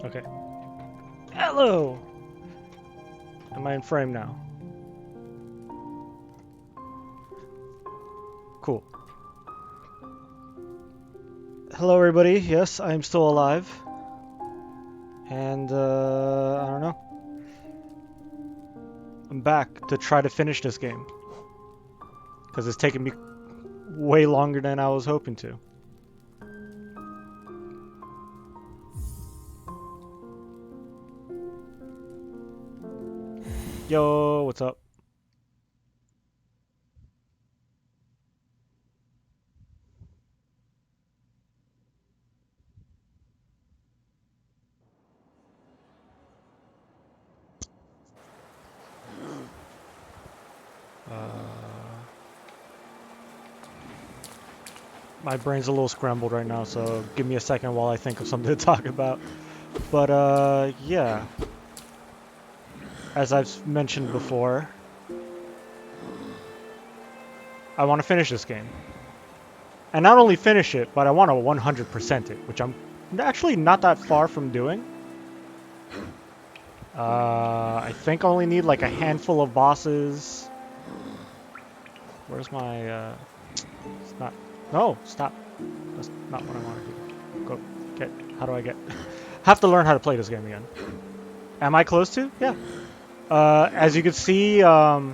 Okay. Hello! Am I in frame now? Cool. Hello everybody, yes, I'm still alive. And, I don't know. I'm back to try to finish this game. Because it's taken me way longer than I was hoping to. Yo, what's up? My brain's a little scrambled right now, so give me a second while I think of something to talk about. But, yeah. As I've mentioned before, I want to finish this game. And not only finish it, but I want to 100% it, which I'm actually not that far from doing. I think I only need like a handful of bosses. Where's my, it's not, no, stop. That's not what I want to do. Go, get, how do I get, have to learn how to play this game again. Am I close to? Yeah. As you can see, I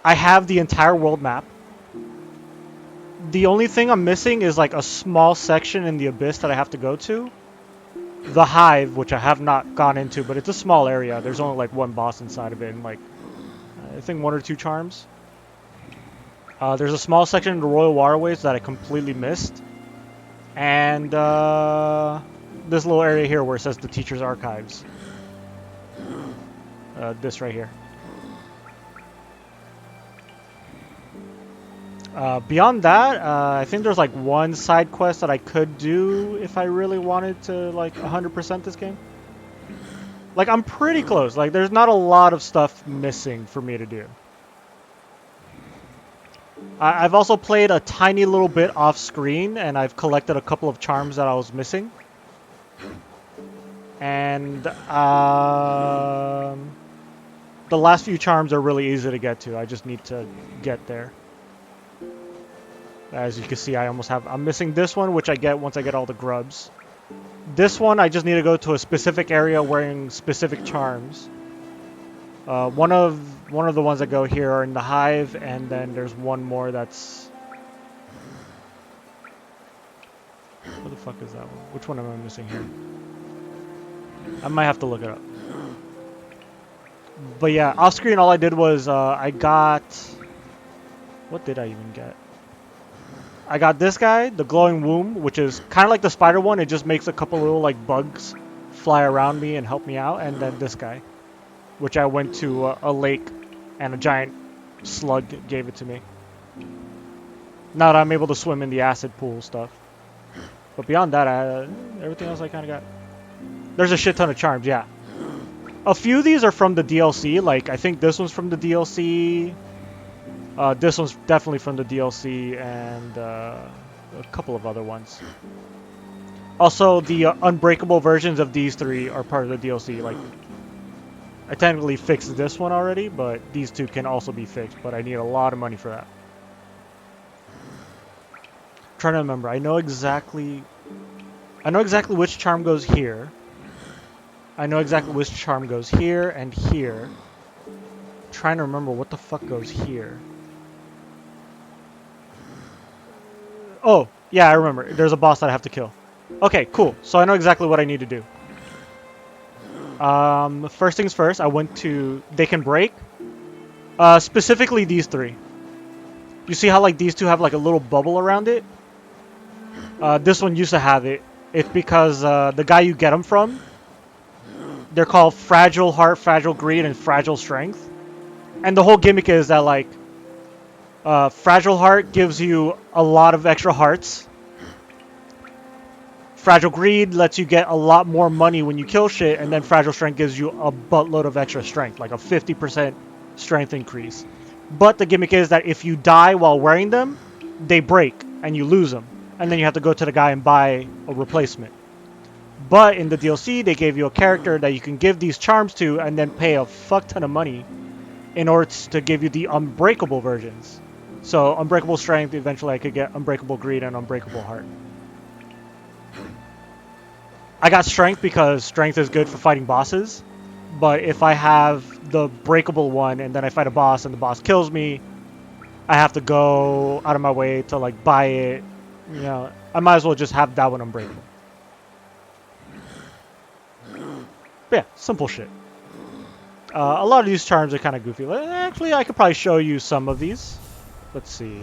have the entire world map. The only thing I'm missing is like a small section in the abyss that I have to go to. The Hive, which I have not gone into, but it's a small area. There's only like one boss inside of it, and like I think 1 or 2 charms. There's a small section in the Royal Waterways that I completely missed, and this little area here where it says the Teacher's Archives. This right here. Beyond that, I think there's like one side quest that I could do if I really wanted to like 100% this game. Like, I'm pretty close. Like, there's not a lot of stuff missing for me to do. I've also played a tiny little bit off screen, and I've collected a couple of charms that I was missing. And the last few charms are really easy to get to. I just need to get there. As you can see, I'm missing this one, which I get once I get all the grubs. This one, I just need to go to a specific area wearing specific charms. One of the ones that go here are in the Hive, and then there's one more that's... Where the fuck is that one? Which one am I missing here? I might have to look it up. But yeah, off screen all I did was I got... What did I even get? I got this guy, the glowing womb, which is kind of like the spider one. It just makes a couple little like bugs fly around me and help me out. And then this guy, which I went to a lake and a giant slug gave it to me. Now that I'm able to swim in the acid pool stuff. But beyond that, everything else I kind of got. There's a shit ton of charms, yeah. A few of these are from the DLC. Like, I think this one's from the DLC. This one's definitely from the DLC, and a couple of other ones. Also, the unbreakable versions of these 3 are part of the DLC. Like, I technically fixed this one already, but these 2 can also be fixed, but I need a lot of money for that. I'm trying to remember. I know exactly which charm goes here. I know exactly which charm goes here and here. I'm trying to remember what the fuck goes here. Oh, yeah, I remember. There's a boss that I have to kill. Okay, cool. So I know exactly what I need to do. First things first, I went to... They can break. Specifically these 3. You see how like these 2 have like a little bubble around it? This one used to have it. It's because the guy you get them from, they're called Fragile Heart, Fragile Greed, and Fragile Strength. And the whole gimmick is that like... Fragile Heart gives you a lot of extra hearts. Fragile Greed lets you get a lot more money when you kill shit, and then Fragile Strength gives you a buttload of extra strength, like a 50% strength increase. But the gimmick is that if you die while wearing them, they break, and you lose them. And then you have to go to the guy and buy a replacement. But in the DLC, they gave you a character that you can give these charms to and then pay a fuck ton of money in order to give you the unbreakable versions. So unbreakable strength, eventually I could get unbreakable greed and unbreakable heart. I got strength because strength is good for fighting bosses. But if I have the breakable one and then I fight a boss and the boss kills me, I have to go out of my way to like buy it. You know, I might as well just have that one unbreakable. But yeah, simple shit. A lot of these charms are kind of goofy. Actually, I could probably show you some of these. Let's see.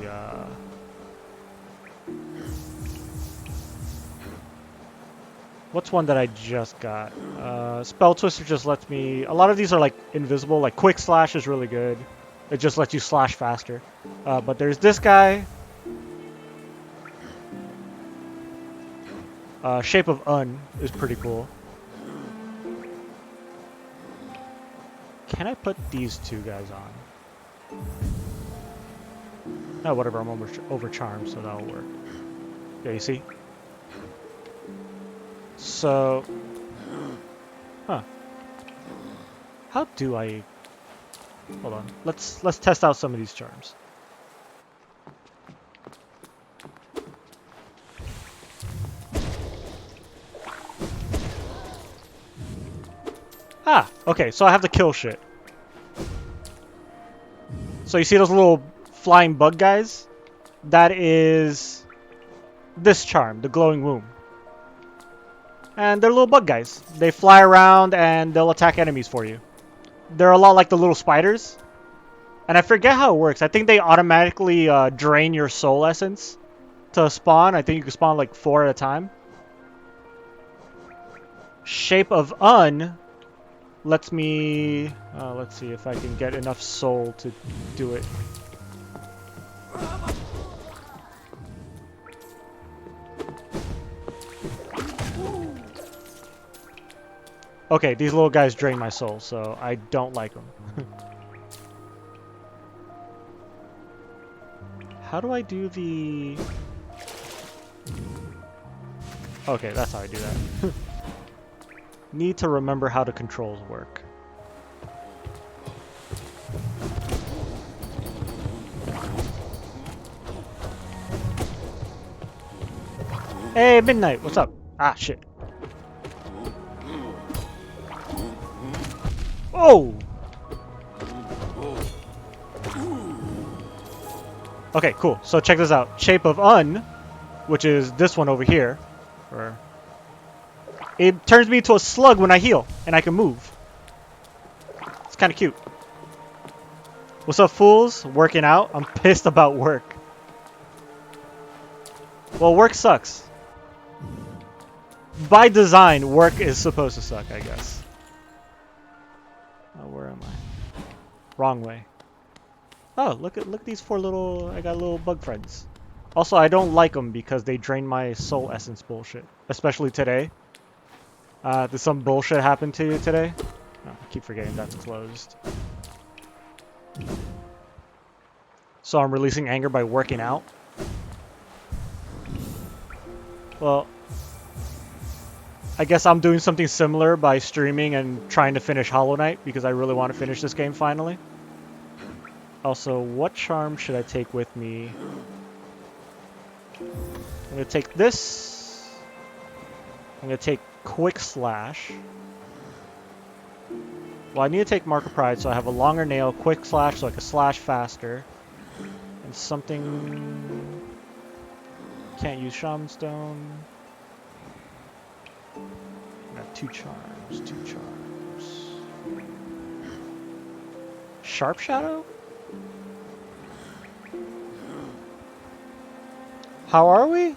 What's one that I just got? Spell Twister just lets me... A lot of these are like invisible. Like Quick Slash is really good. It just lets you slash faster. But there's this guy. Shape of Un is pretty cool. Can I put these two guys on? Oh, whatever. I'm over charmed, so that'll work. Yeah, you see? So... Huh. How do I... Hold on. Let's test out some of these charms. Ah, okay, so I have to kill shit. So you see those little flying bug guys? That is this charm, the glowing womb. And they're little bug guys. They fly around and they'll attack enemies for you. They're a lot like the little spiders. And I forget how it works. I think they automatically drain your soul essence to spawn. I think you can spawn like 4 at a time. Shape of Un lets me... let's see if I can get enough soul to do it. Okay, these little guys drain my soul, so I don't like them. How do I do the... Okay, that's how I do that. Need to remember how the controls work. Hey, Midnight, what's up? Ah, shit. Oh! Okay, cool. So check this out. Shape of Un, which is this one over here. Or it turns me into a slug when I heal, and I can move. It's kind of cute. What's up, fools? Working out? I'm pissed about work. Well, work sucks. By design, work is supposed to suck, I guess. Oh, where am I? Wrong way. Oh, look at these 4 little... I got little bug friends. Also, I don't like them because they drain my soul essence bullshit. Especially today. Did some bullshit happen to you today? Oh, I keep forgetting that's closed. So I'm releasing anger by working out? Well, I guess I'm doing something similar by streaming and trying to finish Hollow Knight because I really want to finish this game finally. Also, what charm should I take with me? I'm going to take this. I'm going to take Quick Slash. Well, I need to take Mark of Pride so I have a longer nail, Quick Slash so I can slash faster. And something... Can't use Shaman Stone. I got 2 charms, 2 charms. Sharp Shadow? How are we?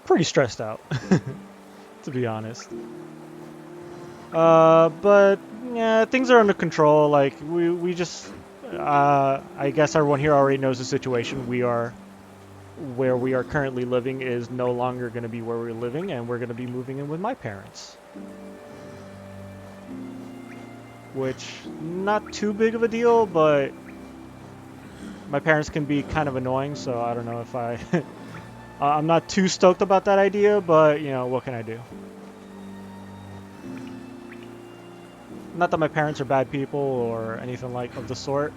Pretty stressed out, to be honest. But yeah, things are under control. Like we just, I guess everyone here already knows the situation. Where we are currently living is no longer going to be where we're living, and we're going to be moving in with my parents. Which, not too big of a deal, but my parents can be kind of annoying, so I don't know if I... I'm not too stoked about that idea, but, you know, what can I do? Not that my parents are bad people or anything like of the sort.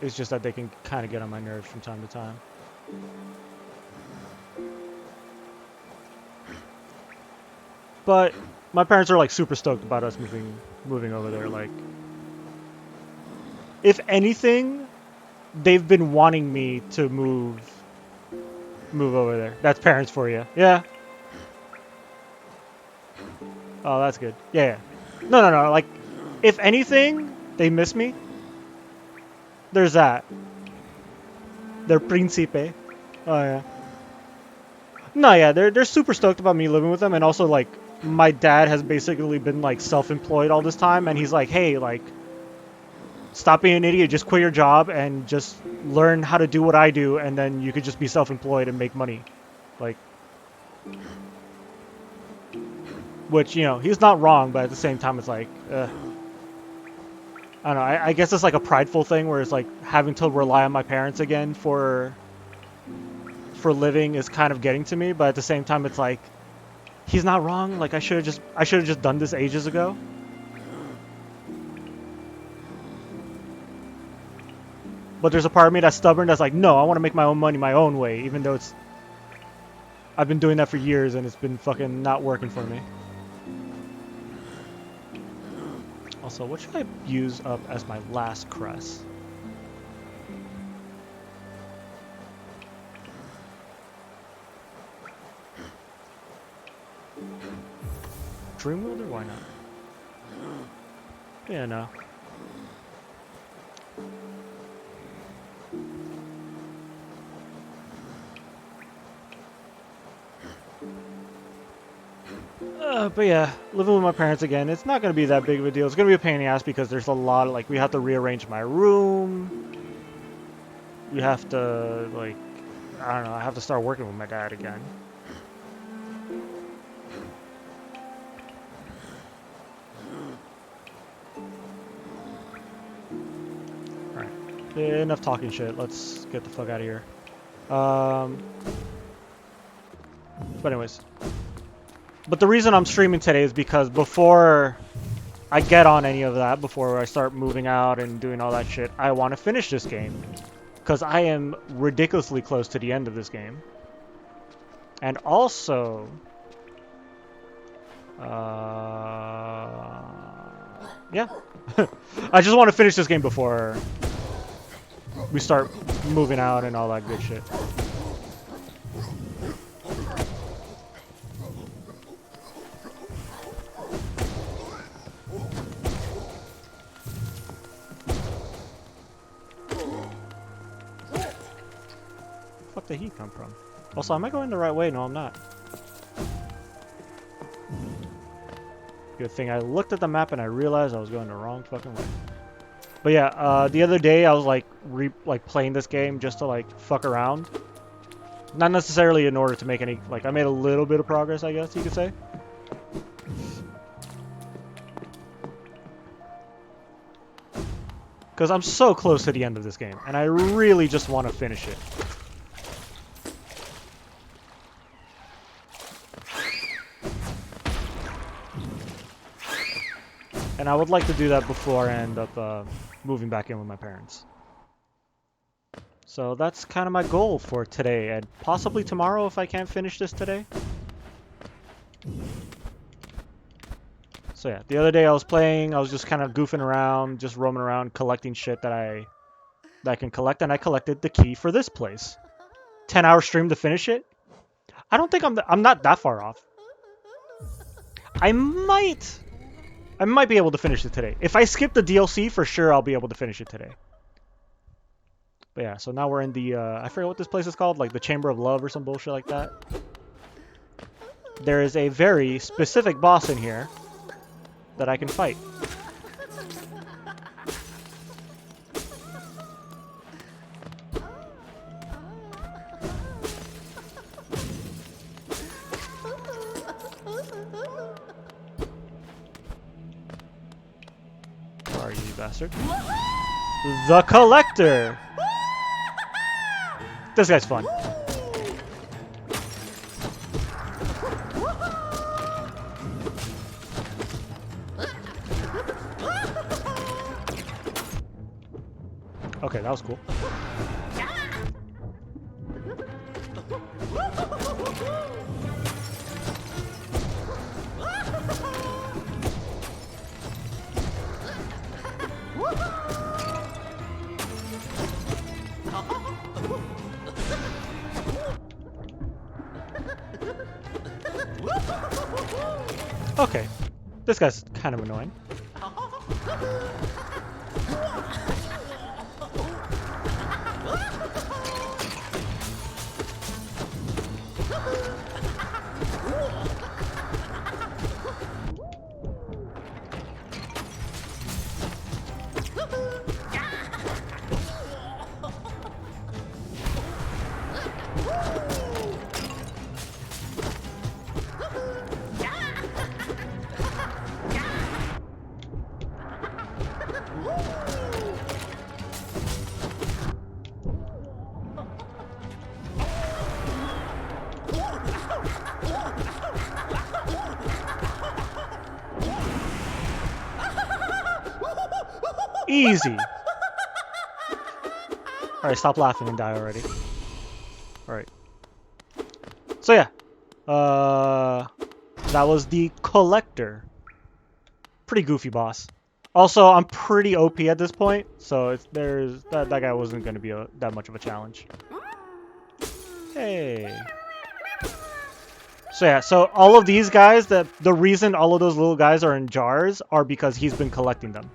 It's just that they can kind of get on my nerves from time to time. But my parents are like super stoked about us moving over there. Like, if anything, they've been wanting me to move over there. That's parents for you. Yeah. Oh, that's good. Yeah. No. Like, if anything, they miss me. There's that. They're príncipe. Oh yeah. No, yeah, they're super stoked about me living with them, and also like my dad has basically been like self-employed all this time, and he's like, hey, like, stop being an idiot, just quit your job and just learn how to do what I do, and then you could just be self-employed and make money, like. Which, you know, he's not wrong, but at the same time, it's like, I don't know. I guess it's like a prideful thing where it's like having to rely on my parents again for living is kind of getting to me, but at the same time, it's like he's not wrong. Like I should have just done this ages ago. But there's a part of me that's stubborn that's like, no, I want to make my own money my own way, even though I've been doing that for years and it's been fucking not working for me. Also, what should I use up as my last crest? Dreamwielder? Why not? Yeah, no. But yeah, living with my parents again, it's not going to be that big of a deal. It's going to be a pain in the ass because there's a lot of, like, we have to rearrange my room. We have to, like, I don't know, I have to start working with my dad again. Alright, enough talking shit. Let's get the fuck out of here. But anyways. But the reason I'm streaming today is because before I get on any of that, before I start moving out and doing all that shit, I want to finish this game. Because I am ridiculously close to the end of this game. And also... yeah. I just want to finish this game before we start moving out and all that good shit. Where the fuck did he come from? Also, am I going the right way? No, I'm not. Good thing I looked at the map and I realized I was going the wrong fucking way. But yeah, the other day I was like playing this game just to like fuck around. Not necessarily in order to make any, like, I made a little bit of progress, I guess you could say. Because I'm so close to the end of this game, and I really just want to finish it. And I would like to do that before I end up moving back in with my parents. So that's kind of my goal for today, and possibly tomorrow if I can't finish this today. So yeah, the other day I was playing, I was just kind of goofing around, just roaming around, collecting shit that I can collect, and I collected the key for this place. 10-hour stream to finish it? I don't think I'm not that far off. I might be able to finish it today. If I skip the DLC, for sure I'll be able to finish it today. But yeah, so now we're in the, I forget what this place is called, like the Chamber of Love or some bullshit like that. There is a very specific boss in here that I can fight. Where are you, bastard? The Collector! This guy's fun. Okay, that was cool. Okay, this guy's kind of annoying. Easy. Alright, stop laughing and die already. Alright. So yeah. That was the Collector. Pretty goofy boss. Also, I'm pretty OP at this point, so that guy wasn't going to be that much of a challenge. Hey. So yeah, so all of these guys, the reason all of those little guys are in jars are because he's been collecting them.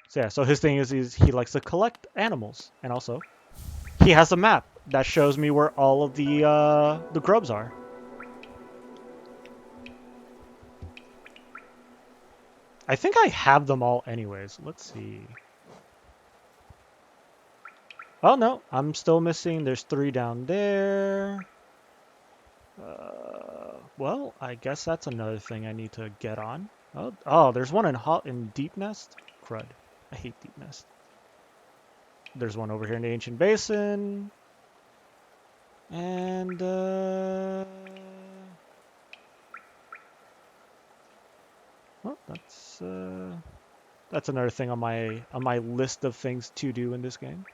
So yeah, so his thing is he likes to collect animals, and also he has a map that shows me where all of the grubs are. I think I have them all anyways. Let's see. Oh no, I'm still missing. There's 3 down there. Well, I guess that's another thing I need to get on. Oh, there's one in Deep Nest. Crud. I hate Deep Nest. There's one over here in the Ancient Basin. And well, that's another thing on my list of things to do in this game.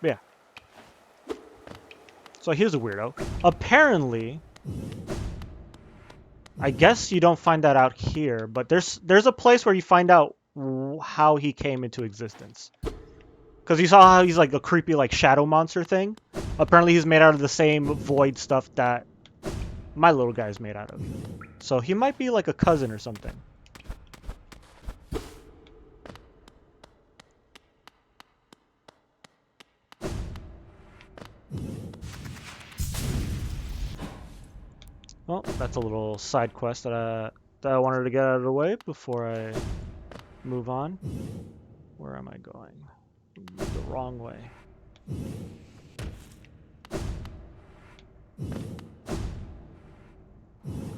But yeah. So here's a weirdo. Apparently, I guess you don't find that out here, but there's a place where you find out how he came into existence. Because you saw how he's like a creepy like shadow monster thing. Apparently he's made out of the same void stuff that my little guy is made out of. So he might be like a cousin or something. Well, that's a little side quest that I wanted to get out of the way before I move on. Where am I going? The wrong way.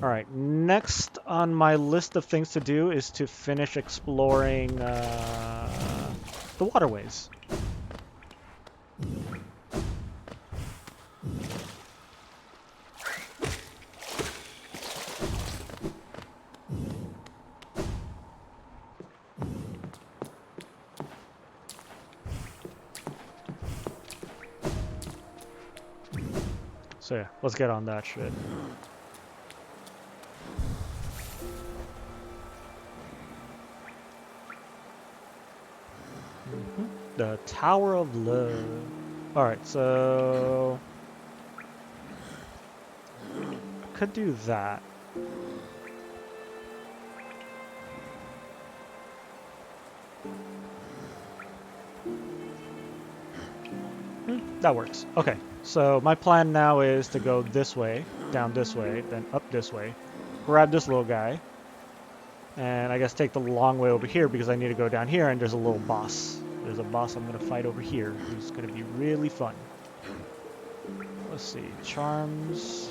Alright, next on my list of things to do is to finish exploring the waterways. So yeah, let's get on that shit. The Tower of Love. Alright, so I could do that. That works. Okay, so my plan now is to go this way, down this way, then up this way, grab this little guy, and I guess take the long way over here because I need to go down here and there's a little boss. There's a boss I'm going to fight over here who's going to be really fun. Let's see, charms.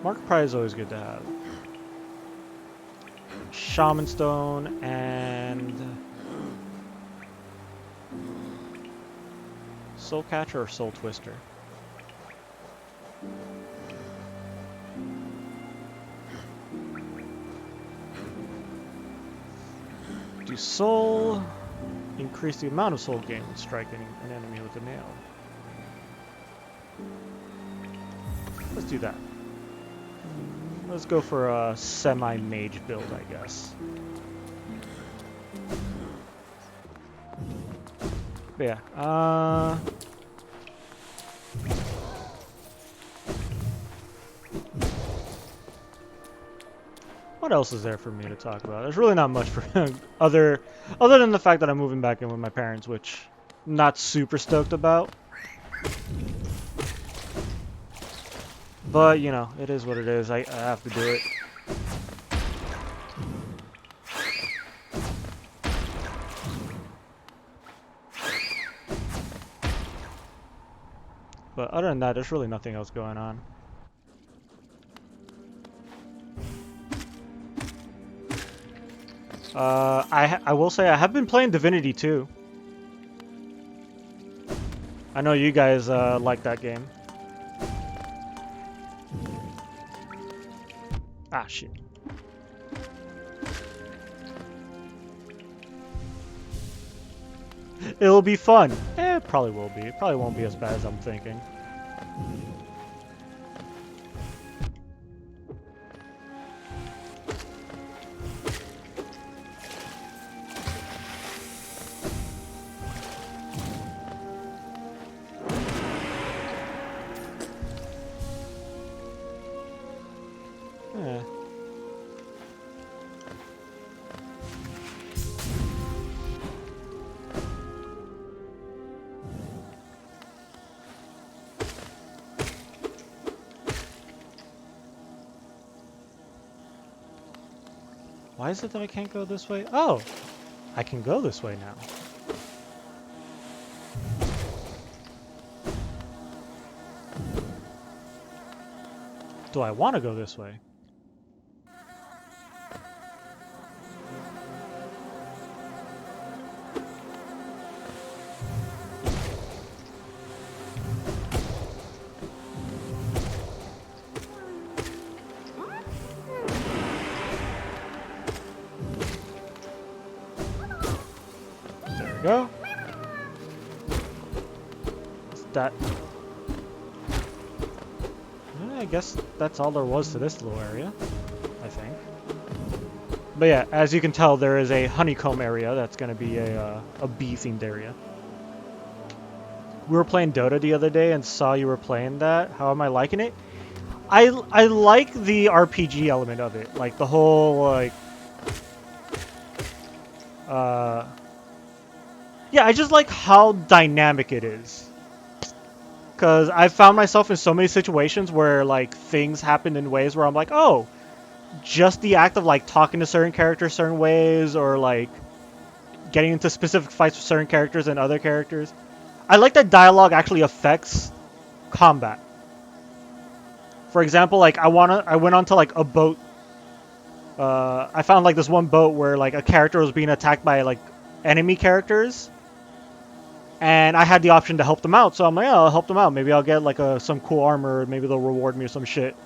Mark Prize is always good to have. Shaman Stone and Soul Catcher or Soul Twister? Do Soul increase the amount of soul gain when striking an enemy with a nail? Let's do that. Let's go for a semi-mage build, I guess. But yeah, what else is there for me to talk about? There's really not much for other than the fact that I'm moving back in with my parents, which I'm not super stoked about. But, you know, it is what it is. I have to do it. But other than that, there's really nothing else going on. I will say I have been playing Divinity 2. I know you guys like that game. Ah, shit. It'll be fun. It probably will be. It probably won't be as bad as I'm thinking. Yeah. Why is it that I can't go this way? Oh! I can go this way now. Do I want to go this way? Go. Is that? I guess that's all there was to this little area, I think. But yeah, as you can tell, there is a honeycomb area that's going to be a bee-themed area. We were playing Dota the other day and saw you were playing that. How am I liking it? I like the RPG element of it, like the whole like. Yeah, I just like how dynamic it is. Because I've found myself in so many situations where, like, things happen in ways where I'm like, oh, just the act of, like, talking to certain characters certain ways, or, like, getting into specific fights with certain characters and other characters. I like that dialogue actually affects combat. For example, like, I went onto, like, a boat. I found, like, this one boat where, like, a character was being attacked by, like, enemy characters. And I had the option to help them out, so I'm like, oh, I'll help them out. Maybe I'll get like some cool armor, maybe they'll reward me or some shit.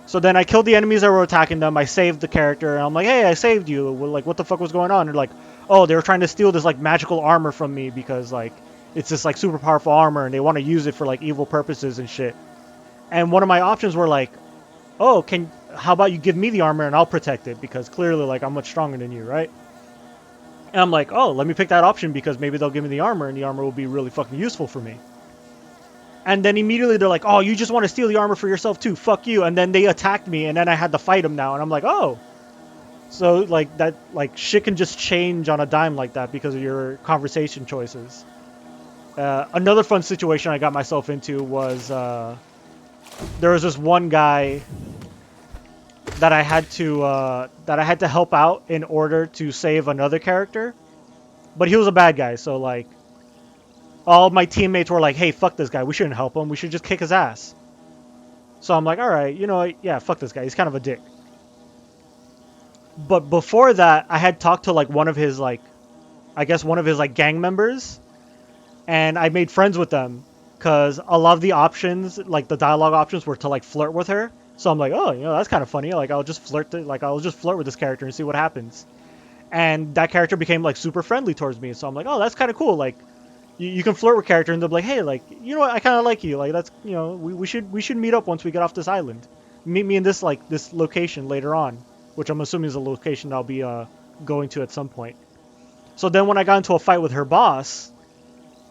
So then I killed the enemies that were attacking them, I saved the character, and I'm like, hey, I saved you. Like, what the fuck was going on? And they're like, oh, they were trying to steal this like magical armor from me because like it's this like super powerful armor and they want to use it for like evil purposes and shit. And one of my options were like, oh, how about you give me the armor and I'll protect it, because clearly like I'm much stronger than you, right? And I'm like, oh, let me pick that option because maybe they'll give me the armor and the armor will be really fucking useful for me. And then immediately they're like, oh, you just want to steal the armor for yourself too, fuck you. And then they attacked me and then I had to fight them now. And I'm like, oh. So like that, like shit can just change on a dime like that because of your conversation choices. Another fun situation I got myself into was there was this one guy that I had to help out in order to save another character, but he was a bad guy. So like, all my teammates were like, "Hey, fuck this guy. We shouldn't help him. We should just kick his ass." So I'm like, "All right, you know, yeah, fuck this guy. He's kind of a dick." But before that, I had talked to like one of his like, I guess one of his like gang members, and I made friends with them because a lot of the options, like the dialogue options, were to like flirt with her. So I'm like, oh, that's kind of funny. Like I'll just flirt with this character and see what happens. And that character became like super friendly towards me. So I'm like, oh, that's kind of cool. Like you can flirt with character and they'll be like, hey, like you know what, I kind of like you. Like that's we should meet up once we get off this island. Meet me in this this location later on, which I'm assuming is a location I'll be going to at some point. So then when I got into a fight with her boss,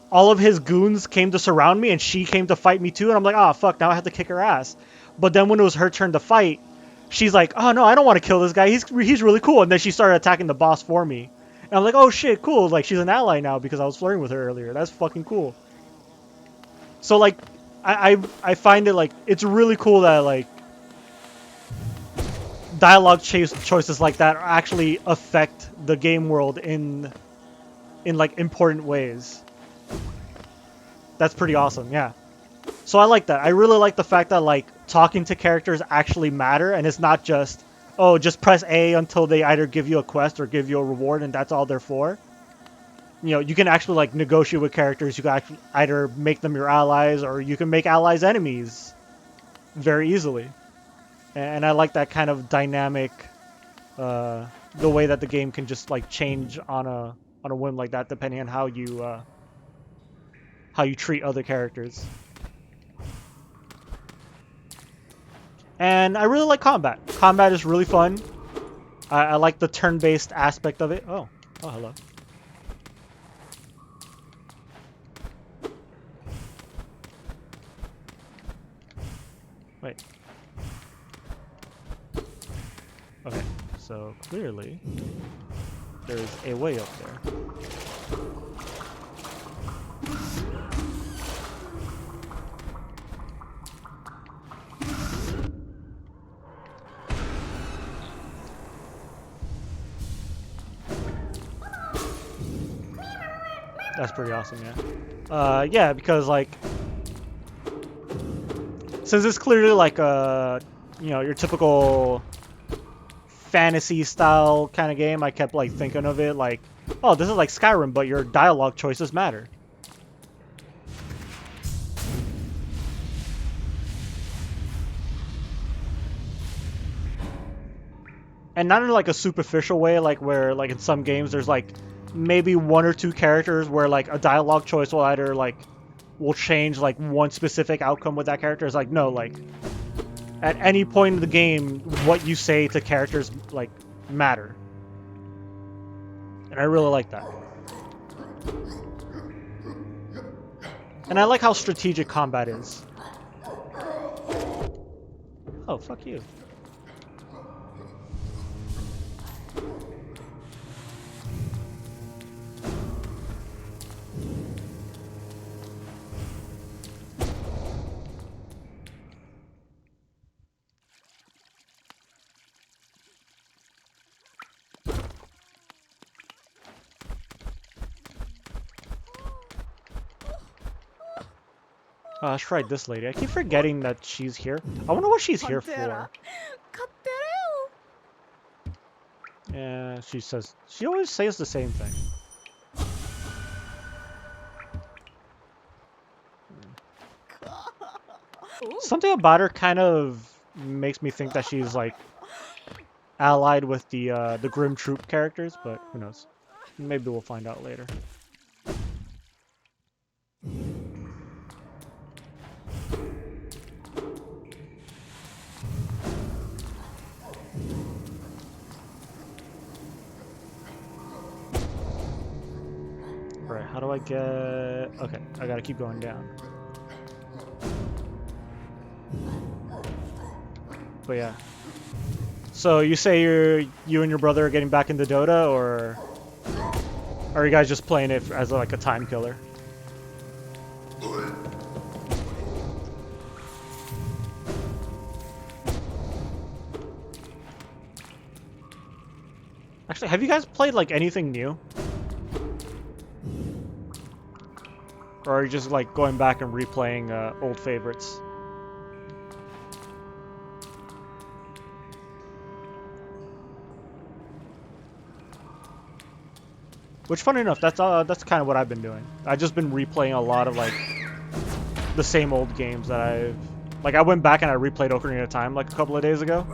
all of his goons came to surround me and she came to fight me too, and I'm like, oh fuck, now I have to kick her ass. But then when it was her turn to fight, she's like, oh no, I don't want to kill this guy, he's really cool. And then she started attacking the boss for me, and I'm like, oh shit, cool, like she's an ally now because I was flirting with her earlier. That's fucking cool. So like I find it like it's really cool that like dialogue choices like that actually affect the game world in like important ways. That's pretty awesome, yeah. So I like that. I really like the fact that like talking to characters actually matter, and it's not just, oh, just press A until they either give you a quest or give you a reward, and that's all they're for. You can actually like negotiate with characters. You can actually either make them your allies, or you can make allies enemies very easily. And I like that kind of dynamic, the way that the game can just like change on a whim like that, depending on how you treat other characters. And I really like combat. Combat is really fun. I like the turn-based aspect of it. Oh, hello. Wait. Okay, so clearly there's a way up there. That's pretty awesome, yeah. Yeah, because like, since it's clearly like your typical fantasy style kind of game, I kept like thinking of it like, oh, this is like Skyrim, but your dialogue choices matter. And not in like a superficial way, like where like in some games there's like maybe one or two characters where like a dialogue choice will either like will change like one specific outcome with that character. It's like, no, like at any point in the game, what you say to characters like matter. And I really like that. And I like how strategic combat is. Oh, fuck you. Let's try this lady. I keep forgetting that she's here. I wonder what she's here for. Yeah, she always says the same thing. Something about her kind of makes me think that she's like allied with the Grim Troop characters, but who knows? Maybe we'll find out later. Right, how do I get... Okay, I gotta keep going down. But yeah. So you say you and your brother are getting back into Dota, or are you guys just playing it as like a time killer? Actually, have you guys played like anything new? Or are you just like going back and replaying old favorites? Which, funny enough, that's kind of what I've been doing. I've just been replaying a lot of like the same old games that I went back and I replayed Ocarina of Time like a couple of days ago.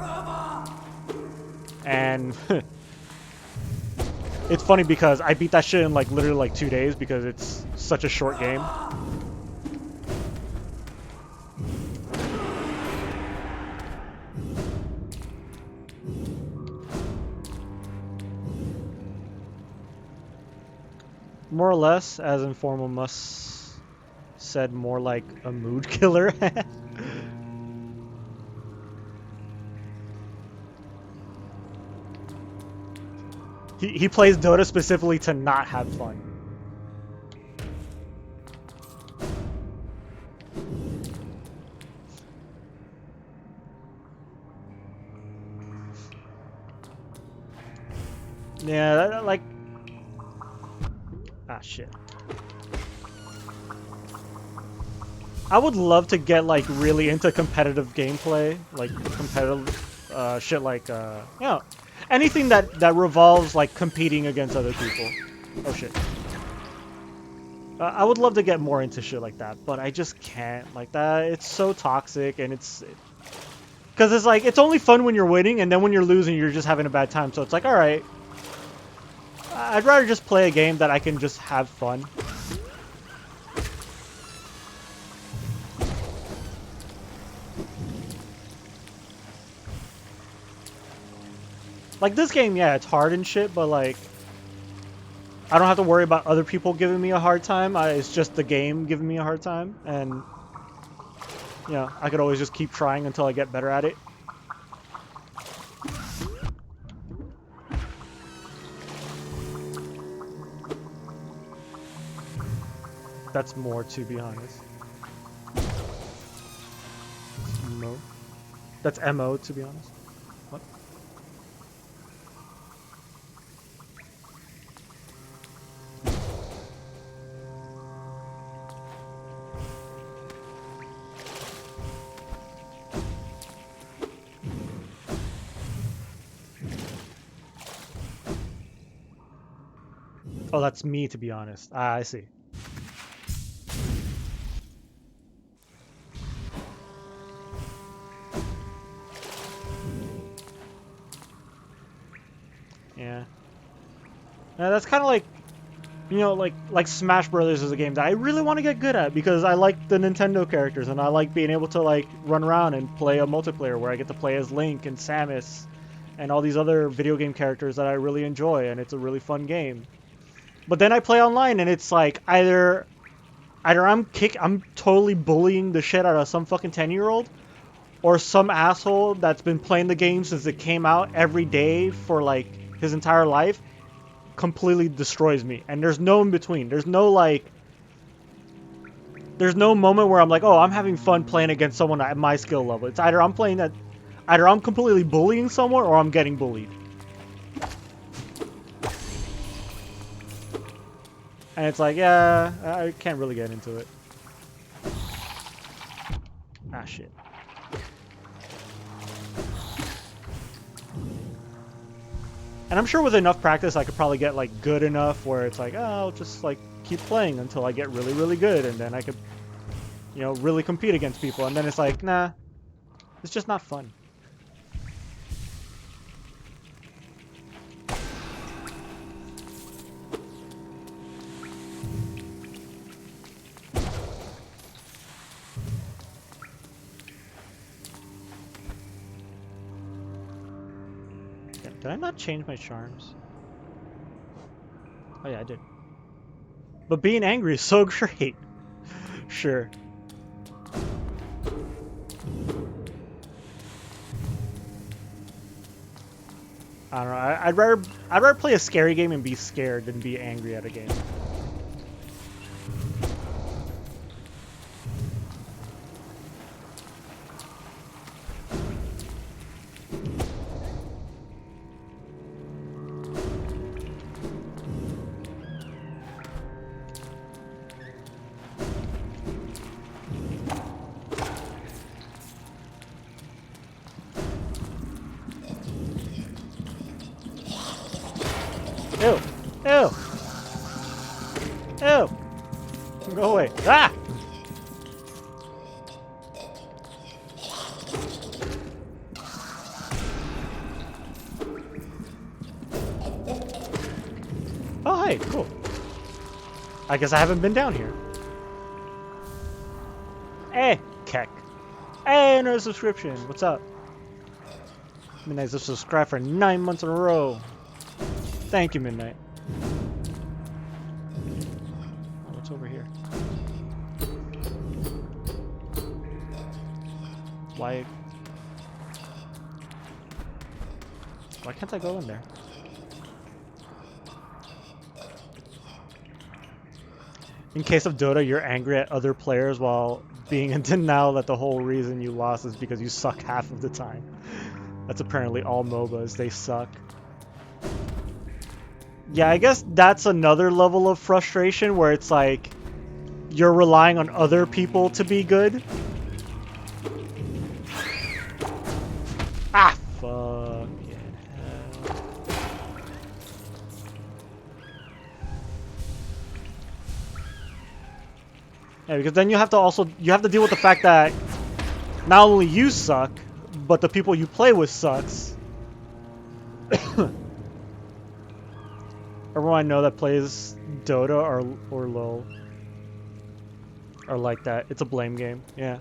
And it's funny because I beat that shit in like literally like 2 days because it's such a short game. More or less, as Informal Must said, more like a mood killer. He plays Dota specifically to not have fun. Yeah, like... Ah, shit. I would love to get, like, really into competitive gameplay. Like, competitive shit like, you know, anything that revolves, like, competing against other people. Oh, shit. I would love to get more into shit like that, but I just can't. Like, that, it's so toxic, and it's... Because it's like, it's only fun when you're winning, and then when you're losing, you're just having a bad time. So it's like, alright. I'd rather just play a game that I can just have fun. Like, this game, yeah, it's hard and shit, but, like, I don't have to worry about other people giving me a hard time. It's just the game giving me a hard time, and, you know, I could always just keep trying until I get better at it. That's more, to be honest. Mo. That's MO, to be honest. What? Oh, that's me, to be honest. Ah, I see. Yeah. That's kind of like, you know, like Smash Brothers is a game that I really want to get good at because I like the Nintendo characters and I like being able to like run around and play a multiplayer where I get to play as Link and Samus and all these other video game characters that I really enjoy, and it's a really fun game. But then I play online and it's like either I'm totally bullying the shit out of some fucking 10-year-old, or some asshole that's been playing the game since it came out every day for like his entire life completely destroys me. And there's no in between. There's no moment where I'm like, oh, I'm having fun playing against someone at my skill level. It's either I'm completely bullying someone or I'm getting bullied. And it's like, yeah, I can't really get into it. Ah, shit. And I'm sure with enough practice, I could probably get like good enough where it's like, oh, I'll just like keep playing until I get really, really good, and then I could, you know, really compete against people. And then it's like, nah, it's just not fun. Did I not change my charms? Oh yeah, I did. But being angry is so great. Sure. I don't know. I'd rather play a scary game and be scared than be angry at a game. Ew. Ew. Go away. Ah! Oh, hey, cool. I guess I haven't been down here. Hey, Keck. Hey, another subscription. What's up? Midnight's subscribed for 9 months in a row. Thank you, Midnight. Oh, what's over here? Why can't I go in there? In case of Dota, you're angry at other players while being in denial that the whole reason you lost is because you suck half of the time. That's apparently all MOBAs. They suck. Yeah, I guess that's another level of frustration where it's like you're relying on other people to be good. Ah, fuck. Yeah, because then you have to deal with the fact that not only you suck, but the people you play with sucks. Everyone I know that plays Dota or LoL are like that. It's a blame game. Yeah.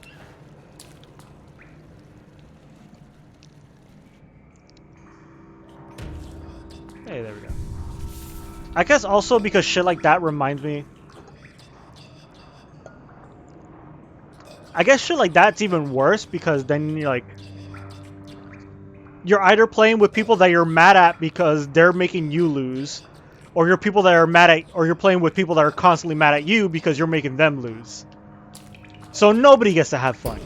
Hey, there we go. I guess also because shit like that reminds me. I guess shit like that's even worse because then you're either playing with people that you're mad at because they're making you lose, or you're playing with people that are constantly mad at you because you're making them lose. So nobody gets to have fun.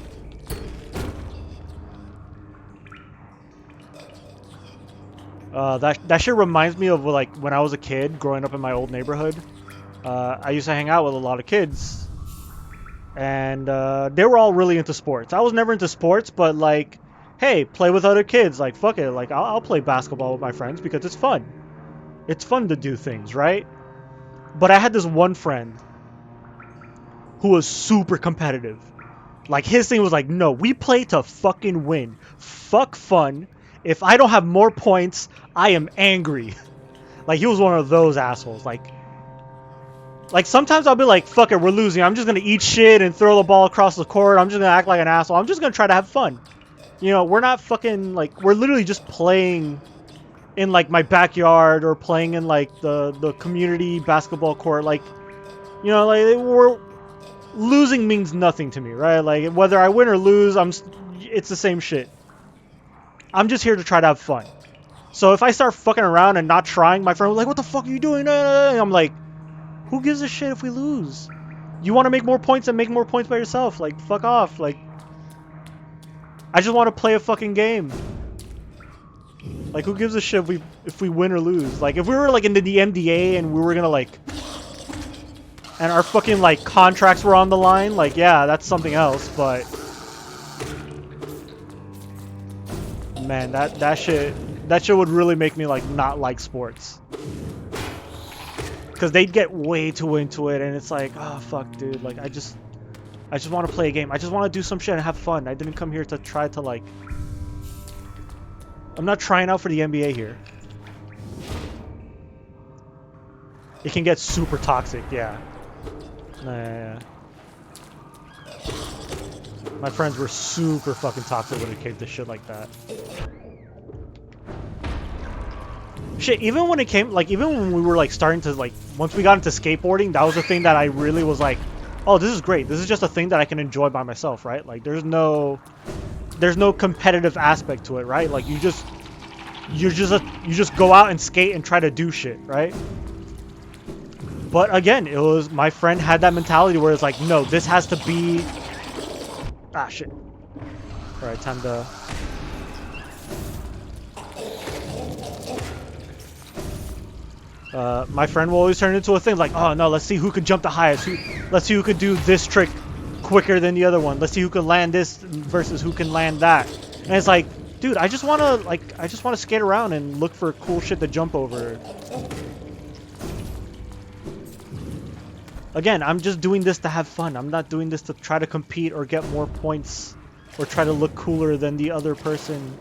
That shit reminds me of like when I was a kid growing up in my old neighborhood. I used to hang out with a lot of kids. And they were all really into sports. I was never into sports, but like, hey, play with other kids. Like, fuck it. Like, I'll play basketball with my friends because it's fun. It's fun to do things, right? But I had this one friend who was super competitive. Like, his thing was like, no, we play to fucking win. Fuck fun. If I don't have more points, I am angry. Like, he was one of those assholes. Like, sometimes I'll be like, fuck it, we're losing. I'm just going to eat shit and throw the ball across the court. I'm just going to act like an asshole. I'm just going to try to have fun. You know, we're not fucking, like, we're literally just playing in, like, my backyard or playing in, like, the community basketball court. Like, you know, like, losing means nothing to me, right? Like, whether I win or lose, it's the same shit. I'm just here to try to have fun. So if I start fucking around and not trying, my friend was like, what the fuck are you doing? And I'm like, who gives a shit if we lose? You want to make more points and make more points by yourself. Like, fuck off. Like, I just want to play a fucking game. Like, who gives a shit if we win or lose? Like, if we were, like, into the MDA and we were gonna, like... And our fucking, like, contracts were on the line, like, yeah, that's something else, but... Man, that shit would really make me, like, not like sports. Because they'd get way too into it, and it's like, oh, fuck, dude. Like, I just want to play a game. I just want to do some shit and have fun. I didn't come here to try to, like... I'm not trying out for the NBA here. It can get super toxic, yeah. Yeah. My friends were super fucking toxic when it came to shit like that. Shit, even when it came, like, even when we were, like, starting to, like, once we got into skateboarding, that was the thing that I really was like, oh, this is great. This is just a thing that I can enjoy by myself, right? Like, there's no competitive aspect to it, right? Like, you just go out and skate and try to do shit, right? But again, it was, my friend had that mentality where it's like, no, this has to be... Ah, shit. Alright, time to... My friend will always turn into a thing like, oh no, let's see who can jump the highest. Let's see who can do this trick quicker than the other one. Let's see who can land this versus who can land that. And it's like, dude, I just want to skate around and look for cool shit to jump over. Again, I'm just doing this to have fun. I'm not doing this to try to compete or get more points or try to look cooler than the other person.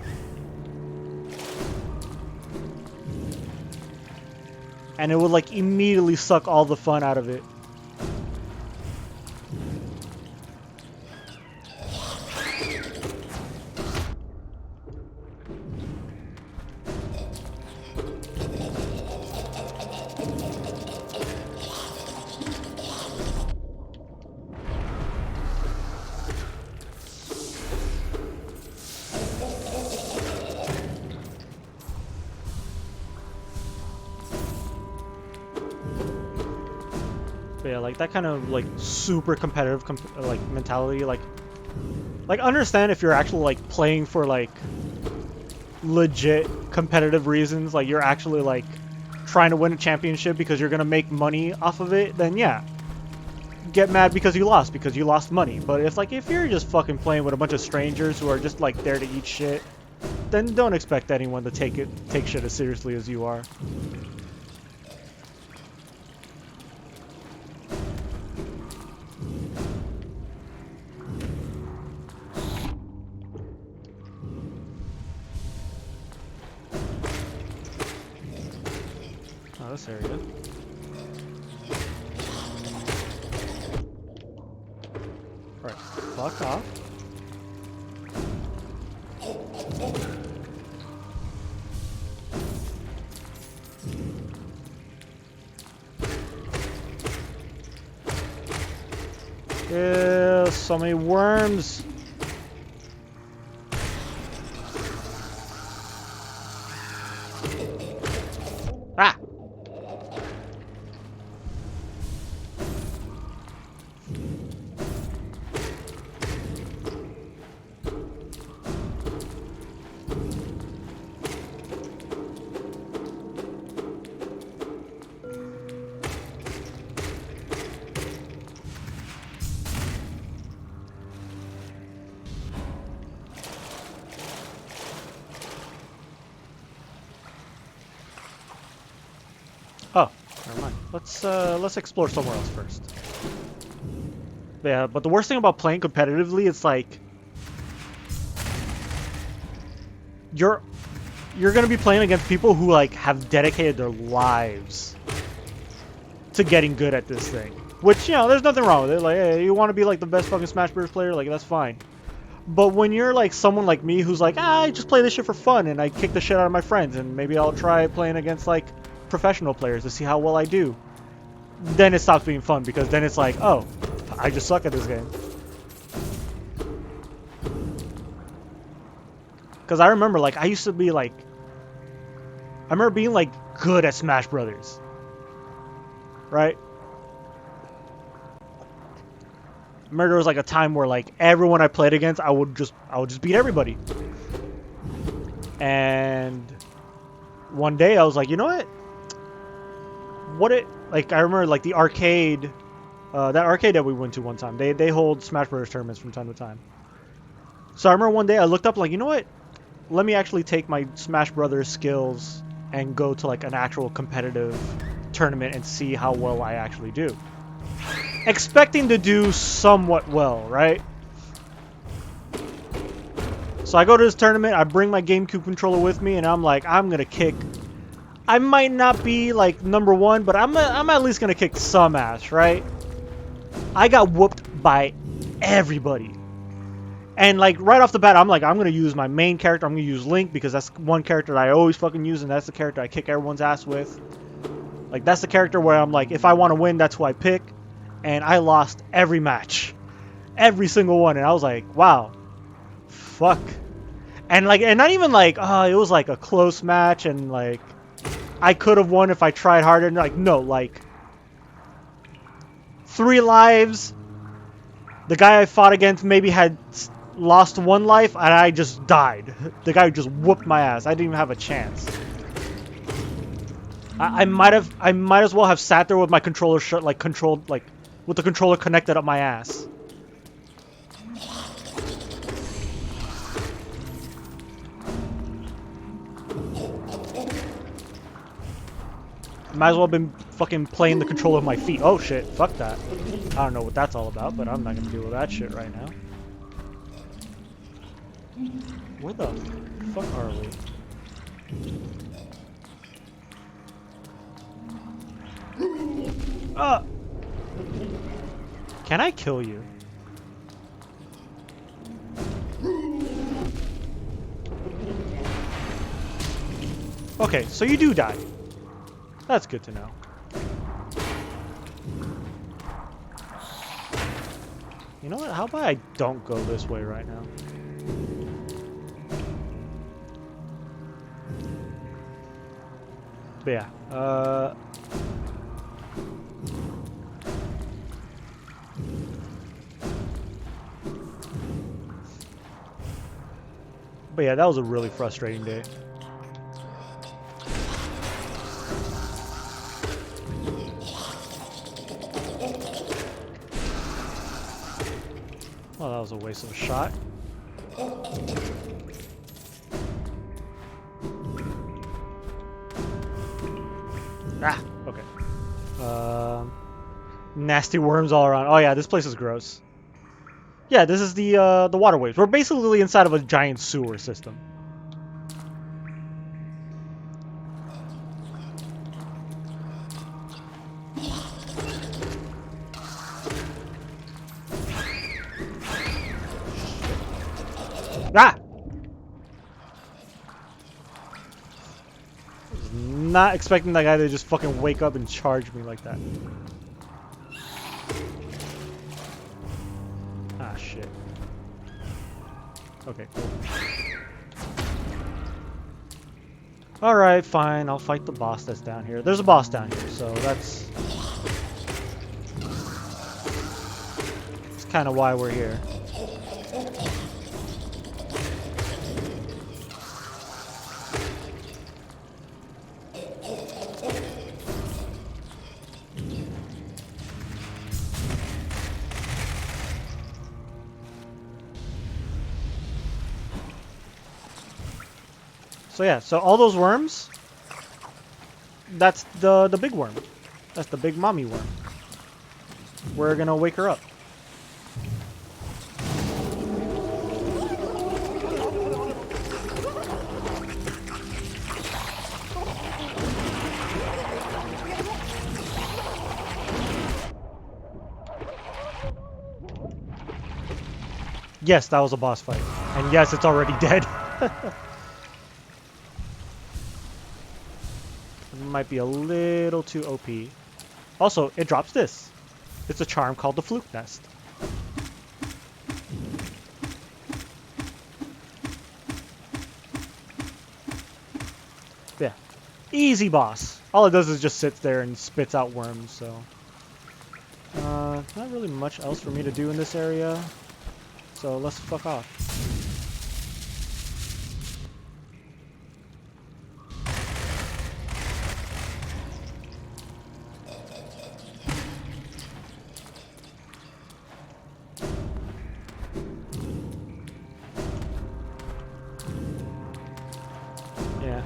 And it would like immediately suck all the fun out of it. But yeah, like that kind of like super competitive like mentality, like understand if you're actually like playing for like legit competitive reasons, like you're actually like trying to win a championship because you're gonna make money off of it, then yeah, get mad because you lost money. But if you're just fucking playing with a bunch of strangers who are just like there to eat shit, then don't expect anyone to take shit as seriously as you are. Oh, this area. Alright, fuck off. Ew, so many worms. Ah! Oh, never mind. Let's explore somewhere else first. Yeah, but the worst thing about playing competitively, it's like you're gonna be playing against people who like have dedicated their lives to getting good at this thing. Which, you know, there's nothing wrong with it. Like, hey, you want to be like the best fucking Smash Bros. Player, like that's fine. But when you're like someone like me who's like, I just play this shit for fun and I kick the shit out of my friends and maybe I'll try playing against like professional players to see how well I do, then it stops being fun because then it's like, oh, I just suck at this game. Because I remember like I used to be like, I remember being like good at Smash Brothers, right? I remember there was like a time where like everyone I played against, I would just beat everybody. And one day I was like, you know what? Like I remember like the arcade, that arcade that we went to one time. They hold Smash Bros. Tournaments from time to time. So I remember one day I looked up like, you know what? Let me actually take my Smash Brothers skills and go to like an actual competitive tournament and see how well I actually do. Expecting to do somewhat well, right? So I go to this tournament, I bring my GameCube controller with me, and I'm like, I'm gonna kick. I might not be like #1, but I'm at least gonna kick some ass, right? I got whooped by everybody. And like right off the bat, I'm like, I'm gonna use my main character. I'm gonna use Link because that's one character that I always fucking use, and that's the character I kick everyone's ass with. Like that's the character where I'm like, if I want to win, that's who I pick. And I lost every match, every single one, and I was like, wow, fuck. And like, and not even like, it was like a close match, and like, I could have won if I tried harder. And like, no, like, 3 lives. The guy I fought against maybe had lost 1 life, and I just died. The guy just whooped my ass. I didn't even have a chance. I might as well have sat there with my controller controlled, like, with the controller connected up my ass. Might as well have been fucking playing the controller with my feet. Oh shit, fuck that. I don't know what that's all about, but I'm not gonna deal with that shit right now. Where the fuck are we? Can I kill you? Okay, so you do die. That's good to know. You know what? How about I don't go this way right now? But yeah, that was a really frustrating day. Well, that was a waste of a shot. Ah, okay. Nasty worms all around. Oh yeah, this place is gross. Yeah, this is the waterways. We're basically inside of a giant sewer system. Ah! Not expecting that guy to just fucking wake up and charge me like that. Ah, shit. Okay, cool. Alright, fine. I'll fight the boss that's down here. There's a boss down here, so that's kind of why we're here. So yeah, so all those worms, that's the big worm. That's the big mommy worm. We're gonna wake her up. Yes, that was a boss fight. And yes, it's already dead. Might be a little too OP. Also, it drops this. It's a charm called the Fluke Nest. Yeah. Easy boss. All it does is just sits there and spits out worms, so... not really much else for me to do in this area. So let's fuck off. Yeah.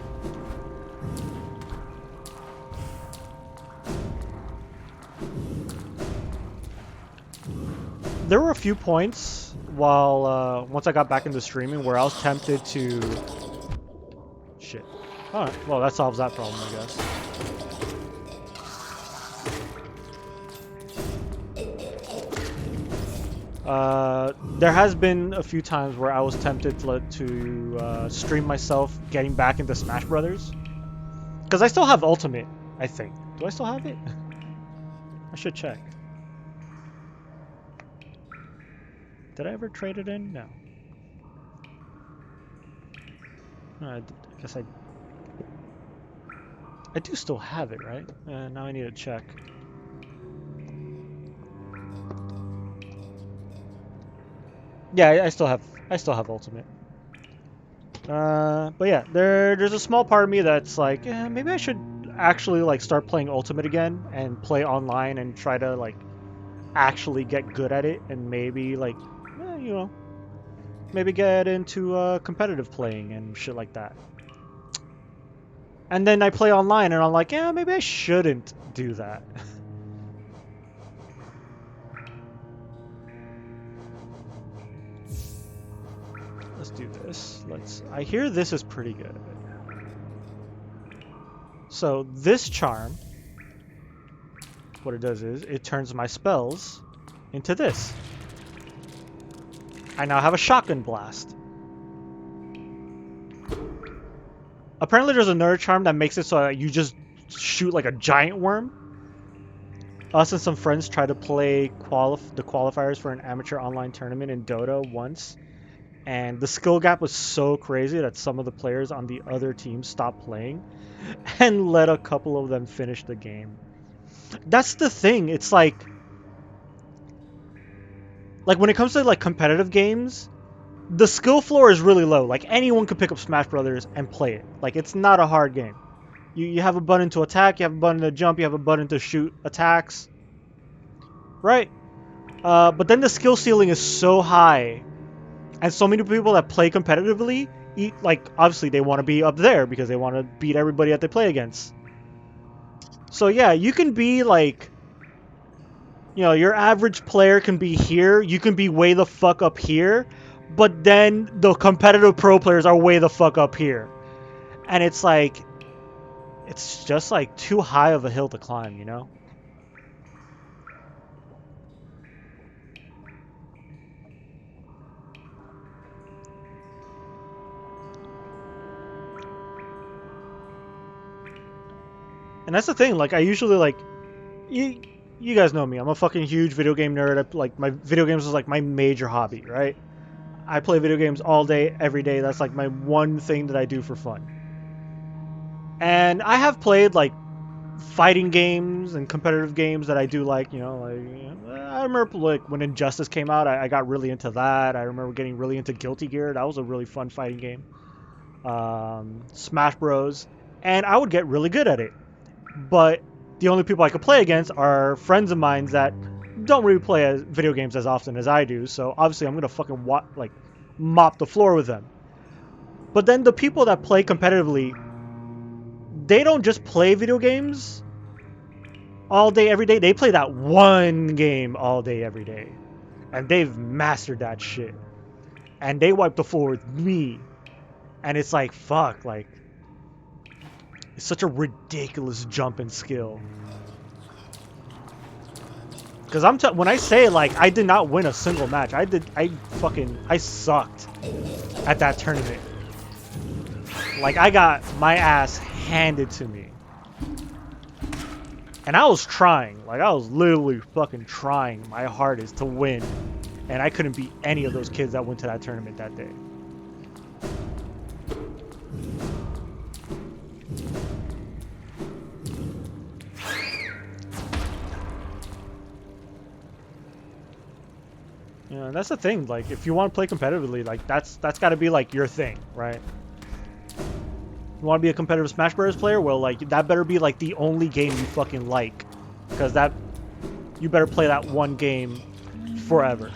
There were a few points while once I got back into streaming where I was tempted to... Shit. Alright, well that solves that problem, I guess. There has been a few times where I was tempted to stream myself getting back into Smash Brothers. Because I still have Ultimate, I think. Do I still have it? I should check. Did I ever trade it in? No. I guess I do still have it, right? Now I need to check. Yeah, I still have Ultimate. But yeah, there's a small part of me that's like, maybe I should actually like start playing Ultimate again and play online and try to like actually get good at it and maybe like, you know, maybe get into competitive playing and shit like that. And then I play online and I'm like, yeah, maybe I shouldn't do that. Let's do this. I hear this is pretty good. So this charm, what it does is it turns my spells into this. I now have a shotgun blast. Apparently there's another charm that makes it so that you just shoot like a giant worm. Us and some friends tried to play the qualifiers for an amateur online tournament in Dota once. And the skill gap was so crazy that some of the players on the other team stopped playing and let a couple of them finish the game. That's the thing. It's like when it comes to like competitive games, the skill floor is really low. Like anyone could pick up Smash Brothers and play it. Like it's not a hard game. You have a button to attack, you have a button to jump, you have a button to shoot attacks. Right? But then the skill ceiling is so high, and so many people that play competitively, obviously they want to be up there because they want to beat everybody that they play against. So yeah, you can be like, your average player can be here, you can be way the fuck up here, but then the competitive pro players are way the fuck up here. And it's like, it's just like too high of a hill to climb, you know? And that's the thing, like, I usually, like, you guys know me, I'm a fucking huge video game nerd. My video games is, like, my major hobby, right? I play video games all day, every day. That's, like, my one thing that I do for fun. And I have played, like, fighting games and competitive games that I do like, I remember, like, when Injustice came out, I got really into that. I remember getting really into Guilty Gear. That was a really fun fighting game. Smash Bros. And I would get really good at it. But the only people I could play against are friends of mine that don't really play video games as often as I do, so obviously I'm gonna fucking mop the floor with them. But then the people that play competitively, they don't just play video games all day every day, they play that one game all day every day. And they've mastered that shit. And they wipe the floor with me. And it's like, fuck, like, it's such a ridiculous jump in skill. Because when I say, like, I did not win a single match. I sucked at that tournament. Like, I got my ass handed to me. And I was trying. Like, I was literally fucking trying my hardest to win. And I couldn't beat any of those kids that went to that tournament that day. And that's the thing, like, if you want to play competitively, like, that's got to be, like, your thing, right? You want to be a competitive Smash Bros. Player? Well, like, that better be, like, the only game you fucking like. Because you better play that one game forever.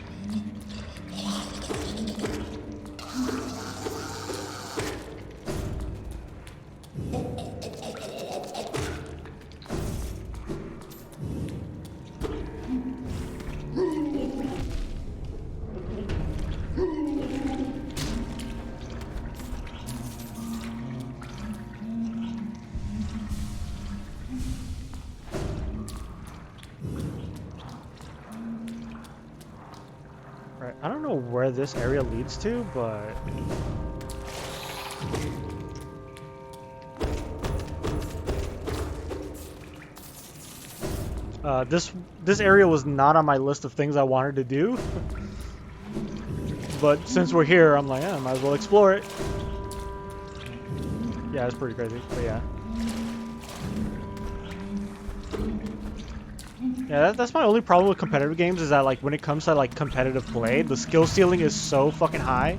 Right, I don't know where this area leads to, but... this area was not on my list of things I wanted to do. But since we're here, I'm like, yeah, I might as well explore it. Yeah, it's pretty crazy, but yeah. Yeah, that's my only problem with competitive games is that, like, when it comes to, like, competitive play, the skill ceiling is so fucking high.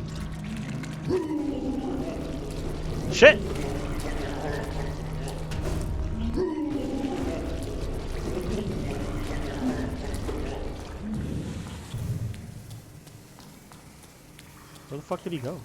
Shit! Where the fuck did he go?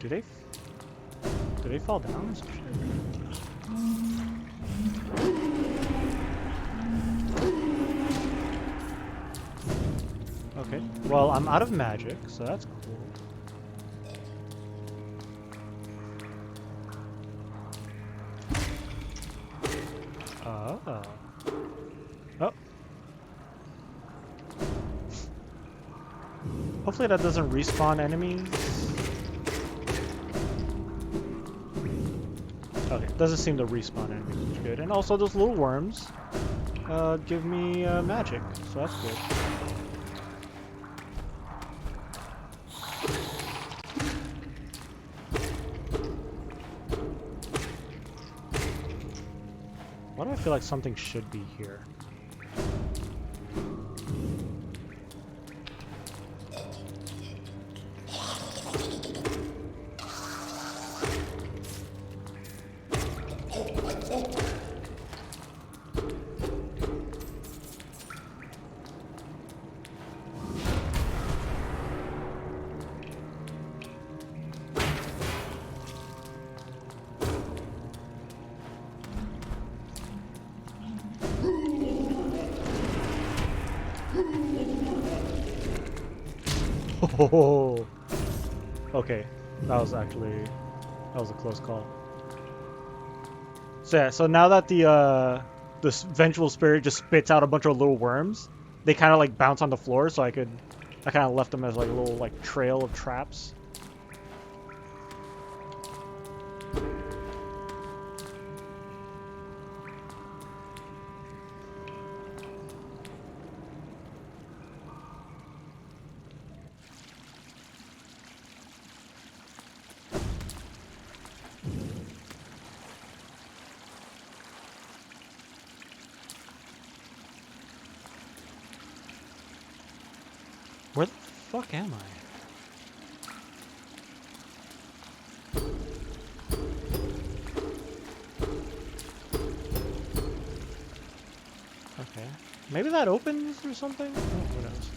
Wait, do they fall down or some shit? Okay, well, I'm out of magic, so that's cool. Oh. Oh. Hopefully that doesn't respawn enemies. Okay, doesn't seem to respawn enemies, which is good. And also those little worms give me magic, so that's good. Why do I feel like something should be here? Oh, okay. That was a close call. So yeah, so now that the this vengeful spirit just spits out a bunch of little worms, they kind of like bounce on the floor, so I kind of left them as like a little like trail of traps. Where the fuck am I? Okay. Maybe that opens or something? Oh, who knows?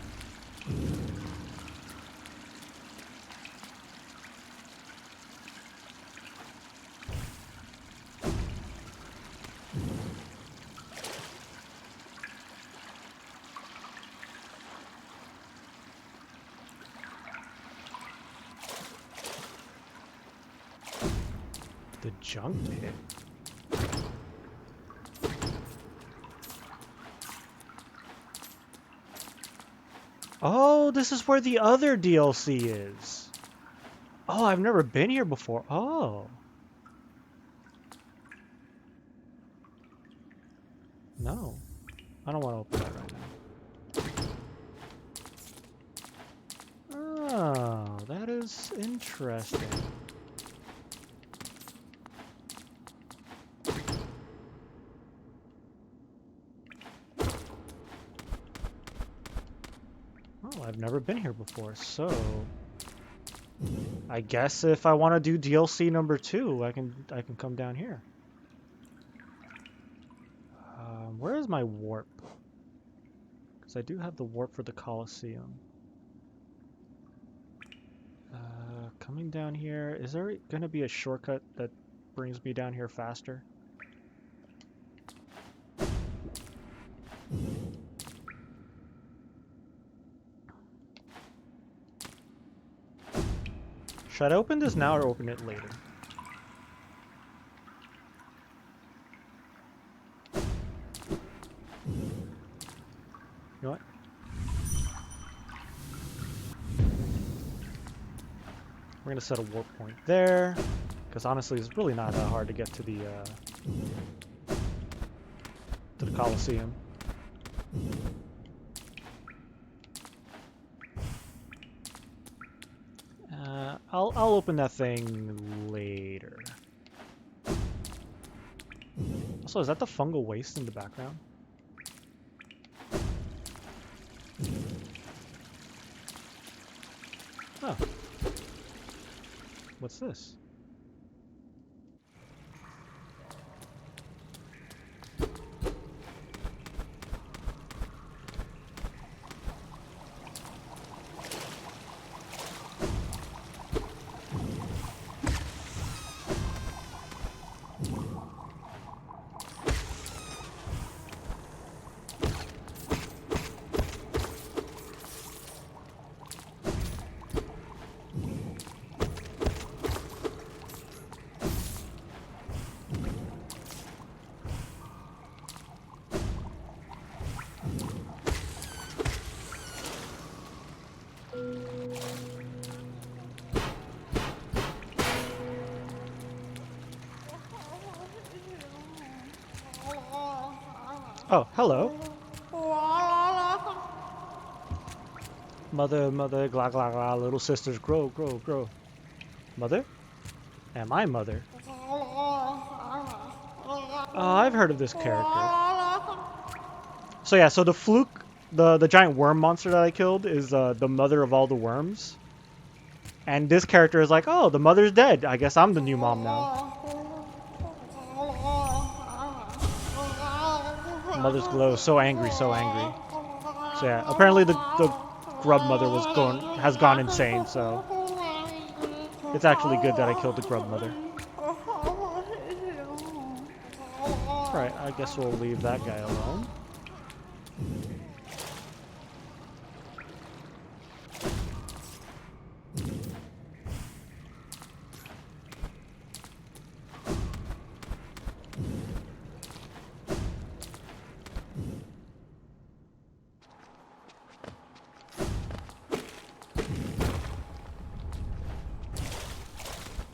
The junk pit? Oh, this is where the other DLC is. Oh, I've never been here before. Oh. No. I don't want to open that right now. Oh, that is interesting. Oh, I've never been here before, so I guess if I want to do DLC number 2, I can come down here. Where is my warp? Because I do have the warp for the Colosseum. Coming down here, is there going to be a shortcut that brings me down here faster? Should I open this now or open it later? You know what? We're gonna set a warp point there, because honestly, it's really not that hard to get to the Colosseum. I'll open that thing later. Also, is that the fungal waste in the background? Oh. What's this? Oh, hello. Mother, mother, gla gla gla, little sisters, grow, grow, grow. Mother? Am I mother? Oh, I've heard of this character. So yeah, so the fluke, the giant worm monster that I killed is the mother of all the worms. And this character is like, oh, the mother's dead. I guess I'm the new mom now. Mother's glow, so angry, so angry. So yeah, apparently the grub mother has gone insane, so it's actually good that I killed the grub mother. Alright, I guess we'll leave that guy alone.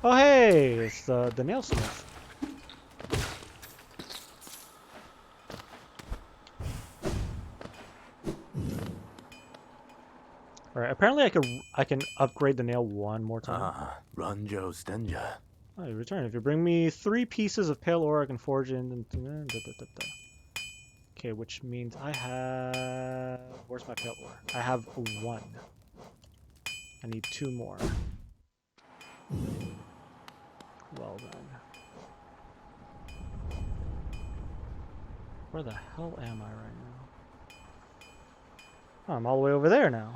Oh hey, it's the nailsmith. Alright, apparently I can upgrade the nail one more time. Ranjo Stenja. Oh, you return. If you bring me 3 pieces of pale ore, I can forge it and okay, which means I have... Where's my pale ore? I have 1. I need 2 more. Well then. Where the hell am I right now? Oh, I'm all the way over there now.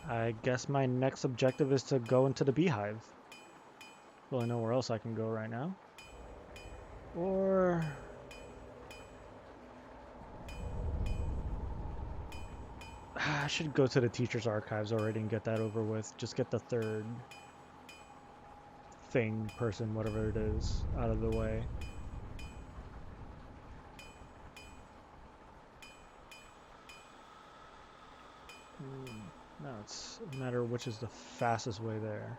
I guess my next objective is to go into the beehive. Don't really know where else I can go right now. Or... I should go to the teacher's archives already and get that over with. Just get the 3rd thing, person, whatever it is, out of the way. No, it's a matter of which is the fastest way there.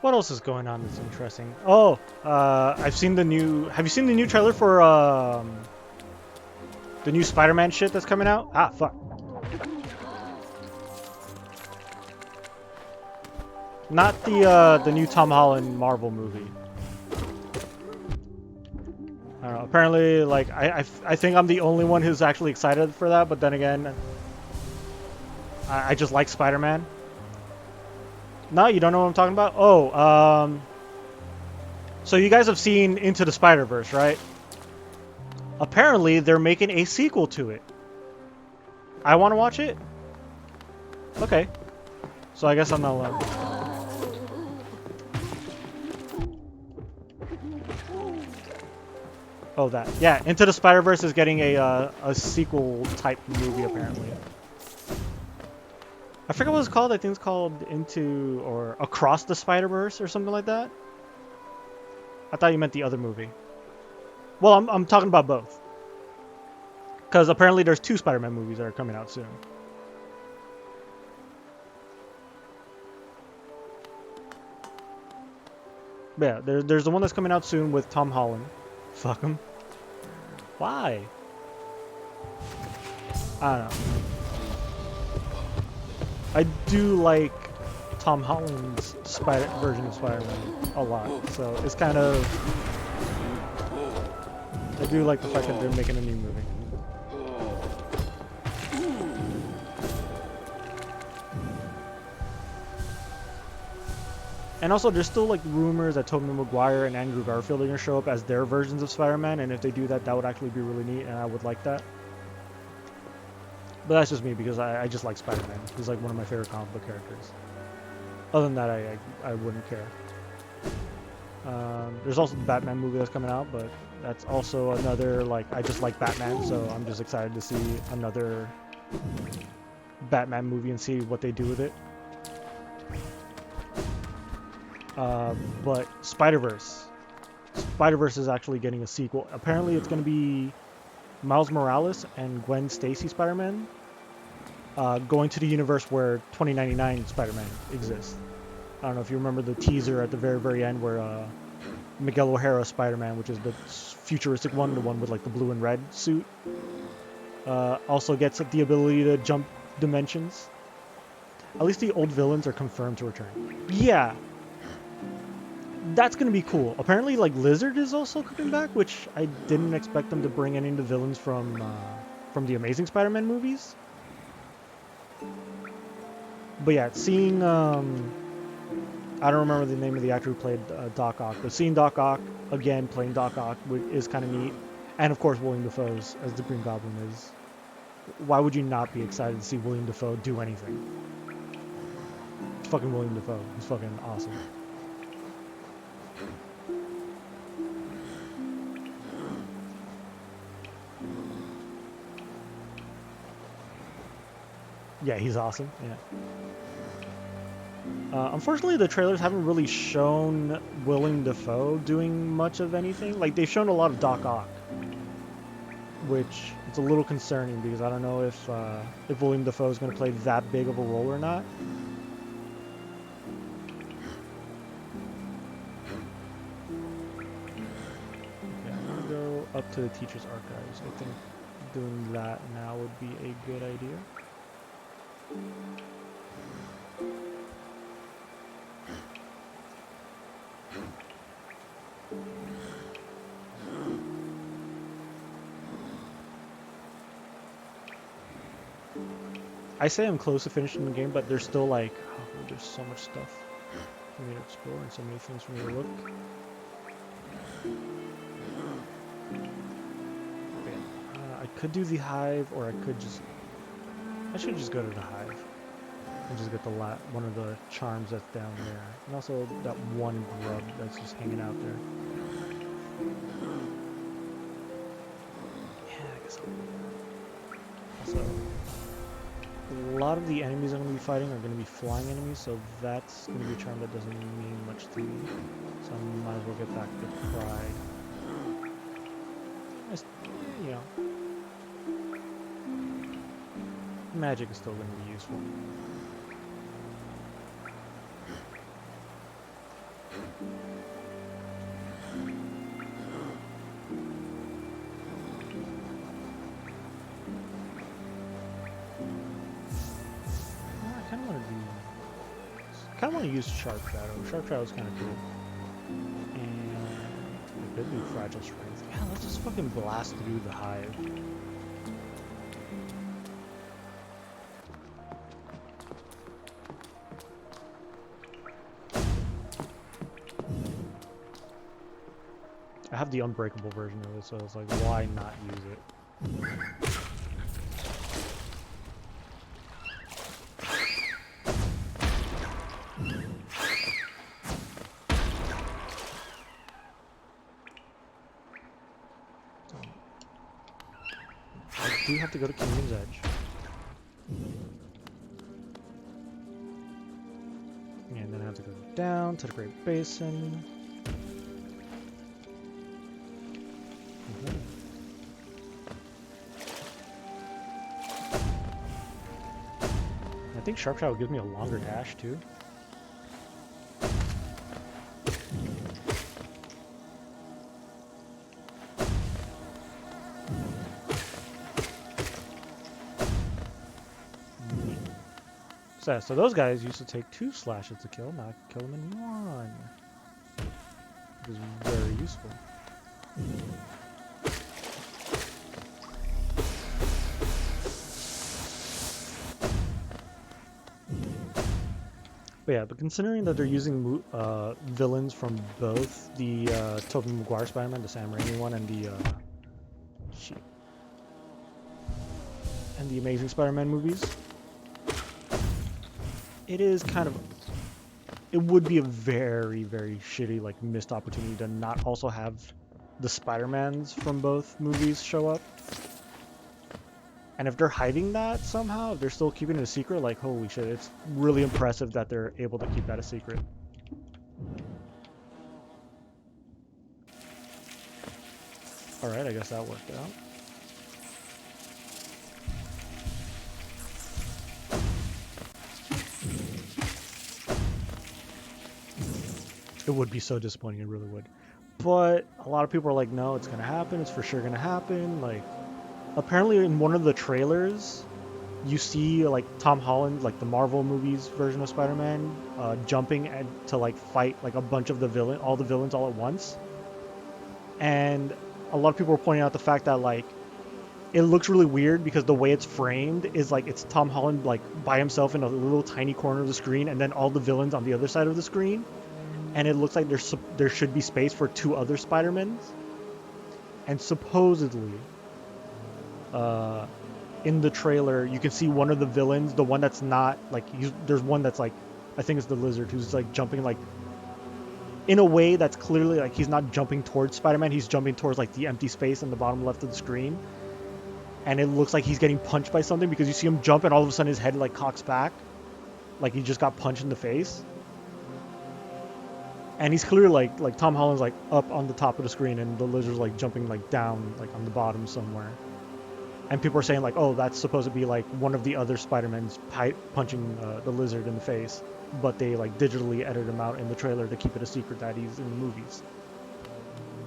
What else is going on that's interesting? Oh, I've seen the new... Have you seen the new trailer for the new Spider-Man shit that's coming out? Ah, fuck. Not the new Tom Holland Marvel movie. I don't know. Apparently, like, I think I'm the only one who's actually excited for that, but then again, I just like Spider-Man. No, you don't know what I'm talking about? Oh, so you guys have seen Into the Spider-Verse, right? Apparently, they're making a sequel to it. I want to watch it? Okay. So I guess I'm not alone. Oh, that. Yeah, Into the Spider-Verse is getting a sequel type movie, apparently. I forget what it's called. I think it's called Into or Across the Spider-Verse or something like that. I thought you meant the other movie. Well, I'm talking about both. Because apparently there's 2 Spider-Man movies that are coming out soon. But yeah, there's the one that's coming out soon with Tom Holland. Fuck him. Why? I don't know. I do like Tom Holland's version of Spider-Man a lot, so it's kind of. I do like the fact that they're making a new movie. And also, there's still like rumors that Tobey Maguire and Andrew Garfield are gonna show up as their versions of Spider-Man, and if they do that, that would actually be really neat, and I would like that. But that's just me because I just like Spider-Man. He's like one of my favorite comic book characters. Other than that, I wouldn't care. There's also the Batman movie that's coming out, but that's also another like I just like Batman, so I'm just excited to see another Batman movie and see what they do with it. But Spider-Verse is actually getting a sequel. Apparently, it's going to be Miles Morales and Gwen Stacy Spider-Man going to the universe where 2099 Spider-Man exists. I don't know if you remember the teaser at the very, very end where Miguel O'Hara Spider-Man, which is the futuristic one, the one with like the blue and red suit, also gets the ability to jump dimensions. At least the old villains are confirmed to return. Yeah. That's gonna be cool. Apparently, like Lizard is also coming back, which I didn't expect them to bring any of the villains from the Amazing Spider-Man movies. But yeah, seeing I don't remember the name of the actor who played Doc Ock, but seeing Doc Ock again playing Doc Ock is kind of neat, and of course William Dafoe's as the Green Goblin is. Why would you not be excited to see William Dafoe do anything? It's fucking William Dafoe. He's fucking awesome. Yeah, he's awesome. Yeah. Unfortunately, the trailers haven't really shown Willem Dafoe doing much of anything. Like, they've shown a lot of Doc Ock, which it's a little concerning because I don't know if Willem Dafoe is going to play that big of a role or not. Okay, I'm going to go up to the teacher's archives. I think doing that now would be a good idea. I say I'm close to finishing the game, but there's still like, oh, there's so much stuff for me to explore and so many things for me to look. Okay. I could do the hive, or I should just go to the hive and just get one of the charms that's down there, and also that one grub that's just hanging out there. Yeah, I guess I'll do that. Also, a lot of the enemies I'm going to be fighting are going to be flying enemies, so that's going to be a charm that doesn't mean much to me. So I might as well get back to Pride. You know, magic is still going to be useful. I kind of want to use Sharp Shadow. Sharp Shadow is kind of cool. And it could be Fragile Strength. Yeah, let's just fucking blast through the hive. I have the unbreakable version of it, so it's like, why not use it? I do have to go to Kingdom's Edge. And then I have to go down to the Great Basin. I think Sharp Shadow gives me a longer dash too. So those guys used to take 2 slashes to kill, now I can kill them in 1. Which is very useful. But considering that they're using villains from both the Tobey Maguire Spider-Man, the Sam Raimi one, and the Amazing Spider-Man movies, it would be a very, very shitty, like, missed opportunity to not also have the Spider-Mans from both movies show up. And if they're hiding that somehow, if they're still keeping it a secret, like, holy shit, it's really impressive that they're able to keep that a secret. Alright, I guess that worked out. It would be so disappointing, it really would. But a lot of people are like, no, it's gonna happen, it's for sure gonna happen. Like, apparently in one of the trailers, you see like Tom Holland, like the Marvel movies version of Spider-Man, jumping to like fight like a bunch of all the villains all at once. And a lot of people are pointing out the fact that like it looks really weird because the way it's framed is like it's Tom Holland like by himself in a little tiny corner of the screen, and then all the villains on the other side of the screen. And it looks like there should be space for 2 other Spider-Mans. And supposedly, in the trailer, you can see one of the villains, the one that's not like there's one that's like, I think it's the Lizard, who's like jumping like in a way that's clearly like he's not jumping towards Spider-Man, he's jumping towards like the empty space in the bottom left of the screen. And it looks like he's getting punched by something because you see him jump and all of a sudden his head like cocks back, like he just got punched in the face. And he's clearly like Tom Holland's like up on the top of the screen and the Lizard's like jumping like down like on the bottom somewhere. And people are saying like, oh, that's supposed to be like one of the other Spider-Mans punching the Lizard in the face, but they like digitally edited him out in the trailer to keep it a secret that he's in the movies.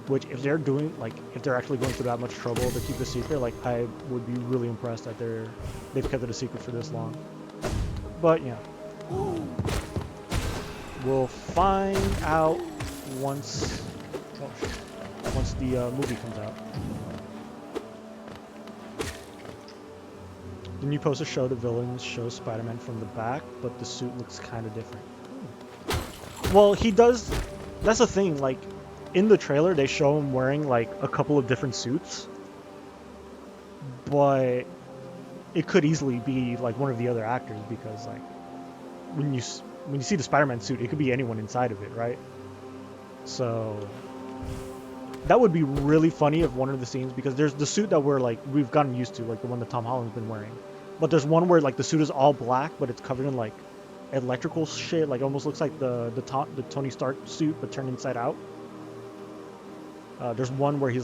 Which if they're actually going through that much trouble to keep it a secret, like I would be really impressed that they've kept it a secret for this long. But yeah. We'll find out once the movie comes out. The new poster show the villains show Spider-Man from the back, but the suit looks kind of different. Well, he does. That's the thing. Like in the trailer, they show him wearing like a couple of different suits, but it could easily be like one of the other actors because like when you see the Spider-Man suit, it could be anyone inside of it, right? So that would be really funny if one of the scenes, because there's the suit that we've gotten used to, like the one that Tom Holland's been wearing, but there's one where like the suit is all black, but it's covered in like electrical shit, like almost looks like the Tony Stark suit but turned inside out. There's one where he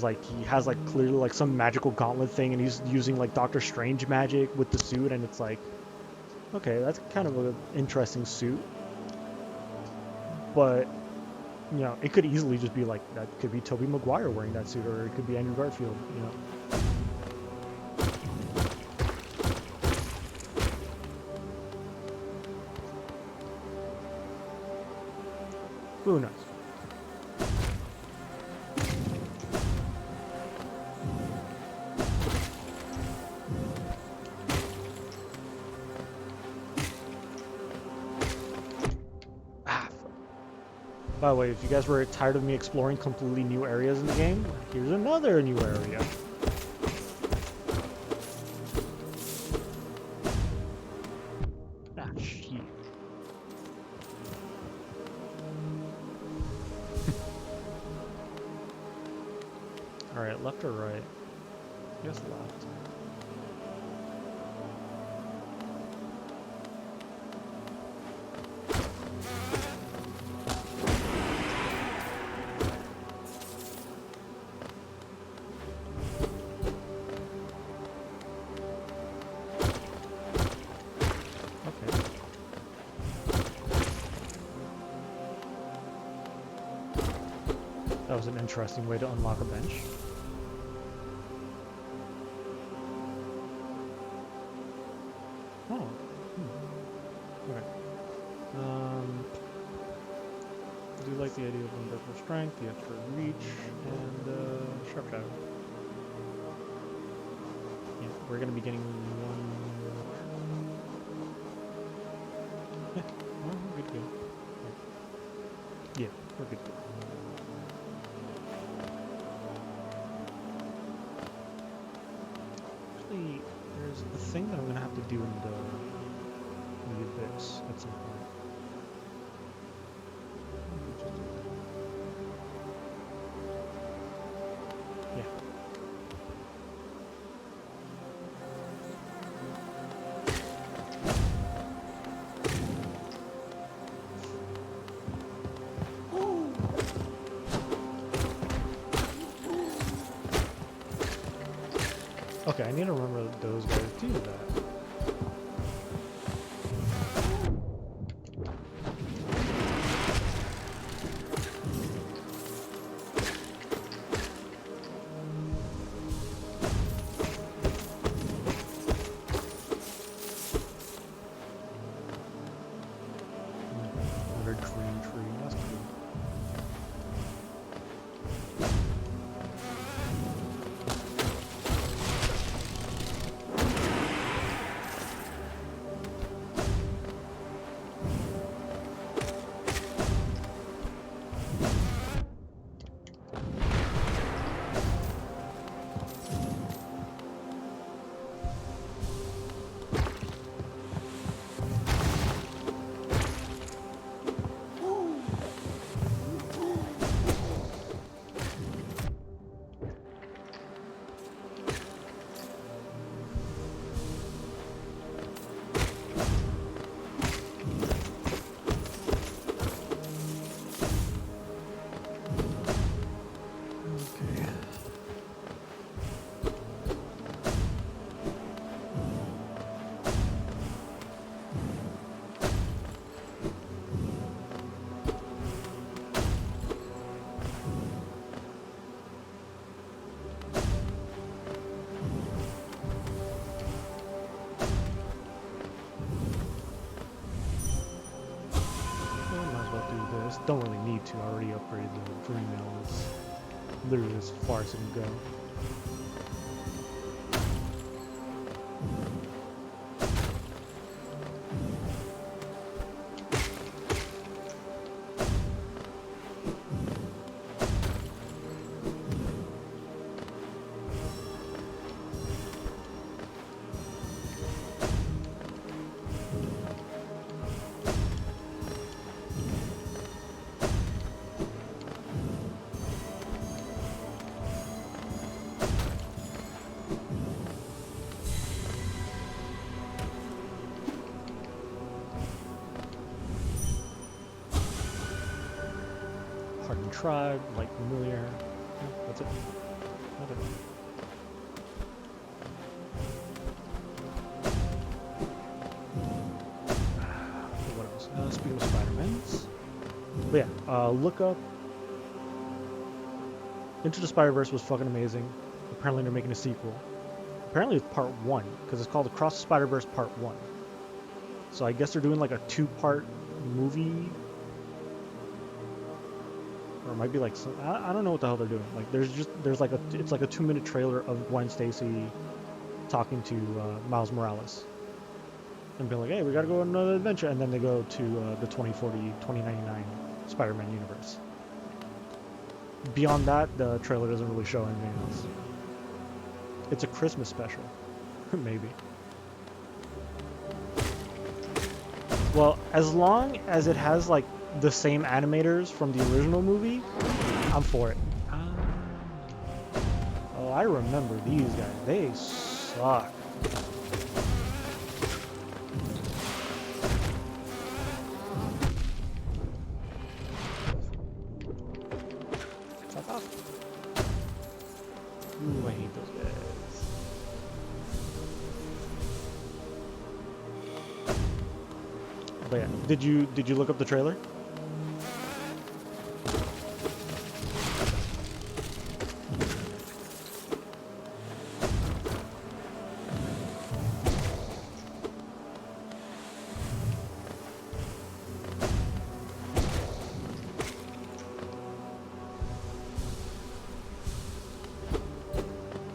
has like clearly like some magical gauntlet thing, and he's using like Doctor Strange magic with the suit, and it's like, okay, that's kind of an interesting suit. But you know, it could easily just be like that could be Tobey Maguire wearing that suit, or it could be Andrew Garfield, you know. Who knows? By the way, if you guys were tired of me exploring completely new areas in the game, here's another new area. Ah, shit. Alright, left or right? I guess left. That was an interesting way to unlock a bench. Oh. like the idea of unbreakable strength, the extra reach, and sharp shadow. Yeah, we're gonna be getting one more. Yeah, well, we're good to go. Yeah, we're good to go. Actually, there's a thing that I'm gonna have to do in the abyss at some point. Yeah. Okay, I need to remember those guys do that. Another green tree, that's cool. Okay. Well, might as well do this. Don't really need to. I already upgraded the green mail. It's literally as far as it can go. Hardened Tribe, Light Familiar. Yeah, that's it. Okay. What else? Speaking of Spider-Mans. But yeah, look up. Into the Spider-Verse was fucking amazing. Apparently they're making a sequel. Apparently it's part 1, because it's called Across the Spider-Verse Part 1. So I guess they're doing like a 2-part movie. Or it might be like some, I don't know what the hell they're doing. Like there's like it's like a 2-minute trailer of Gwen Stacy talking to Miles Morales. And being like, hey, we gotta go on another adventure. And then they go to the 2099 Spider-Man universe. Beyond that, the trailer doesn't really show anything else. It's a Christmas special. Maybe. Well, as long as it has like the same animators from the original movie, I'm for it. Oh, I remember these guys. They suck. Fuck off. Ooh, I hate those guys. But yeah, did you look up the trailer?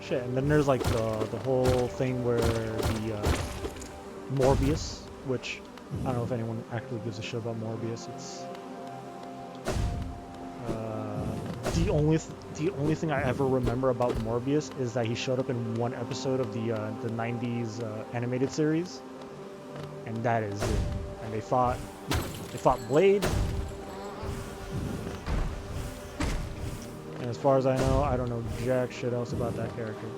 shit. And then there's like the whole thing where the Morbius, which I don't know if anyone actually gives a shit about Morbius. It's the only thing I ever remember about Morbius is that he showed up in one episode of the 90s animated series, and that is it. And they fought Blade. And as far as I know, I don't know jack shit else about that character.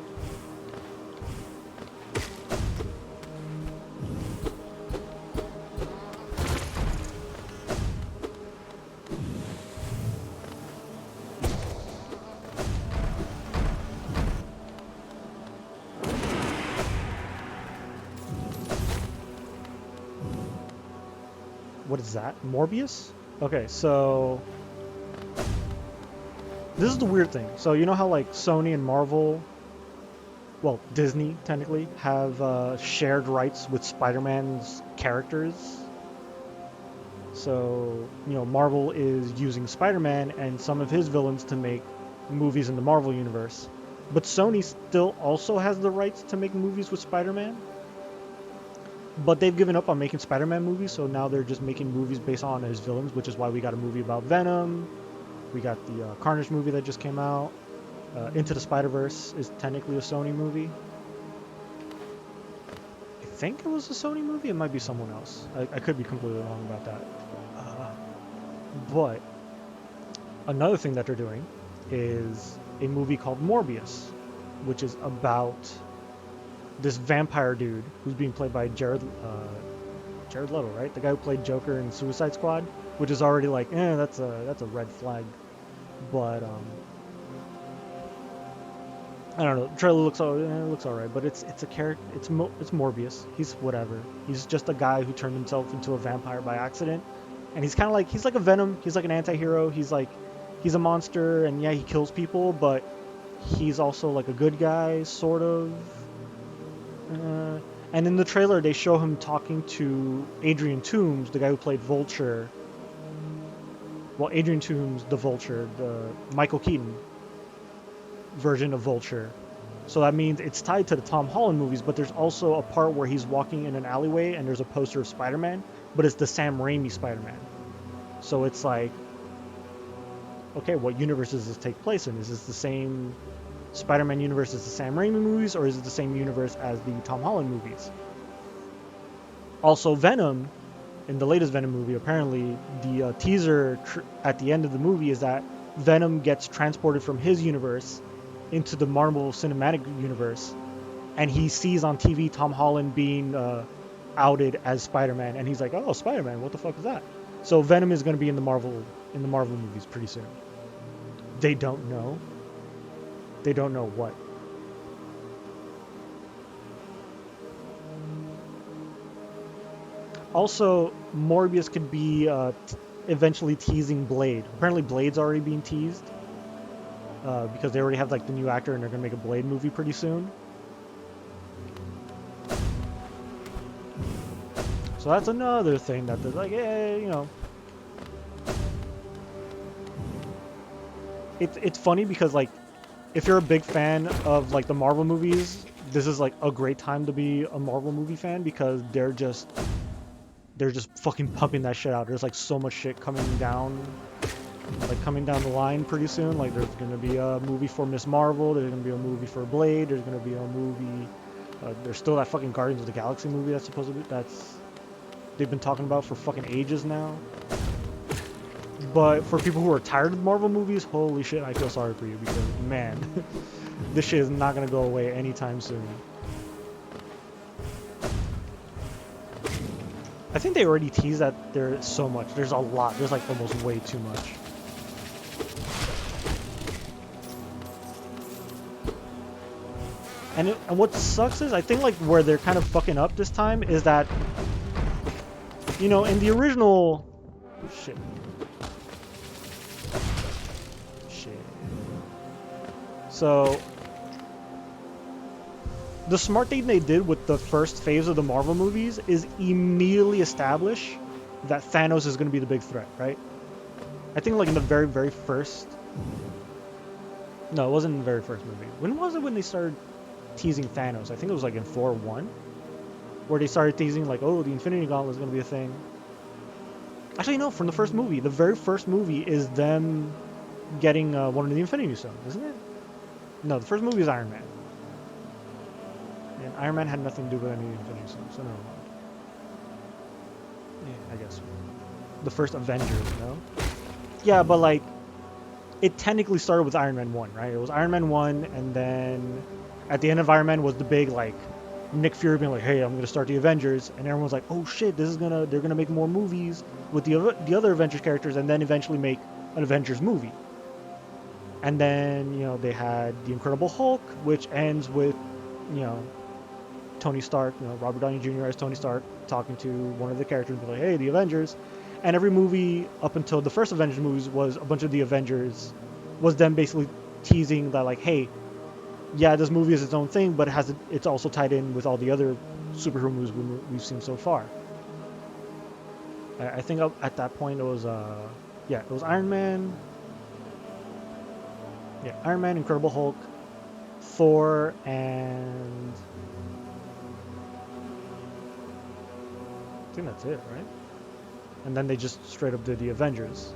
What is that? Morbius? Okay, so this is the weird thing. So you know how like Sony and Marvel, well, Disney technically, have shared rights with Spider-Man's characters? So, you know, Marvel is using Spider-Man and some of his villains to make movies in the Marvel universe. But Sony still also has the rights to make movies with Spider-Man. But they've given up on making Spider-Man movies, so now they're just making movies based on his villains, which is why we got a movie about Venom. We got the Carnage movie that just came out. Into the Spider-Verse is technically a Sony movie. I think it was a Sony movie. It might be someone else. I could be completely wrong about that. But another thing that they're doing is a movie called Morbius, which is about this vampire dude who's being played by Jared Leto, right? The guy who played Joker in Suicide Squad, which is already like, that's a red flag. But I don't know. The trailer looks alright, but it's a character. It's Morbius. He's whatever. He's just a guy who turned himself into a vampire by accident, and he's kind of like he's like a Venom. He's like an anti-hero. He's a monster, and yeah, he kills people, but he's also like a good guy, sort of. And in the trailer, they show him talking to Adrian Toomes, the guy who played Vulture. Well, Adrian Toomes, the Vulture, the Michael Keaton version of Vulture. So that means it's tied to the Tom Holland movies, but there's also a part where he's walking in an alleyway and there's a poster of Spider-Man, but it's the Sam Raimi Spider-Man. So it's like, okay, what universe does this take place in? Is this the same Spider-Man universe as the Sam Raimi movies, or is it the same universe as the Tom Holland movies? Also, Venom, in the latest Venom movie, apparently the teaser at the end of the movie is that Venom gets transported from his universe into the Marvel Cinematic Universe, and he sees on TV Tom Holland being outed as Spider-Man, and he's like, "Oh, Spider-Man, what the fuck is that?" So Venom is going to be in the Marvel movies pretty soon. They don't know. They don't know what. Also, Morbius could be eventually teasing Blade. Apparently, Blade's already being teased because they already have like the new actor, and they're gonna make a Blade movie pretty soon. So that's another thing that they're like, you know. It's funny because like, if you're a big fan of like the Marvel movies, this is like a great time to be a Marvel movie fan because they're just fucking pumping that shit out. There's like so much shit coming down the line pretty soon. Like there's gonna be a movie for Miss Marvel. There's gonna be a movie for Blade. There's gonna be a movie. There's still that fucking Guardians of the Galaxy movie that's supposed to be they've been talking about for fucking ages now. But for people who are tired of Marvel movies, holy shit, I feel sorry for you because, man, this shit is not going to go away anytime soon. I think they already teased that there's so much. There's a lot. There's like almost way too much. And what sucks is, I think like where they're kind of fucking up this time is that, you know, in the original... Shit. So, the smart thing they did with the first phase of the Marvel movies is immediately establish that Thanos is going to be the big threat, right? I think like in the very, very first No, it wasn't in the very first movie. When was it when they started teasing Thanos? I think it was like in Thor 1, where they started teasing like, oh, the Infinity Gauntlet is going to be a thing. Actually, no, from the first movie. The very first movie is them getting one of the Infinity Stones, isn't it? No, the first movie is Iron Man. And Iron Man had nothing to do with any of the Infinity Stones, so never mind. Yeah, I guess. The first Avengers, you know? Yeah, but like, it technically started with Iron Man 1, right? It was Iron Man 1, and then at the end of Iron Man was the big, like, Nick Fury being like, hey, I'm going to start the Avengers, and everyone's like, oh shit, they're going to make more movies with the other Avengers characters, and then eventually make an Avengers movie. And then, you know, they had the Incredible Hulk, which ends with, you know, Tony Stark, you know, Robert Downey Jr. as Tony Stark, talking to one of the characters and be like, hey, the Avengers. And every movie up until the first Avengers movies was a bunch of the Avengers, was them basically teasing that, like, hey, yeah, this movie is its own thing, but it's also tied in with all the other superhero movies we've seen so far. I think at that point it was, yeah, it was Iron Man. Yeah, Iron Man, Incredible Hulk, Thor, and I think that's it, right? And then they just straight up did the Avengers.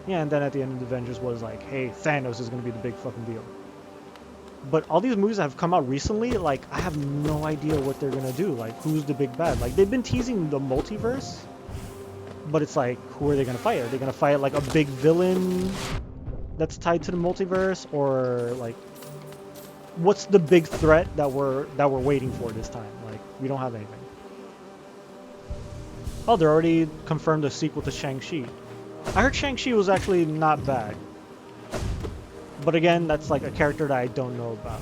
Yeah, and then at the end of the Avengers was like, hey, Thanos is going to be the big fucking deal. But all these movies that have come out recently, like, I have no idea what they're going to do. Like, who's the big bad? Like, they've been teasing the multiverse, but it's like, who are they going to fight? Are they going to fight, like, a big villain that's tied to the multiverse? Or, like, what's the big threat that we're waiting for this time? Like, we don't have anything. Oh, they're already confirmed a sequel to Shang-Chi. I heard Shang-Chi was actually not bad. But again, that's like a character that I don't know about.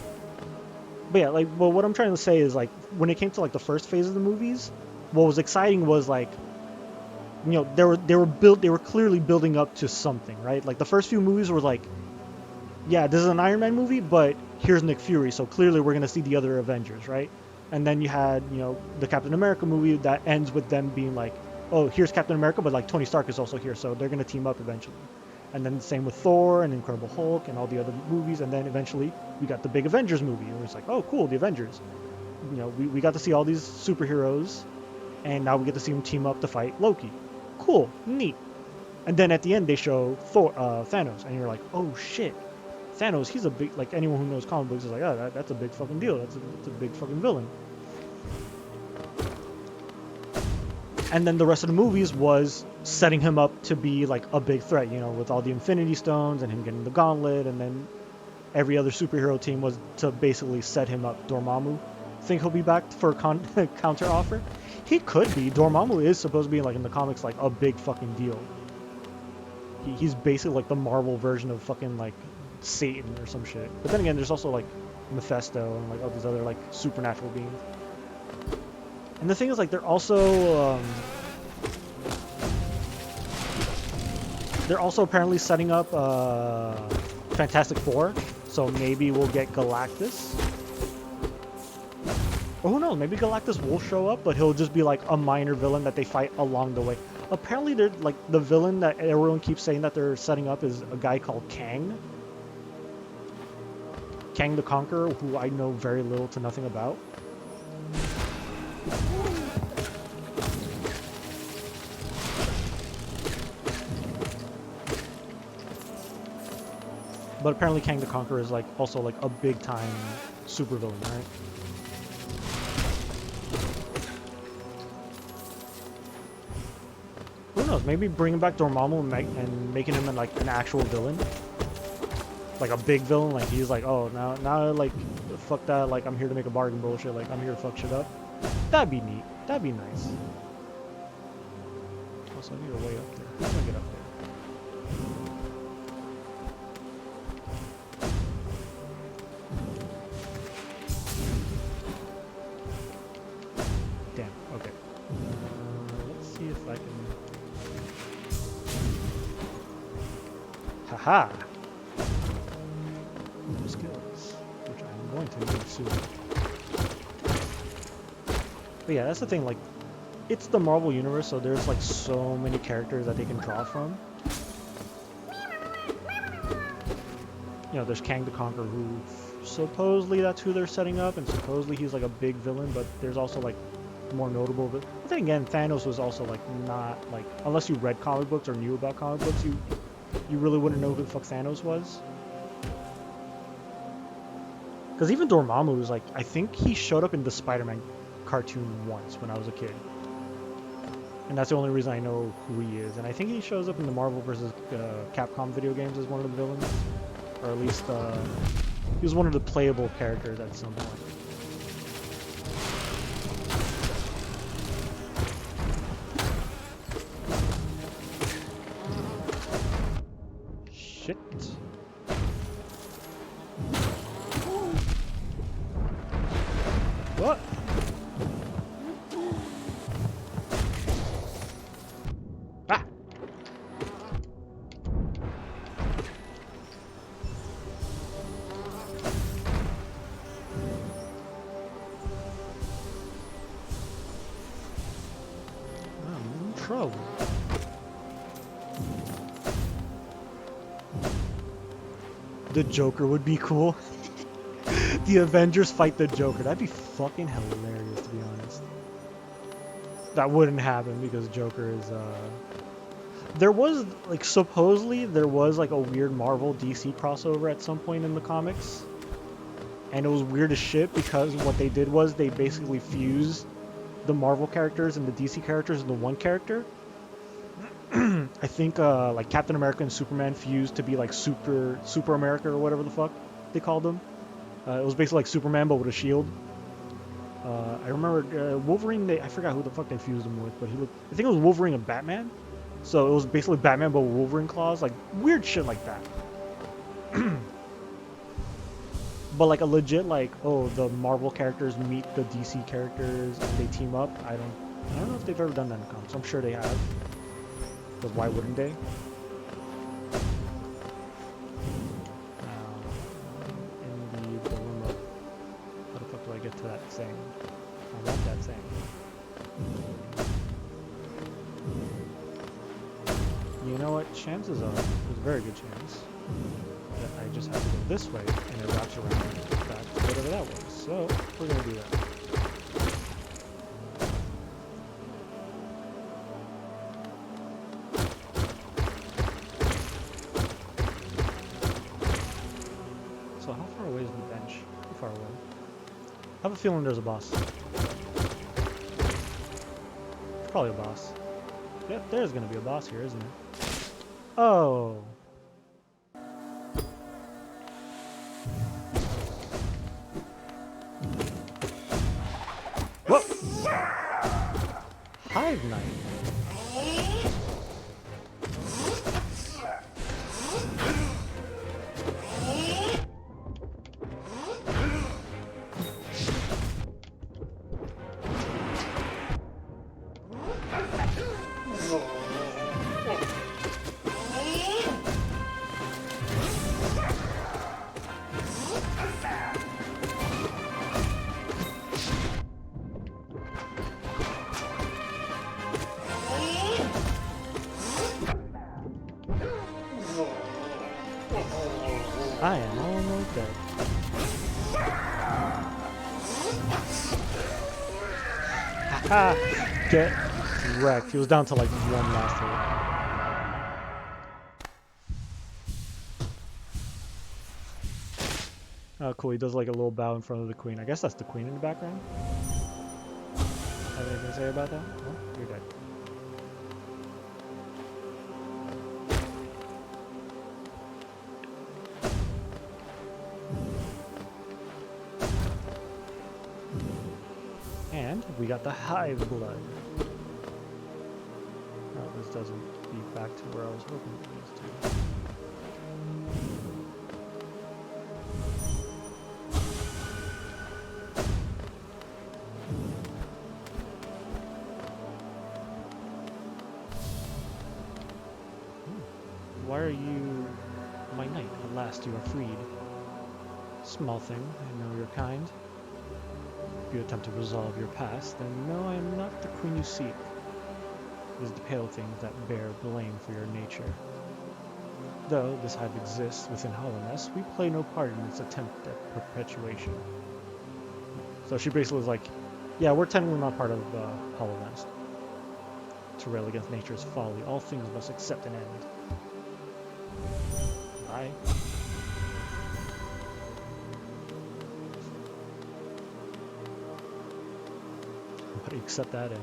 But yeah, like, well, what I'm trying to say is, like, when it came to like the first phase of the movies, what was exciting was, like, you know, they were clearly building up to something, right? Like the first few movies were like, yeah, this is an Iron Man movie, but here's Nick Fury, so clearly we're gonna see the other Avengers, right? And then you had, you know, the Captain America movie that ends with them being like, oh, here's Captain America, but like Tony Stark is also here, so they're gonna team up eventually. And then the same with Thor and Incredible Hulk and all the other movies, and then eventually we got the big Avengers movie, and it's like, oh, cool, the Avengers. You know, we got to see all these superheroes, and now we get to see them team up to fight Loki. Cool, neat. And then at the end they show Thanos, and you're like, oh shit, Thanos, he's a big, like, anyone who knows comic books is like, oh, that's a big fucking deal. That's a big fucking villain. And then the rest of the movies was setting him up to be like a big threat, you know, with all the Infinity Stones and him getting the gauntlet, and then every other superhero team was to basically set him up. Dormammu, think he'll be back for a counter offer? He could be. Dormammu is supposed to be, like, in the comics, like a big fucking deal. He's basically like the Marvel version of fucking like Satan or some shit. But then again, there's also like Mephisto and like all these other like supernatural beings. And the thing is, like, they're also apparently setting up Fantastic Four, so maybe we'll get Galactus. Or who knows, maybe Galactus will show up, but he'll just be like a minor villain that they fight along the way. Apparently, they're like, the villain that everyone keeps saying that they're setting up is a guy called Kang. Kang the Conqueror, who I know very little to nothing about. But apparently Kang the Conqueror is like also like a big time supervillain, right? Who knows? Maybe bringing back Dormammu and making him like an actual villain, like a big villain. Like, he's like, oh, now like, fuck that. Like, I'm here to make a bargain bullshit. Like, I'm here to fuck shit up. That'd be neat. That'd be nice. Also, I need a way up there. How do I get up there? Damn. Okay. Let's see if I can. Haha! New skills, which I'm going to need soon. But yeah, that's the thing, like, it's the Marvel Universe, so there's like so many characters that they can draw from. you know, there's Kang the Conqueror, who supposedly that's who they're setting up, and supposedly he's like a big villain. But there's also like more notable. But then again, Thanos was also like not like, unless you read comic books or knew about comic books, you really wouldn't know who the fuck Thanos was. Because even Dormammu was like, I think he showed up in the Spider-Man cartoon once when I was a kid. And that's the only reason I know who he is. And I think he shows up in the Marvel vs. Capcom video games as one of the villains. Or at least, he was one of the playable characters at some point. Shit. What? Ah! I'm in trouble. The Joker would be cool. The Avengers fight the Joker. That'd be fucking hilarious, to be honest. That wouldn't happen because Joker is, there was, like, supposedly there was, like, a weird Marvel DC crossover at some point in the comics. And it was weird as shit because what they did was they basically fused the Marvel characters and the DC characters into one character. I think, like, Captain America and Superman fused to be, like, Super America or whatever the fuck they called them. It was basically like Superman, but with a shield. I remember Wolverine, I forgot who the fuck they fused him with, but I think it was Wolverine and Batman. So it was basically Batman, but with Wolverine claws, like, weird shit like that. But like a legit, like, oh, the Marvel characters meet the DC characters and they team up. I don't know if they've ever done that in comics. I'm sure they have. But why wouldn't they? In the dilemma, how the fuck do I get to that thing? I want that thing. You know what? Chances are, there's a very good chance that I just have to go this way and it wraps around back to whatever that was. So we're gonna do that. So how far away is the bench? How far away? I have a feeling there's a boss. It's probably a boss. Yep, there's gonna be a boss here, isn't there? Oh. Whoa! Hive Knight. I am almost dead. Haha! Get wrecked. He was down to like one last hit. Oh, cool. He does like a little bow in front of the queen. I guess that's the queen in the background. Have anything to say about that? No? You're dead. And we got the hive blood. Oh, this doesn't feed back to where I was hoping it was to. Why are you my knight? At last you are freed. Small thing, I know your kind. If you attempt to resolve your past, then no, I am not the queen you seek. It is the pale things that bear blame for your nature. Though this hive exists within Hollowness, we play no part in its attempt at perpetuation. So she basically was like, yeah, we're technically not part of Hollowness. To rail against nature's folly, all things must accept an end. Bye. How do you accept that end?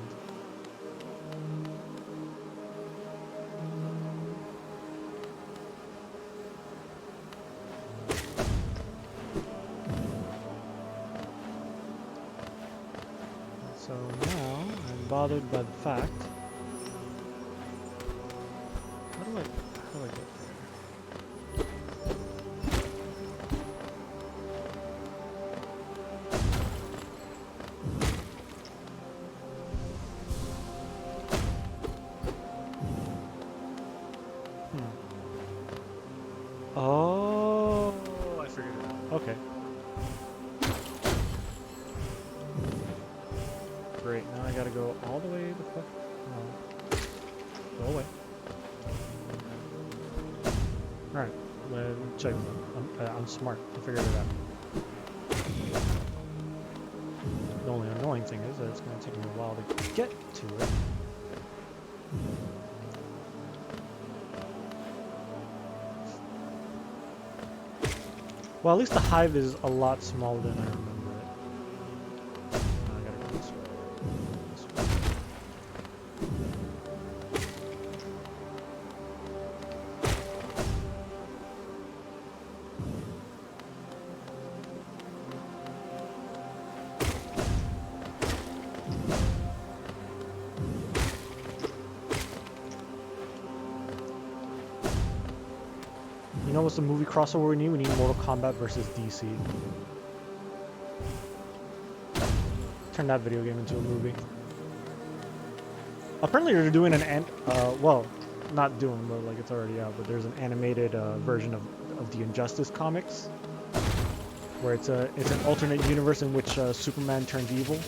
So now I'm bothered by the fact. How do I get there? Oh, I figured it out. Okay. Great. Now I gotta go all the way the fuck. No. Go away. Alright. Well, check. I'm smart. I figured it out. The only annoying thing is that it's gonna take me a while to get to it. Well, at least the hive is a lot smaller than I remember it. I gotta go this way. You know what's the movie crossover we need? We need Mortal Kombat versus DC. Turn that video game into a movie. Apparently they're doing well, not doing, but like it's already out, but there's an animated version of the Injustice comics where it's an alternate universe in which Superman turns evil.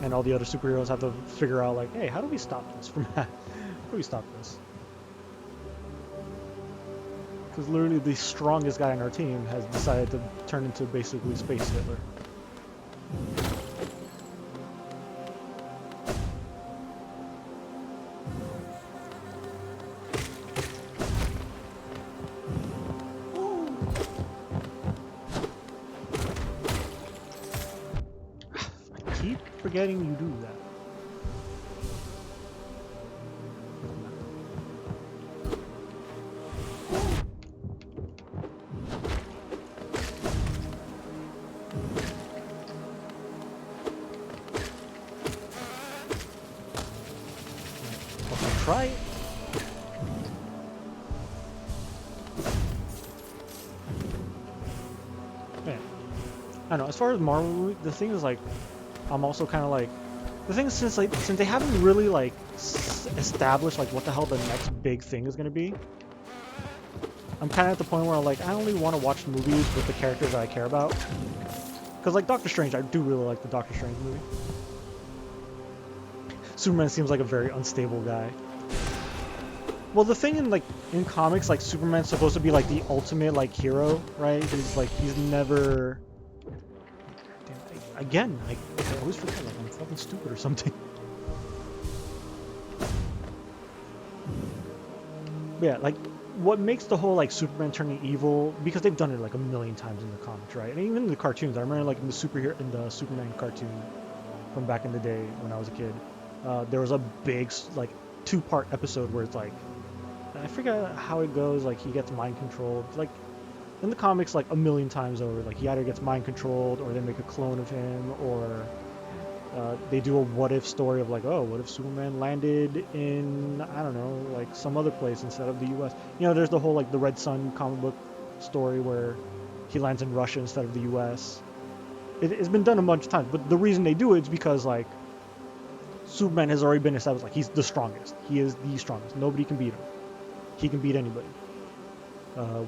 And all the other superheroes have to figure out, like, hey, how do we stop this from that? How do we stop this? Because literally the strongest guy on our team has decided to turn into basically Space Hitler. I keep forgetting you do that. Try it. Man, I don't know. As far as Marvel, the thing is like, I'm also kind of like, the thing is since they haven't really like established like what the hell the next big thing is gonna be. I'm kind of at the point where like I only want to watch movies with the characters that I care about. Cause like Doctor Strange, I do really like the Doctor Strange movie. Superman seems like a very unstable guy. Well, the thing in comics, like Superman's supposed to be like the ultimate like hero, right? He's never. Damn, I always forget like I'm fucking stupid or something. But yeah, like what makes the whole like Superman turning evil, because they've done it like a million times in the comics, right? And even in the cartoons. I remember like in the Superman cartoon from back in the day when I was a kid. There was a big like 2-part episode where it's like. I forget how it goes, like he gets mind controlled. Like in the comics like a million times over, like he either gets mind controlled or they make a clone of him, or they do a what if story of like, oh, what if Superman landed in, I don't know, like some other place instead of the US. You know, there's the whole like the Red Sun comic book story where he lands in Russia instead of the US. It's been done a bunch of times, but the reason they do it is because like Superman has already been established, like he's the strongest. He is the strongest. Nobody can beat him. He can beat anybody,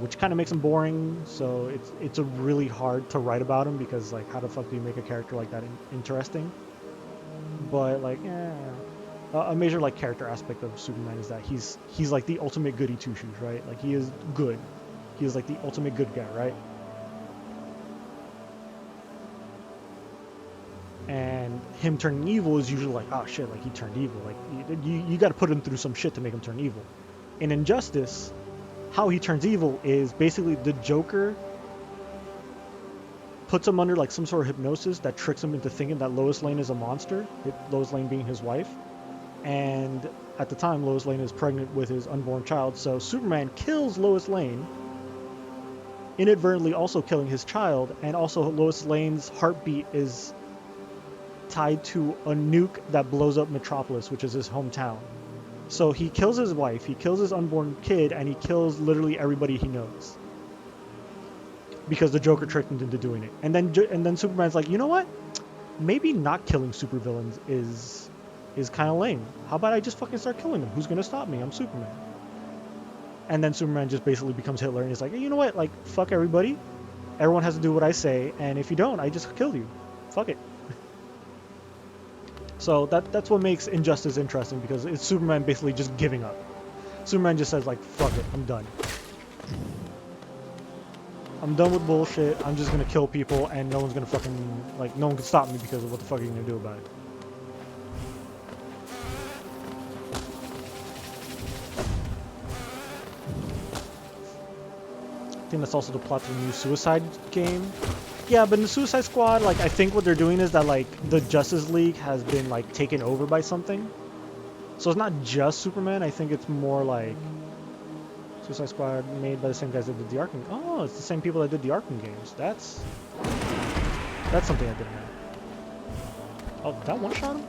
which kind of makes him boring. So it's a really hard to write about him because like how the fuck do you make a character like that interesting? but like, a major like character aspect of Superman is that he's like the ultimate goody two shoes, right? Like he is good. He is like the ultimate good guy, right? And him turning evil is usually like, oh shit, like he turned evil. Like you got to put him through some shit to make him turn evil. In Injustice, how he turns evil is basically the Joker puts him under like some sort of hypnosis that tricks him into thinking that Lois Lane is a monster, Lois Lane being his wife. And at the time, Lois Lane is pregnant with his unborn child, so Superman kills Lois Lane, inadvertently also killing his child, and also Lois Lane's heartbeat is tied to a nuke that blows up Metropolis, which is his hometown. So he kills his wife, he kills his unborn kid, and he kills literally everybody he knows. Because the Joker tricked him into doing it. And then Superman's like, you know what? Maybe not killing supervillains is kind of lame. How about I just fucking start killing them? Who's gonna stop me? I'm Superman. And then Superman just basically becomes Hitler, and he's like, hey, you know what? Like, fuck everybody. Everyone has to do what I say, and if you don't, I just kill you. Fuck it. So that's what makes Injustice interesting, because it's Superman basically just giving up. Superman just says like, fuck it, I'm done. I'm done with bullshit. I'm just gonna kill people, and no one's gonna fucking, like, no one can stop me because of what the fuck are you gonna do about it. I think that's also the plot to the new Suicide game. Yeah, but in the Suicide Squad, like, I think what they're doing is that, like, the Justice League has been, like, taken over by something. So it's not just Superman. I think it's more like Suicide Squad made by the same guys that did the Arkham. Oh, it's the same people that did the Arkham games. That's something I didn't know. Oh, that one shot him?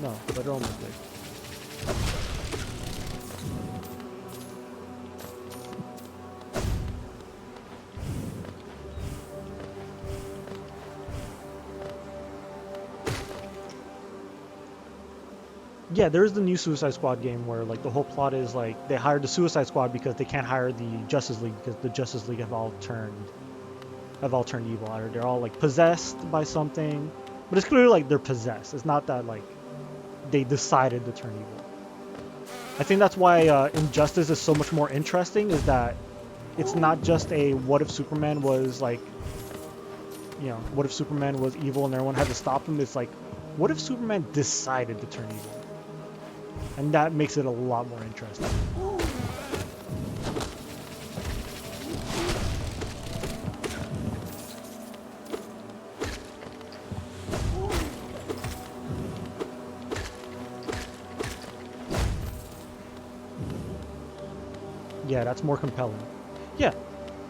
No, but it almost did. Yeah, there's the new Suicide Squad game where like the whole plot is like they hired the Suicide Squad because they can't hire the Justice League because the Justice League have all turned evil. Either they're all like possessed by something, but it's clearly like they're possessed. It's not that like they decided to turn evil. I think that's why Injustice is so much more interesting. Is that it's not just a what if Superman was like, you know, what if Superman was evil and everyone had to stop him. It's like, what if Superman decided to turn evil? And that makes it a lot more interesting. Yeah, that's more compelling. Yeah,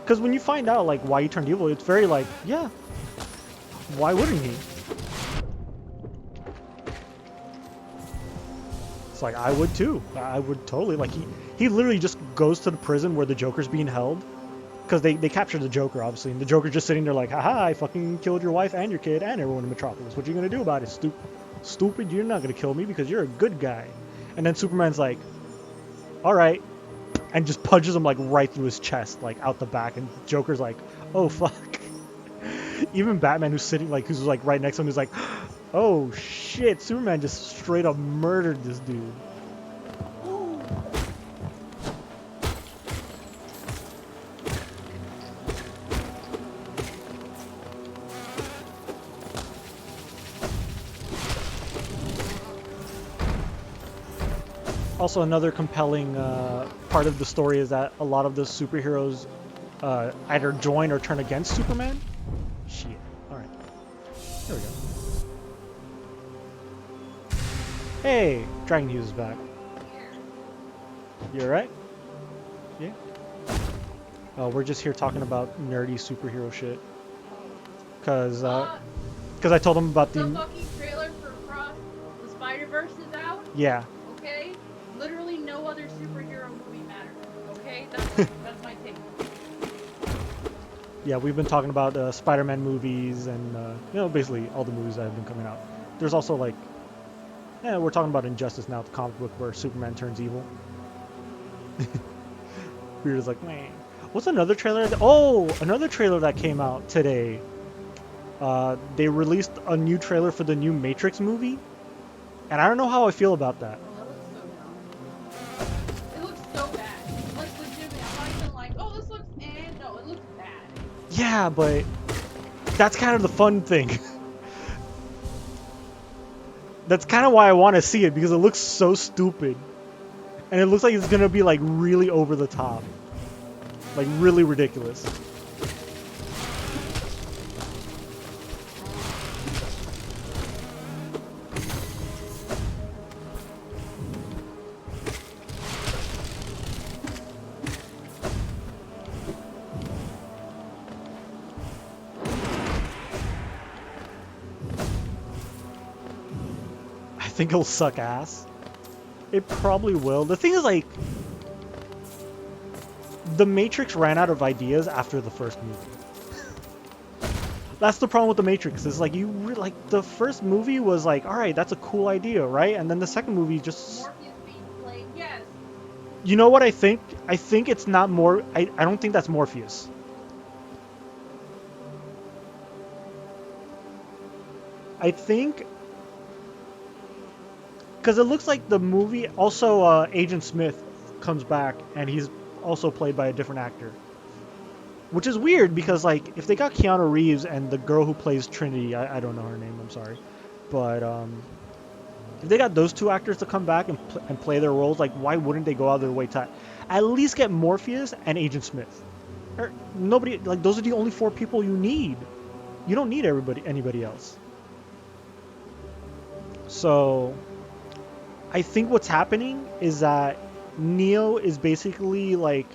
because when you find out like why he turned evil, it's very like, yeah, why wouldn't he? It's like, I would too. I would totally. Like, he literally just goes to the prison where the Joker's being held. Because they captured the Joker, obviously. And the Joker's just sitting there like, haha, I fucking killed your wife and your kid and everyone in Metropolis. What you gonna do about it, stupid? You're not gonna kill me because you're a good guy. And then Superman's like, alright. And just punches him like right through his chest, like out the back. And Joker's like, oh fuck. Even Batman, who's like right next to him, is like, oh shit, Superman just straight up murdered this dude. Also, another compelling part of the story is that a lot of the superheroes either join or turn against Superman. Shit. Alright. There we go. Hey! Dragon Hughes is back. You alright? Yeah? Oh, we're just here talking about nerdy superhero shit. Cause I told him about the fucking trailer for Cross the Spider-Verse is out. Yeah. Okay? Literally no other superhero movie matters. Okay? That's my take. Yeah, we've been talking about Spider-Man movies and, you know, basically all the movies that have been coming out. There's also, like, yeah, we're talking about Injustice now, the comic book where Superman turns evil. We're just like, man. What's another trailer? Another trailer that came out today. They released a new trailer for the new Matrix movie. And I don't know how I feel about that. Oh, that looks so dumb. It looks so bad. Like, legitimately, I'm not even like, oh, this looks no, it looks bad. Yeah, but that's kind of the fun thing. That's kind of why I want to see it, because it looks so stupid. And it looks like it's gonna be like really over the top. Like really ridiculous. I think it'll suck ass. It probably will. The thing is, like, The Matrix ran out of ideas after the first movie. That's the problem with The Matrix. Is like like the first movie was like, all right, that's a cool idea, right? And then the second movie just. Morpheus being played, yes. You know what I think? I think it's not more. I don't think that's Morpheus. I think. Because it looks like the movie. Also, Agent Smith comes back, and he's also played by a different actor. Which is weird, because, like, if they got Keanu Reeves and the girl who plays Trinity, I don't know her name, I'm sorry. But, if they got those two actors to come back and play their roles, like, why wouldn't they go out of their way to at least get Morpheus and Agent Smith? Nobody, like, those are the only 4 people you need. You don't need anybody else. So, I think what's happening is that Neo is basically, like,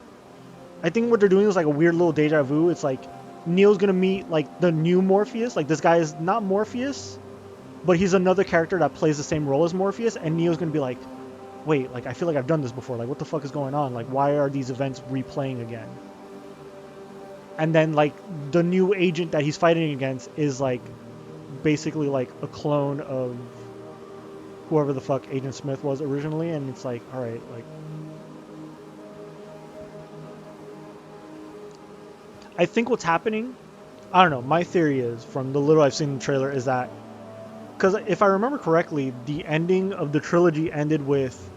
I think what they're doing is like a weird little deja vu. It's like Neo's gonna meet like the new Morpheus. Like this guy is not Morpheus, but he's another character that plays the same role as Morpheus. And Neo's gonna be like, wait, like I feel like I've done this before. Like what the fuck is going on? Like why are these events replaying again? And then like the new agent that he's fighting against is like basically like a clone of whoever the fuck Agent Smith was originally. And it's like, all right, like. I think what's happening, I don't know, my theory is, from the little I've seen in the trailer, is that, because if I remember correctly, the ending of the trilogy ended with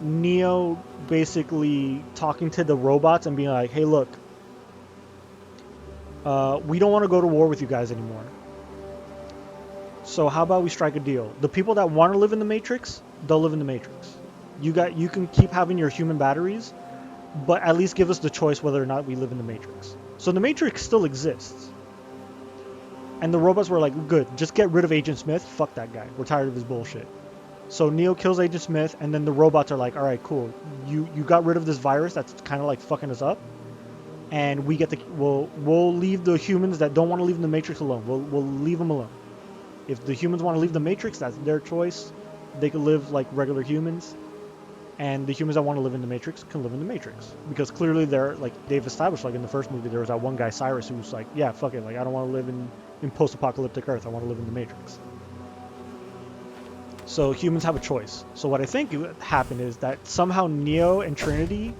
Neo basically talking to the robots and being like, hey look, we don't want to go to war with you guys anymore. So how about we strike a deal? The people that want to live in the Matrix, they'll live in the Matrix. You can keep having your human batteries, but at least give us the choice whether or not we live in the Matrix. So the Matrix still exists. And the robots were like, good, just get rid of Agent Smith. Fuck that guy. We're tired of his bullshit. So Neo kills Agent Smith, and then the robots are like, all right, cool. You got rid of this virus that's kind of like fucking us up. And we get we'll leave the humans that don't want to leave in the Matrix alone. We'll leave them alone. If the humans want to leave the Matrix, that's their choice. They can live like regular humans. And the humans that want to live in the Matrix can live in the Matrix. Because clearly they've established, like in the first movie, there was that one guy, Cyrus, who was like, yeah, fuck it, like I don't want to live in post-apocalyptic Earth, I want to live in the Matrix. So humans have a choice. So what I think happened is that somehow Neo and Trinity,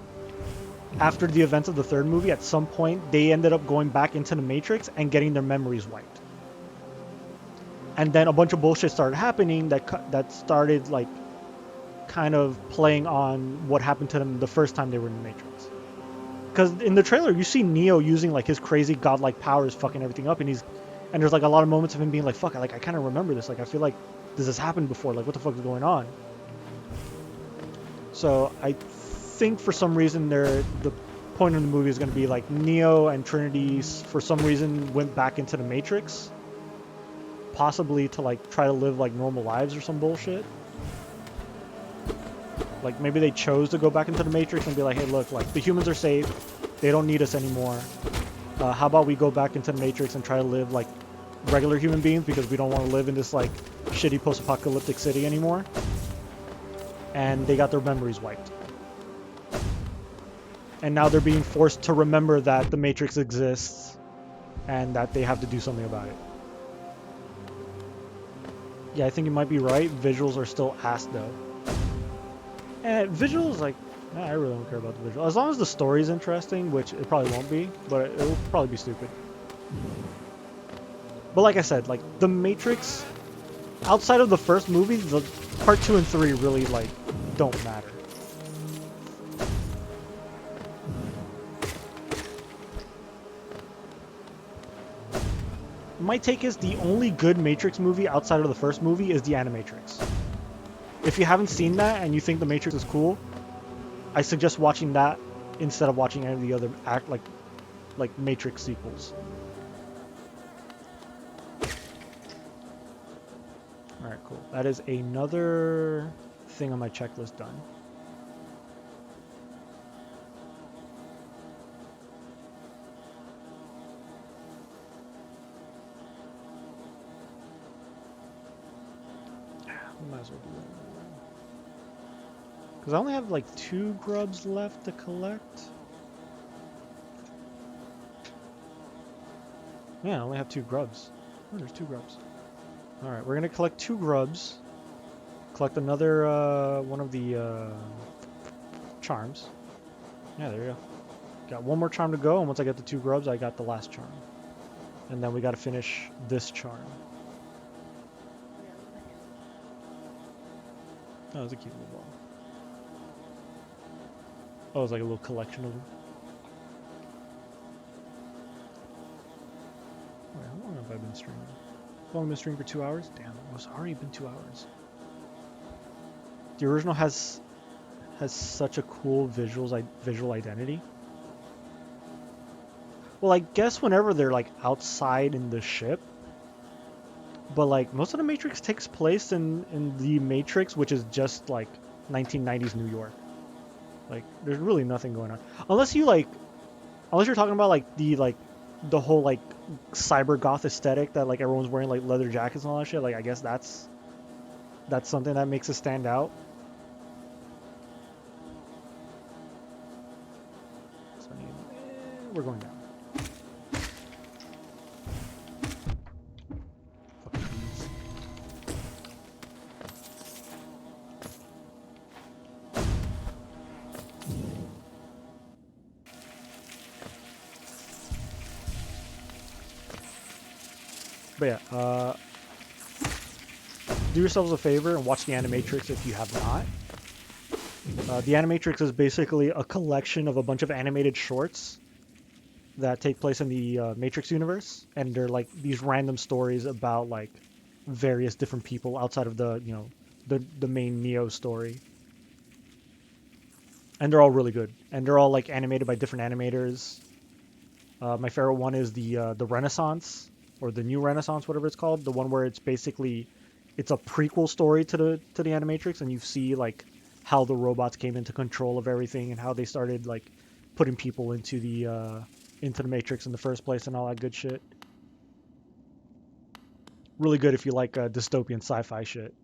after the events of the third movie, at some point, they ended up going back into the Matrix and getting their memories wiped. And then a bunch of bullshit started happening that started, like, kind of playing on what happened to them the first time they were in the Matrix. Because in the trailer, you see Neo using like his crazy godlike powers, fucking everything up, and there's like a lot of moments of him being like, "Fuck, I kind of remember this. Like, I feel like this has happened before. Like, what the fuck is going on?" So I think for some reason the point of the movie is going to be like Neo and Trinity for some reason went back into the Matrix, possibly to like try to live like normal lives or some bullshit. Like, maybe they chose to go back into the Matrix and be like, hey, look, like, the humans are safe. They don't need us anymore. How about we go back into the Matrix and try to live, like, regular human beings because we don't want to live in this, like, shitty post-apocalyptic city anymore. And they got their memories wiped. And now they're being forced to remember that the Matrix exists and that they have to do something about it. Yeah, I think you might be right. Visuals are still ass, though. And visuals, like, nah, I really don't care about the visual. As long as the story is interesting, which it probably won't be, but it will probably be stupid. But like I said, like, The Matrix outside of the first movie, the part 2 and 3 really like don't matter. My take is the only good Matrix movie outside of the first movie is The Animatrix. If you haven't seen that and you think The Matrix is cool, I suggest watching that instead of watching any of the other like Matrix sequels. Alright, cool. That is another thing on my checklist done. We might as well do that. Because I only have like 2 grubs left to collect. Yeah, I only have 2 grubs. Oh, there's 2 grubs. Alright, we're gonna collect 2 grubs. Collect another one of the charms. Yeah, there you go. Got 1 more charm to go, and once I get the 2 grubs, I got the last charm. And then we gotta finish this charm. Oh, it's a cute little ball. Oh, it's like a little collection of them. Wait, how long have I been streaming? I've only been streaming for 2 hours? Damn, it's already been 2 hours. The original has such a cool visual identity. Well, I guess whenever they're like outside in the ship, but like most of the Matrix takes place in the Matrix, which is just like 1990s New York. Like there's really nothing going on unless you're talking about like the whole like cyber goth aesthetic that like everyone's wearing like leather jackets and all that shit. Like I guess that's something that makes it stand out. So we're going down. Fucking bees. But yeah, do yourselves a favor and watch The Animatrix if you have not. The Animatrix is basically a collection of a bunch of animated shorts that take place in the Matrix universe, and they're like these random stories about like various different people outside of the the main Neo story. And they're all really good, and they're all like animated by different animators. My favorite one is the Renaissance, or the New Renaissance, whatever it's called. The one where it's basically it's a prequel story to the Animatrix, and you see like how the robots came into control of everything and how they started like putting people into the Matrix in the first place and all that good shit. Really good if you like dystopian sci-fi shit.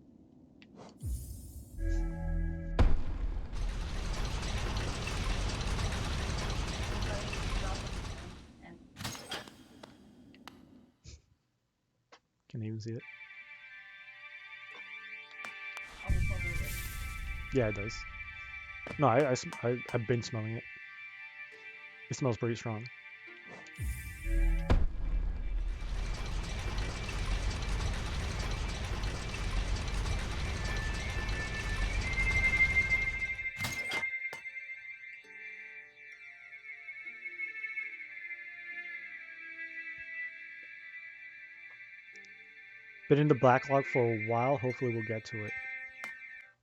Can you even see it? Yeah, it does. No, I've been smelling it. It smells pretty strong. Been in the backlog for a while. Hopefully we'll get to it.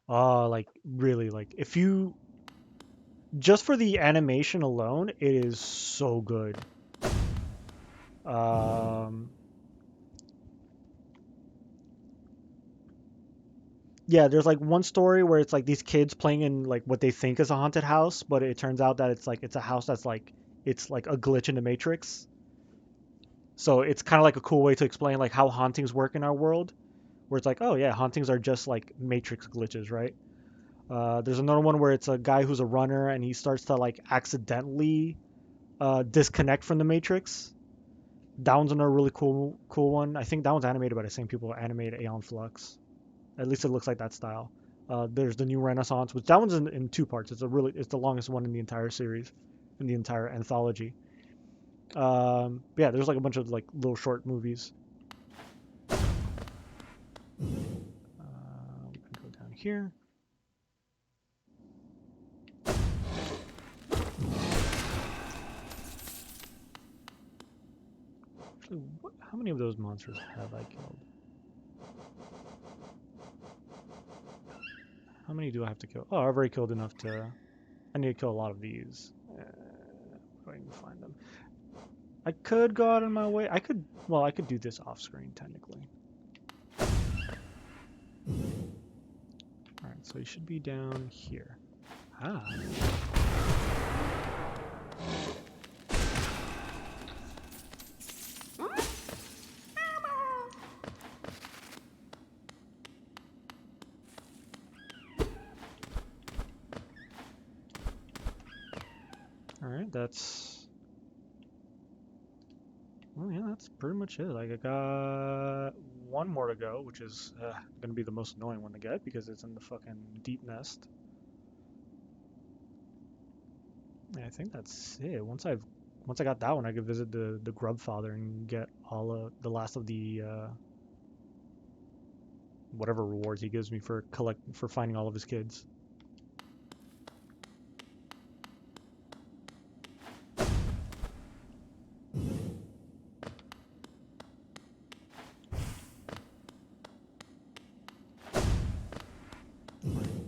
Like really, like if you just for the animation alone, it is so good. Yeah, there's like one story where it's like these kids playing in like what they think is a haunted house, but it turns out that it's a house that's like it's like a glitch in the Matrix. So it's kind of like a cool way to explain like how hauntings work in our world, where it's like, oh yeah, hauntings are just like Matrix glitches, right? There's another one where it's a guy who's a runner and he starts to like accidentally disconnect from the Matrix. That one's another really cool one. I think that one's animated by the same people who animated Aeon Flux. At least it looks like that style. There's the New Renaissance, which that one's in 2 parts. It's the longest one in the entire series, in the entire anthology. Yeah, there's like a bunch of like little short movies. here. Actually, how many of those monsters have I killed? How many do I have to kill? Oh, I've already killed enough to... I need to kill a lot of these. Where do I even find them? I could go out of my way. I could... Well, I could do this off screen, technically. Alright, so he should be down here. Ah. Alright, that's... Well, yeah, that's pretty much it. Like, I got one more to go, which is going to be the most annoying one to get because it's in the fucking deep nest. And I think that's it. Once I got that one, I could visit the Grub Father and get all of the last of the whatever rewards he gives me for finding all of his kids.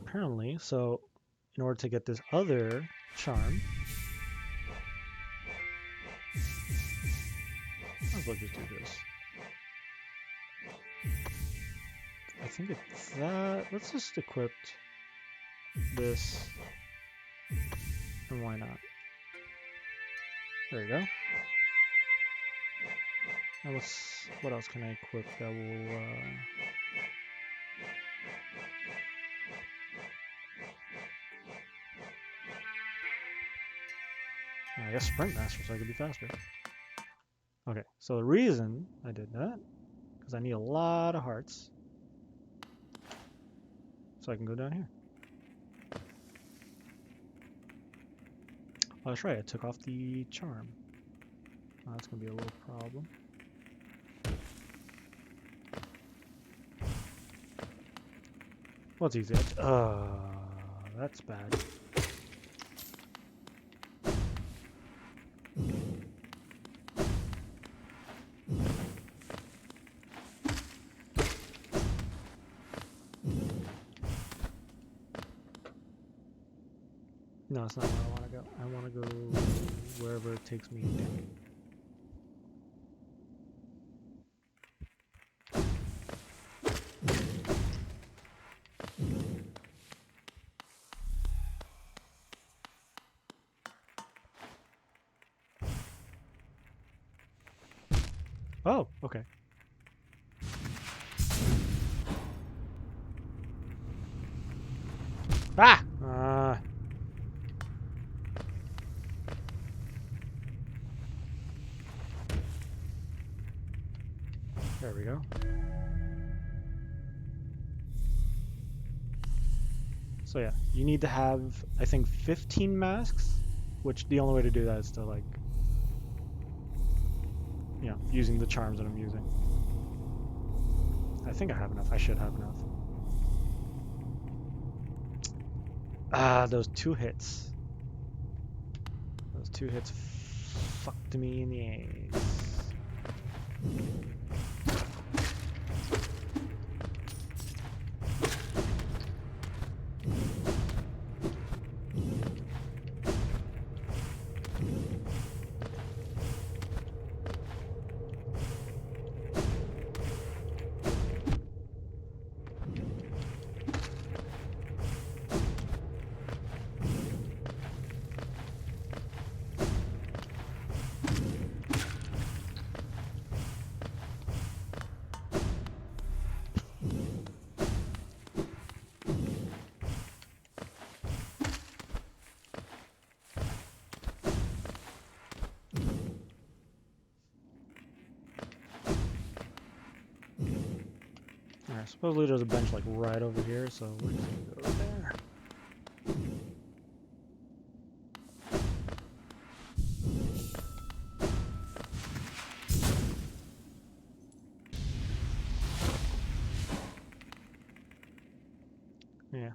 Apparently, so in order to get this other charm, might as well just do this. I think it's that. Let's just equip this, and why not? There you go. Now what else can I equip that will I guess Sprint Master, so I could be faster. Okay, so the reason I did that, because I need a lot of hearts, so I can go down here. Oh, that's right, I took off the charm. Oh, that's going to be a little problem. What's easy? That's bad. No, it's not where I want to go. I want to go wherever it takes me down. Oh, okay. Ah! There we go. So yeah, you need to have, I think, 15 masks, which the only way to do that is to, like, you know, using the charms that I'm using. I think I have enough. I should have enough. Ah, those two hits. Those two hits fucked me in the ass. Alright, supposedly there's a bench like right over here, so we're just gonna go there. Yeah.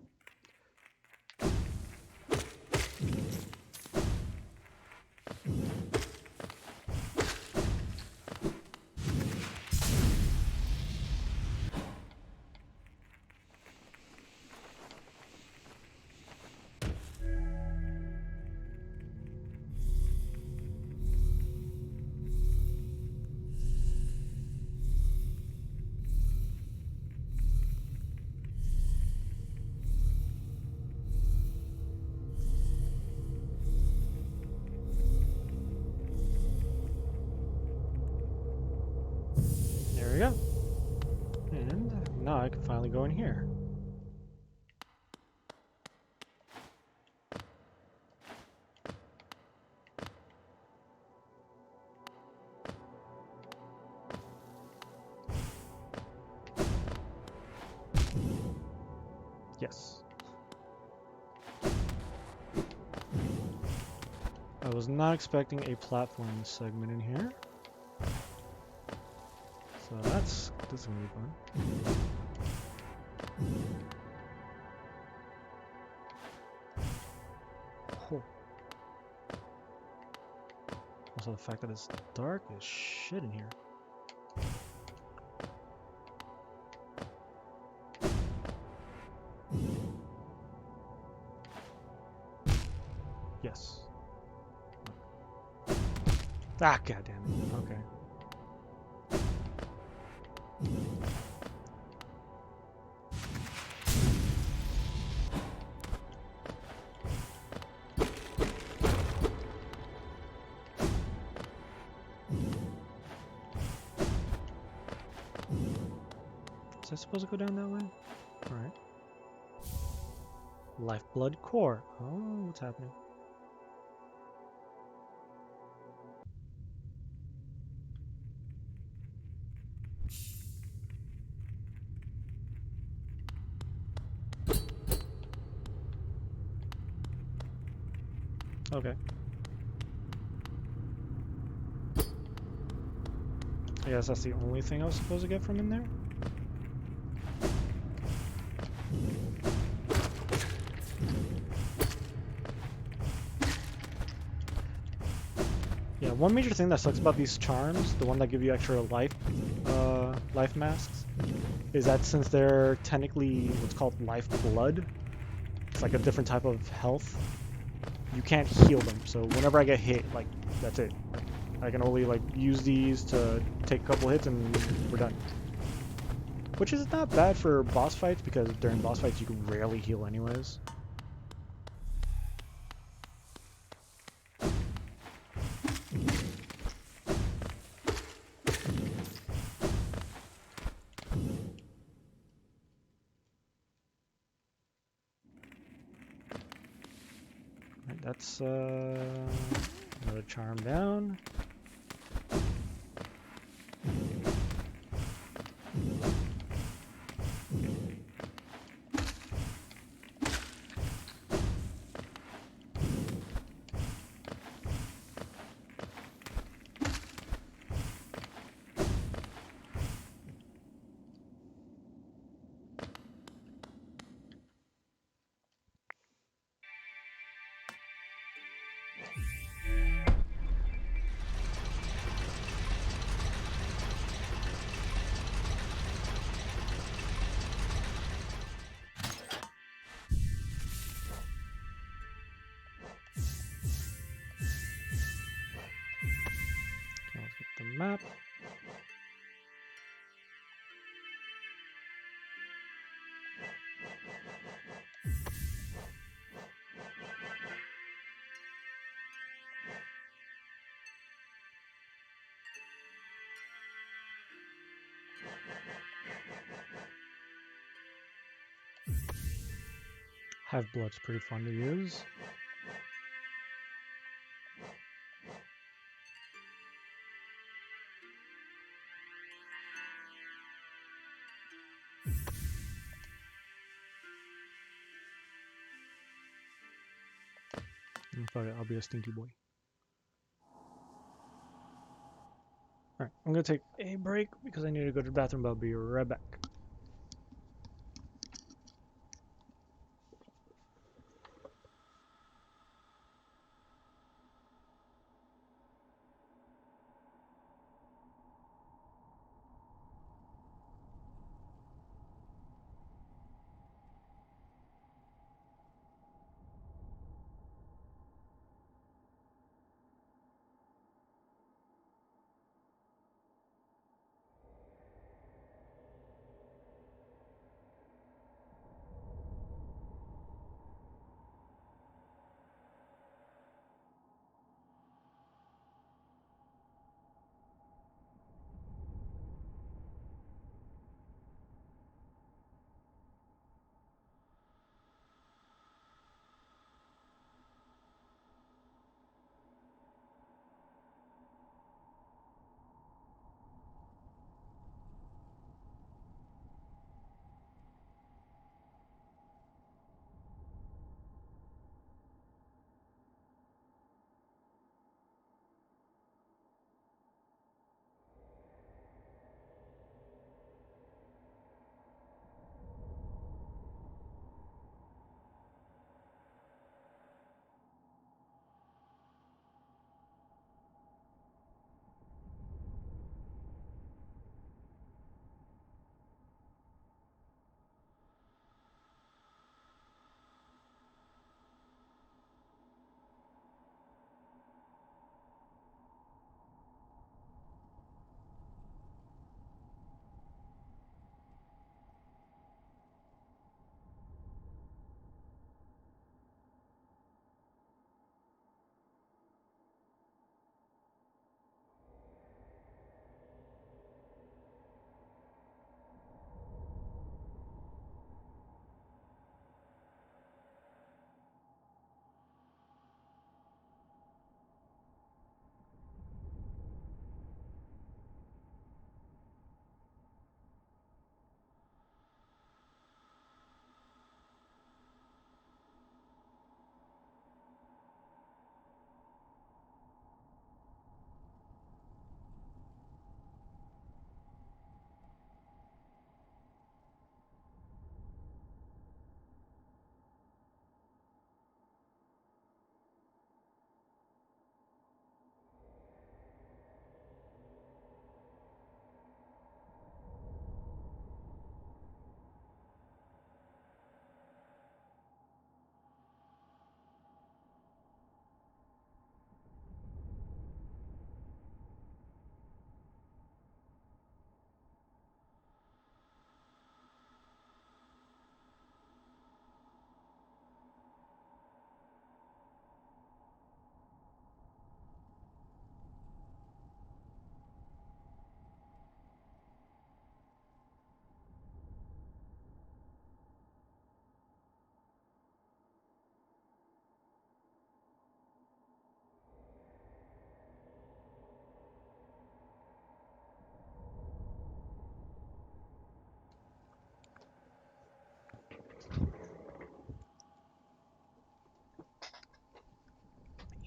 There we go. And now I can finally go in here. Yes. I was not expecting a platform segment in here. So this is gonna be fun. Oh. Also the fact that it's dark as shit in here. Yes. Ah, goddamn it. Okay. Is I supposed to go down that way? Alright. Lifeblood core. Oh, what's happening? Okay. I guess that's the only thing I was supposed to get from in there? Yeah, one major thing that sucks about these charms, the one that give you extra life masks, is that since they're technically what's called life blood, it's like a different type of health, you can't heal them. So whenever I get hit, like, that's it. I can only, like, use these to take a couple hits and we're done. Which is not bad for boss fights, because during boss fights you can rarely heal anyways. Right, that's another charm down. Okay, let's get the map. Hive Blood's pretty fun to use. Fuck it, I'll be a stinky boy. Alright, I'm gonna take a break because I need to go to the bathroom, but I'll be right back.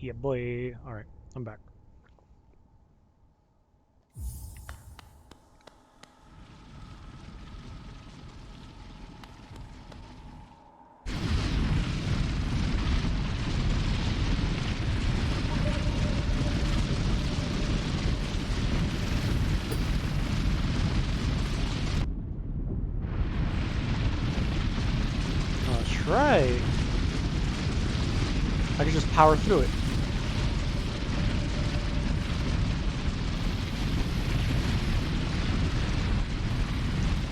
Yeah, boy. All right, I'm back. That's right. I can just power through it.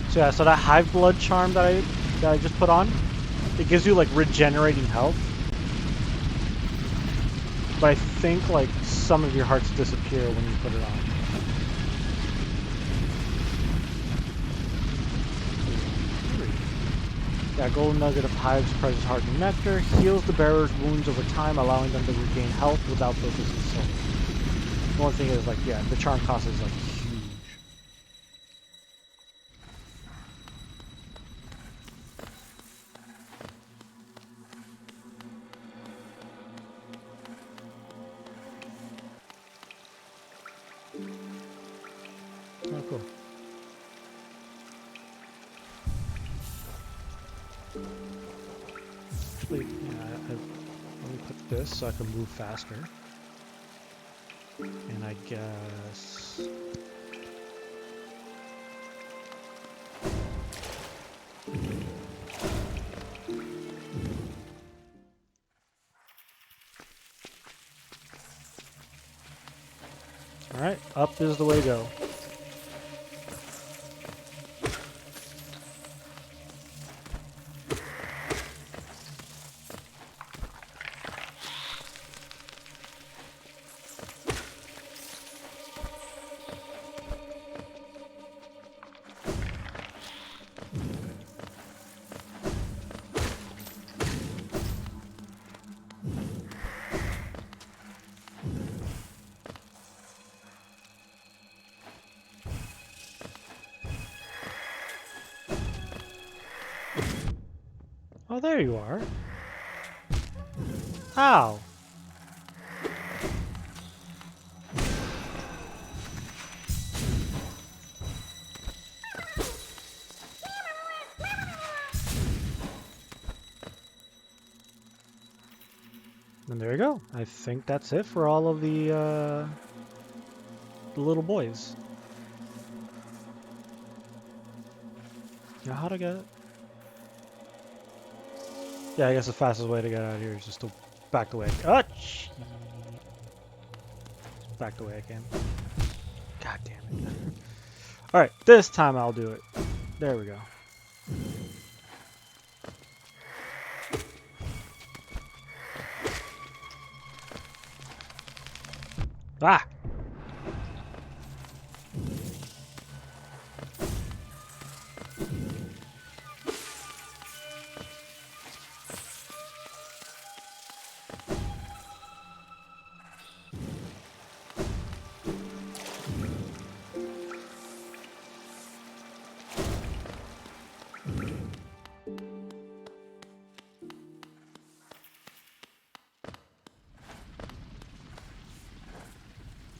So yeah, so that hive blood charm that I just put on, it gives you like regenerating health. But I think like some of your hearts disappear when you put it on. Yeah, golden nugget of hive's precious heart and nectar heals the bearer's wounds over time, allowing them to regain health without focusing soul. The only thing is like, yeah, the charm cost is like huge. Oh, cool. Actually, yeah, let me put this so I can move faster. And I guess... Alright, up is the way to go. Oh, there you are. Ow. And there you go. I think that's it for all of the little boys. Now how to get... Yeah, I guess the fastest way to get out of here is just to back the way I can. Back the way I can. God damn it. Alright, this time I'll do it. There we go. Ah!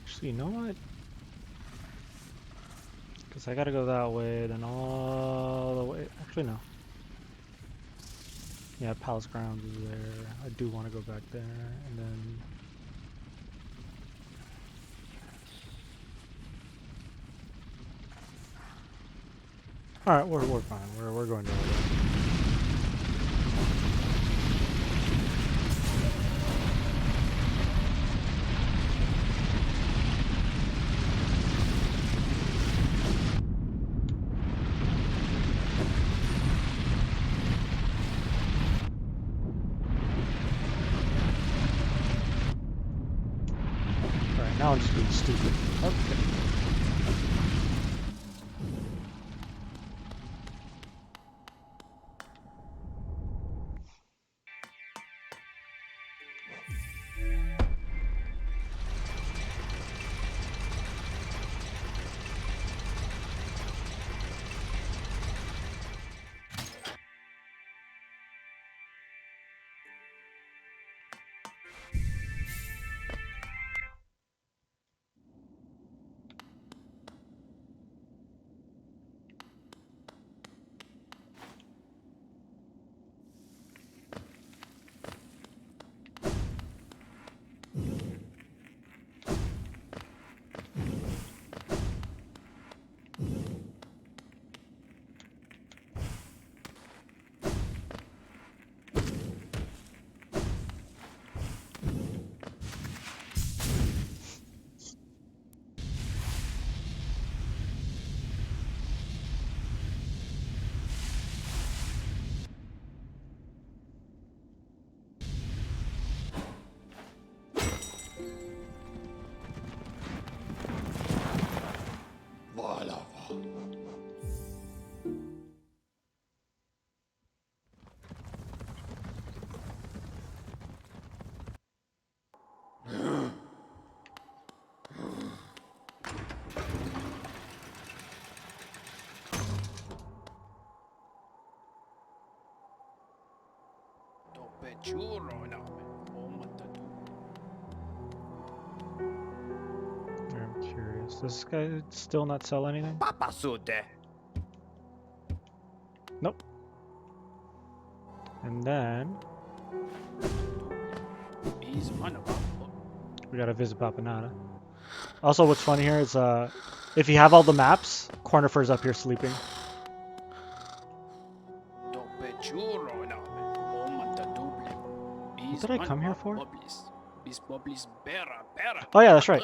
Actually, you know what? Because I gotta go that way, then all the way. Actually, no. Yeah, Palace Grounds is there. I do want to go back there, and then... Alright, we're fine. We're going to... Alright, now I'm just being stupid. Okay. I'm curious. Does this guy still not sell anything? Papa Sute. Nope. And then we gotta visit Papanata. Also, what's funny here is if you have all the maps, Cornifer's up here sleeping. What did I come here for? Oh yeah, that's right.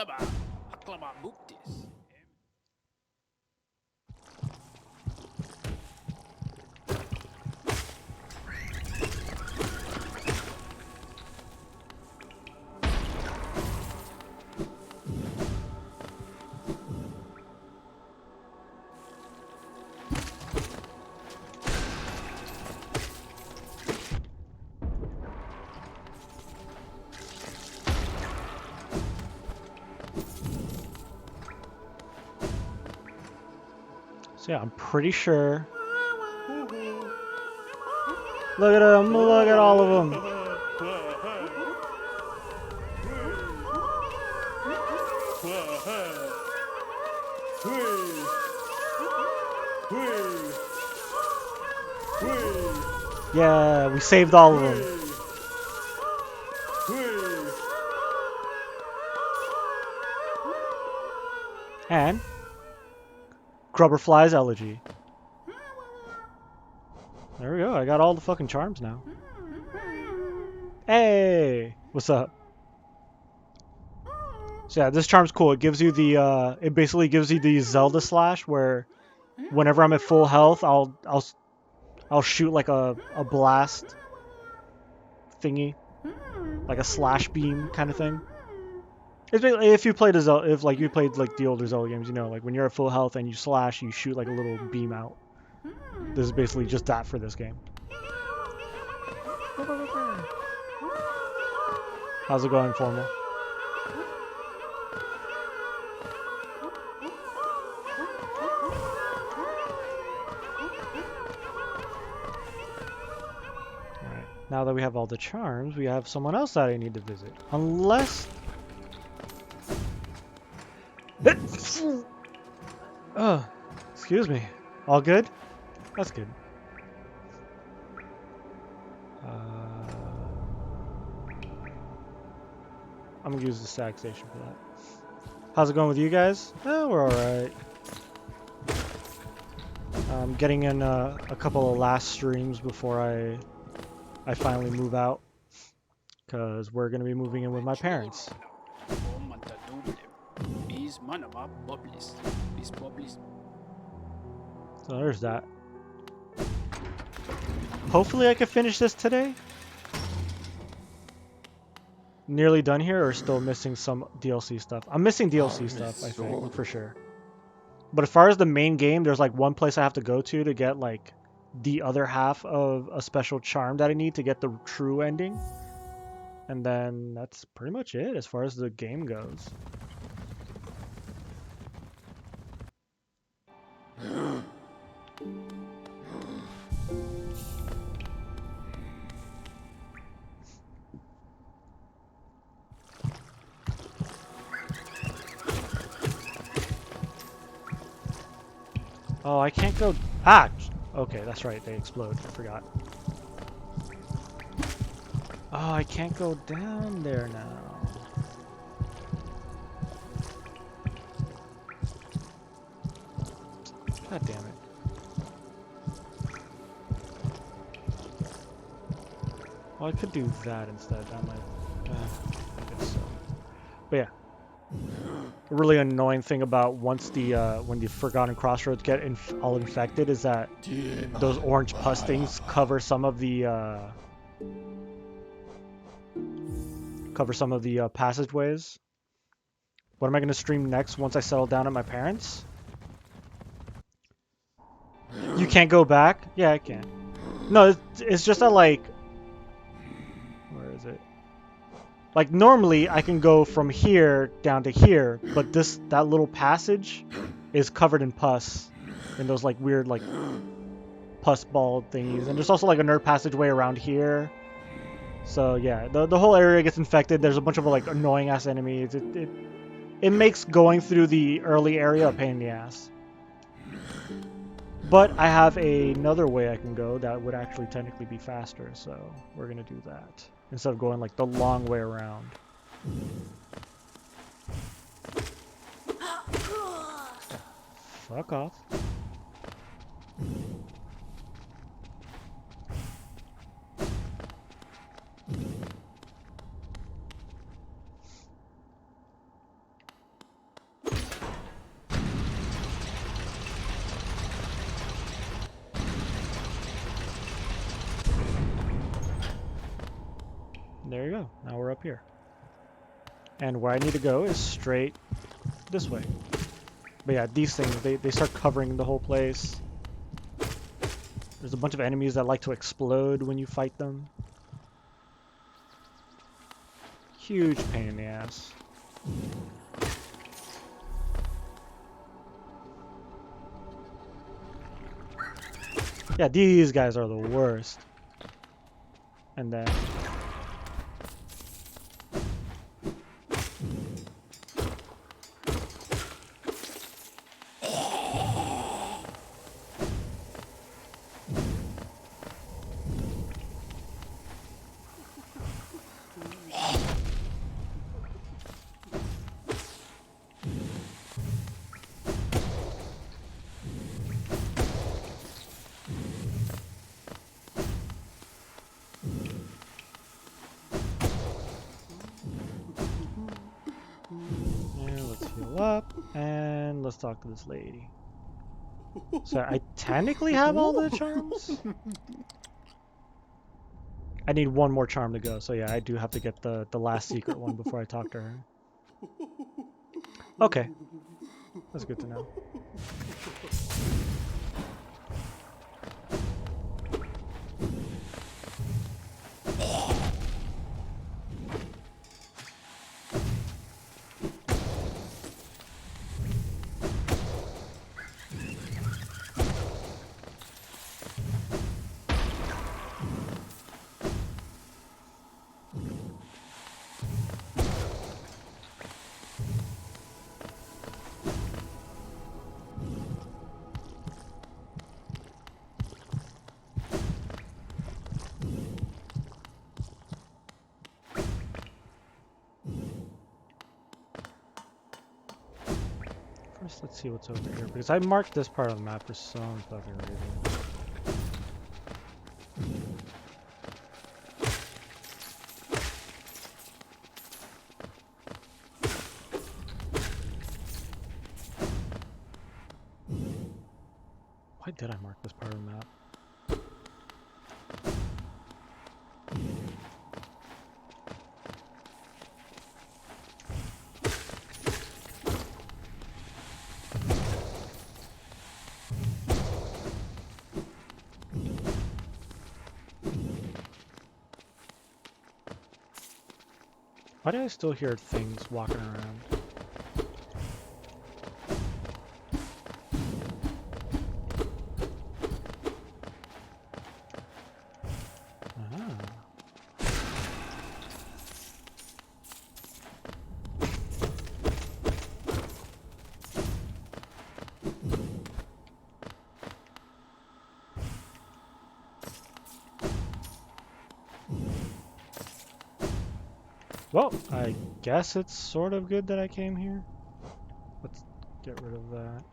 So yeah, I'm pretty sure. Look at them! Look at all of them! Yeah, we saved all of them. And Grubberfly's Elegy. There we go. I got all the fucking charms now. Hey, what's up? So yeah, this charm's cool. It gives you the it basically gives you the Zelda slash where whenever I'm at full health, I'll shoot like a blast thingy, like a slash beam kind of thing. It's basically, if you played if like you played like the older Zelda games, you know, like when you're at full health and you slash, you shoot like a little beam out. This is basically just that for this game. How's it going, Formal? Alright, now that we have all the charms, we have someone else that I need to visit. Unless... Oh, excuse me. All good? That's good. I'm gonna use the stack station for that. How's it going with you guys? Oh, we're alright. I'm getting in a couple of last streams before I finally move out. Because we're gonna be moving in with my parents. So there's that. Hopefully I can finish this today. Nearly done here or still missing some DLC stuff? I'm missing DLC stuff, I think, for sure. But as far as the main game, there's like one place I have to go to get like the other half of a special charm that I need to get the true ending. And then that's pretty much it as far as the game goes. Oh, I can't go... Ah! Okay, that's right. They explode. I forgot. Oh, I can't go down there now. God damn it. Well, I could do that instead. That might... I guess so. But yeah. A really annoying thing about once the when the Forgotten Crossroads get all infected is that those orange pus things cover some of the passageways. What am I gonna stream next once I settle down at my parents'? You can't go back? Yeah, I can. No, it's just that like, where is it? Like normally I can go from here down to here, but that little passage is covered in pus, and those like weird like pus ball thingies. And there's also like another passageway around here So yeah, the whole area gets infected. There's a bunch of like annoying ass enemies. It makes going through the early area a pain in the ass. But I have another way I can go that would actually technically be faster, so we're gonna do that instead of going like the long way around. Fuck off. There you go. Now we're up here. And where I need to go is straight this way. But yeah, these things, they start covering the whole place. There's a bunch of enemies that like to explode when you fight them. Huge pain in the ass. Yeah, these guys are the worst. And then... yeah, let's heal up. And let's talk to this lady. So I technically have all the charms? I need one more charm to go, so yeah, I do have to get the last secret one before I talk to her. Okay. That's good to know. First, let's see what's over here, because I marked this part of the map for some fucking reason. Why did I mark this part of the map? Why do I still hear things walking around? Well, I guess it's sort of good that I came here. Let's get rid of that.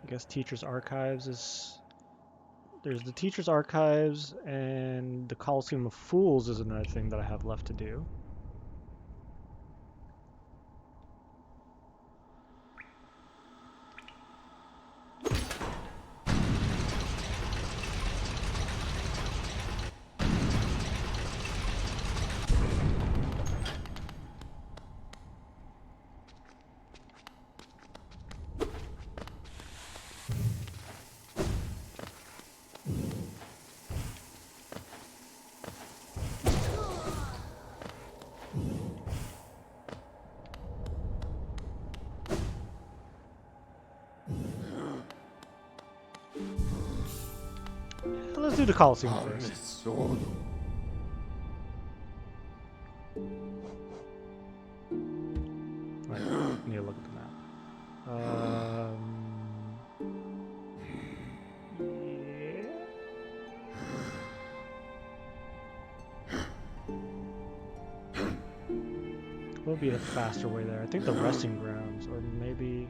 I guess Teacher's Archives is... There's the Teacher's Archives, and the Coliseum of Fools is another thing that I have left to do. Let's do the Coliseum first. Right, need to look at the map. Yeah. What would be a faster way there? I think the resting grounds, or maybe.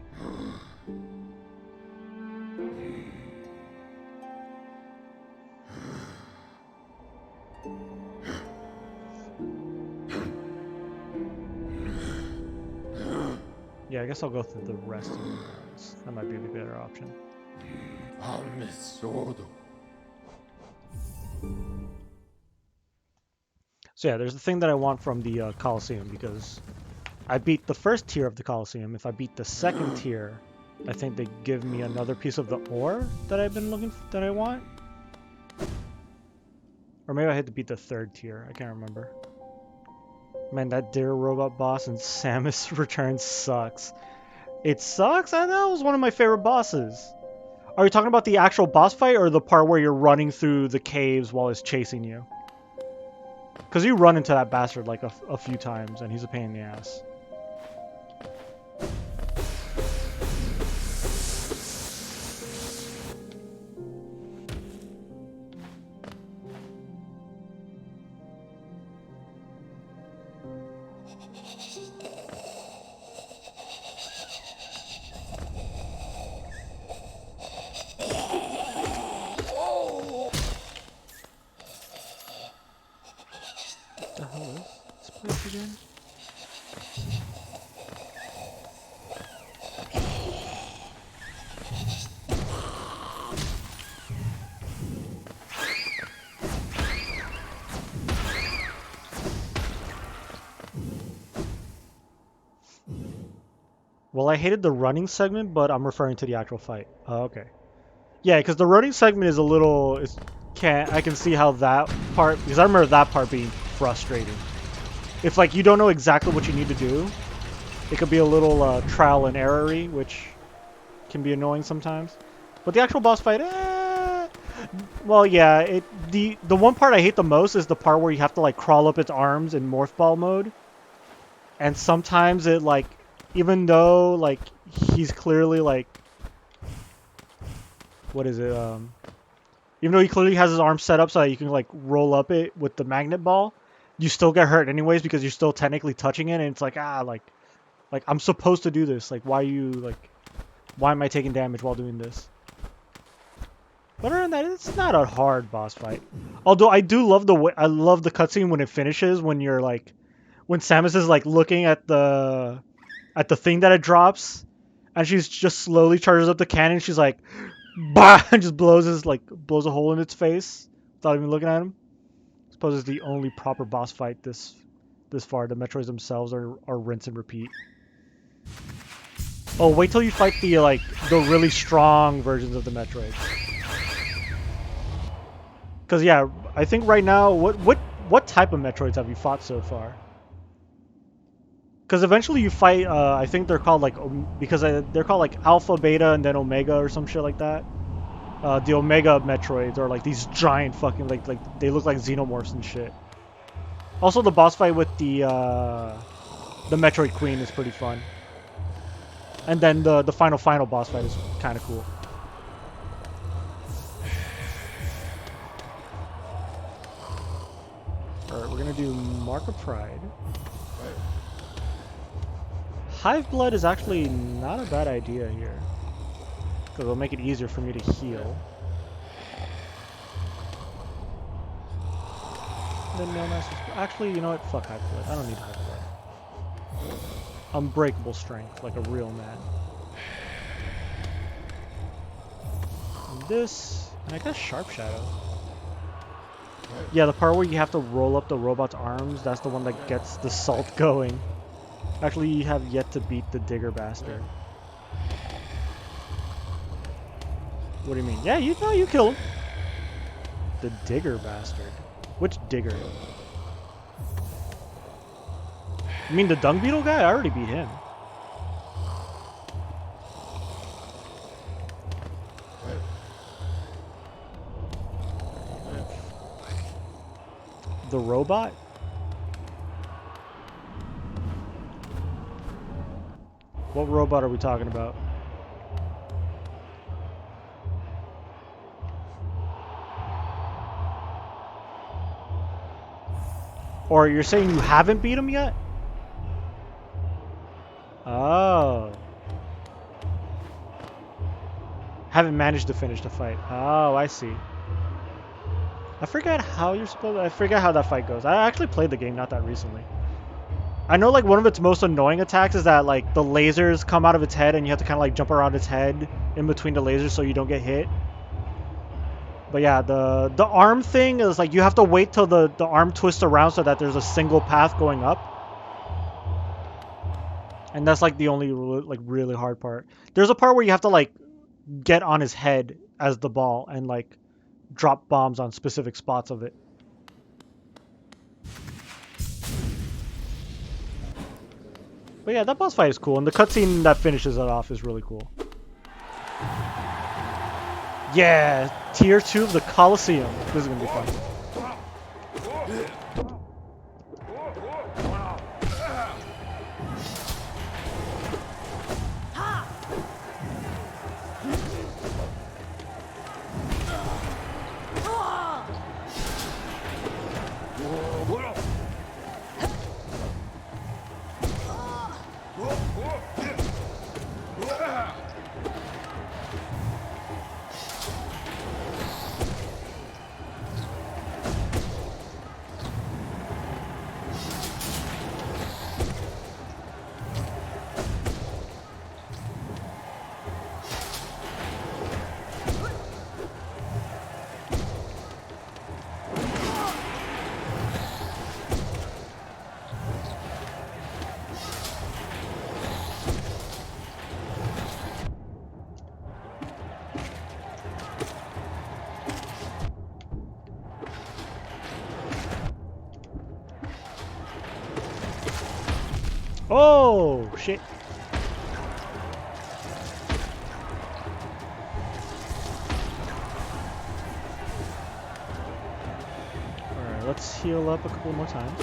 Yeah, I guess I'll go through the resting grounds. That might be the better option. So yeah, there's the thing that I want from the Coliseum, because I beat the first tier of the Coliseum. If I beat the second tier, I think they give me another piece of the ore that I've been looking for, that I want. Or maybe I had to beat the third tier. I can't remember. Man, that Deer Robot boss in Samus Returns sucks. It sucks? I know, it was one of my favorite bosses. Are you talking about the actual boss fight or the part where you're running through the caves while it's chasing you? Because you run into that bastard like a few times and he's a pain in the ass. What the hell is this place again? Well, I hated the running segment, but I'm referring to the actual fight. Oh, okay. Yeah, because the running segment is a little... I can see how that part... Because I remember that part being frustrating. If, like, you don't know exactly what you need to do, it could be a little trial and error-y, which can be annoying sometimes. But the actual boss fight... Well, yeah, the one part I hate the most is the part where you have to, like, crawl up its arms in Morph Ball mode. And sometimes it, like... Even though, like, he's clearly, like... What is it? Even though he clearly has his arm set up so that you can, like, roll up it with the magnet ball, you still get hurt anyways because you're still technically touching it, and it's like, like, I'm supposed to do this. Like, why am I taking damage while doing this? But other than that, it's not a hard boss fight. Although I do love I love the cutscene when it finishes, when you're, like... When Samus is, like, looking at the thing that it drops, and she's just slowly charges up the cannon. She's like, bah, and just blows a hole in its face without even looking at him. I suppose it's the only proper boss fight this far. The Metroids themselves are rinse and repeat. Oh, wait till you fight the really strong versions of the Metroids. Because yeah, I think right now, what type of Metroids have you fought so far? Because eventually you fight, I think they're called they're called like Alpha, Beta, and then Omega or some shit like that. The Omega Metroids are like these giant fucking, like they look like xenomorphs and shit. Also, the boss fight with the Metroid Queen is pretty fun. And then the final boss fight is kind of cool. Alright, we're gonna do Mark of Pride. Hive Blood is actually not a bad idea here, because it'll make it easier for me to heal. Then no Master... Actually, you know what? Fuck Hive Blood. I don't need Hive Blood. Unbreakable Strength, like a real man. And this... And I guess Sharp Shadow. Yeah, the part where you have to roll up the robot's arms, that's the one that gets the salt going. Actually, you have yet to beat the Digger bastard. What do you mean? Yeah, you kill him. The Digger bastard. Which Digger? You mean the Dung Beetle guy? I already beat him. the robot? What robot are we talking about? Or you're saying you haven't beat him yet? Oh. Haven't managed to finish the fight. Oh, I see. I forget how you're supposed to, I forget how that fight goes. I actually played the game not that recently. I know like one of its most annoying attacks is that like the lasers come out of its head and you have to kind of like jump around its head in between the lasers so you don't get hit. But yeah, the arm thing is like you have to wait till the arm twists around so that there's a single path going up. And that's like the only like really hard part. There's a part where you have to like get on his head as the ball and like drop bombs on specific spots of it. But yeah, that boss fight is cool, and the cutscene that finishes it off is really cool. Yeah, tier 2 of the Colosseum. This is gonna be fun. Oh, shit. Alright, let's heal up a couple more times.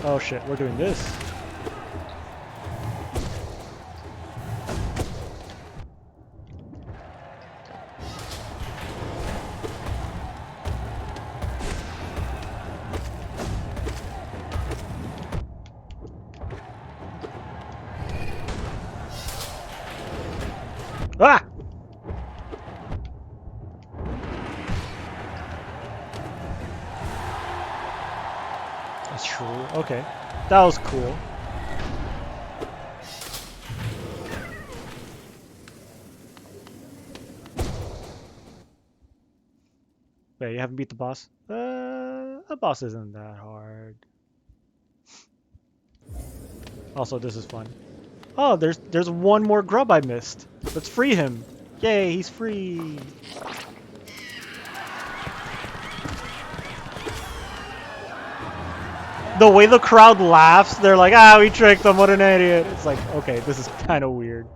Oh shit, we're doing this. Ah! That's true. Okay. That was cool. Wait, you haven't beat the boss? The boss isn't that hard. Also, this is fun. Oh, there's one more grub I missed. Let's free him. Yay, he's free. The way the crowd laughs, they're like, ah, we tricked him, what an idiot. It's like, okay, this is kind of weird.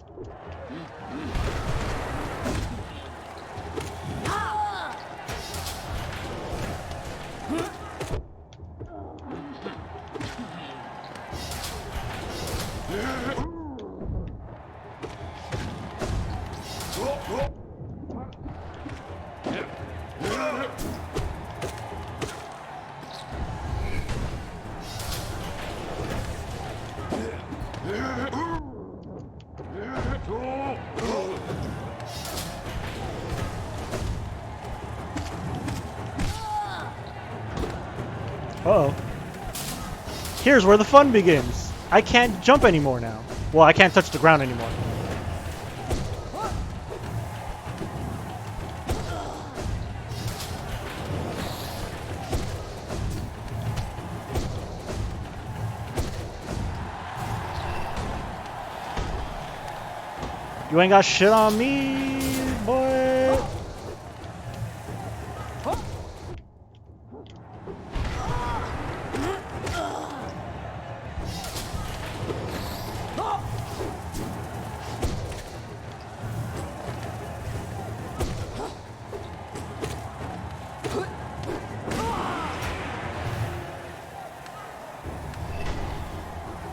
Uh-oh. Here's where the fun begins. I can't jump anymore now. Well, I can't touch the ground anymore. You ain't got shit on me, boy.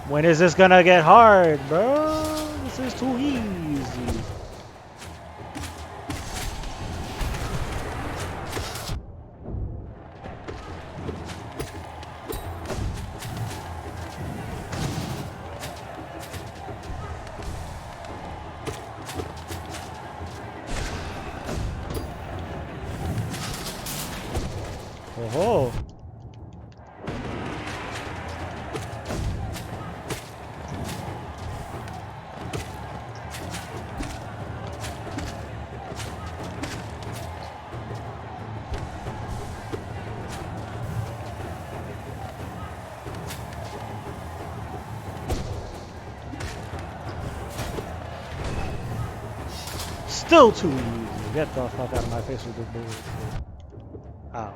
When is this gonna get hard, bro? This is too easy. Oh. Still too easy. Get the fuck out of my face with this bullshit. Ow.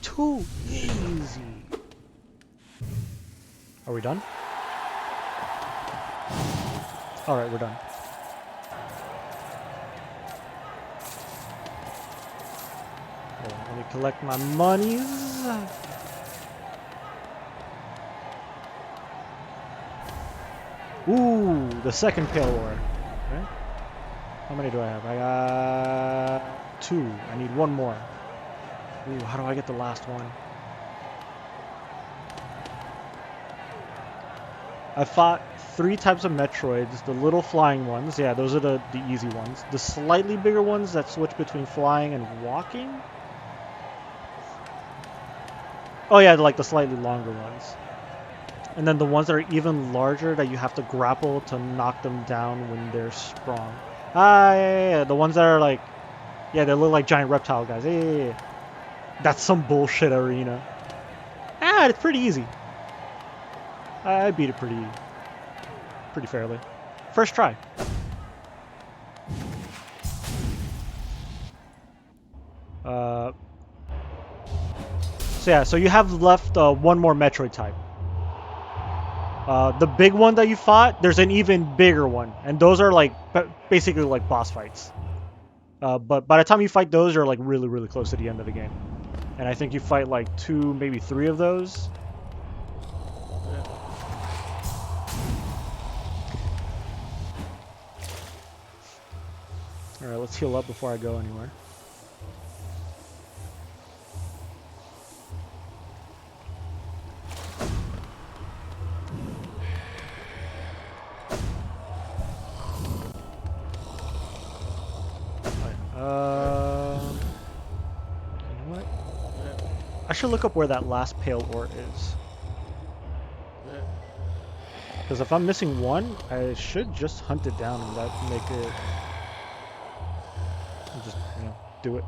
Too easy. Are we done? Alright, we're done. Okay, let me collect my monies. Ooh, the second pale ore. Okay. How many do I have? I got 2. I need 1 more. Ooh, how do I get the last one? I fought 3 types of Metroids. The little flying ones. Yeah, those are the easy ones. The slightly bigger ones that switch between flying and walking. Oh yeah, like the slightly longer ones. And then the ones that are even larger that you have to grapple to knock them down when they're sprung. Ah, yeah. The ones that are like... Yeah, they look like giant reptile guys. Yeah. That's some bullshit arena. Ah, it's pretty easy. I beat it pretty fairly. First try. So yeah, so you have left 1 more Metroid type. The big one that you fought, there's an even bigger one, and those are like basically like boss fights. But by the time you fight those, you're like really close to the end of the game. And I think you fight like 2, maybe 3 of those. Alright, let's heal up before I go anywhere. You know what? I should look up where that last pale ore is. Because if I'm missing 1, I should just hunt it down and that make it... just, do it.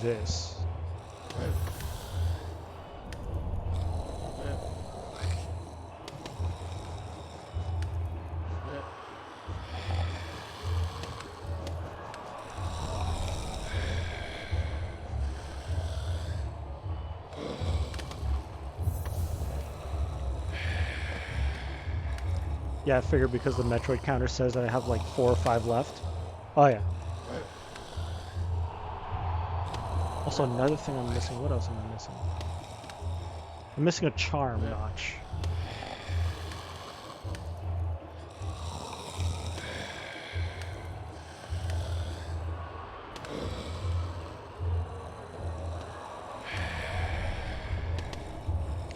this. Yeah, I figured because the Metroid counter says that I have like 4 or 5 left. Oh yeah. Also, another thing I'm missing. What else am I missing? I'm missing a charm notch.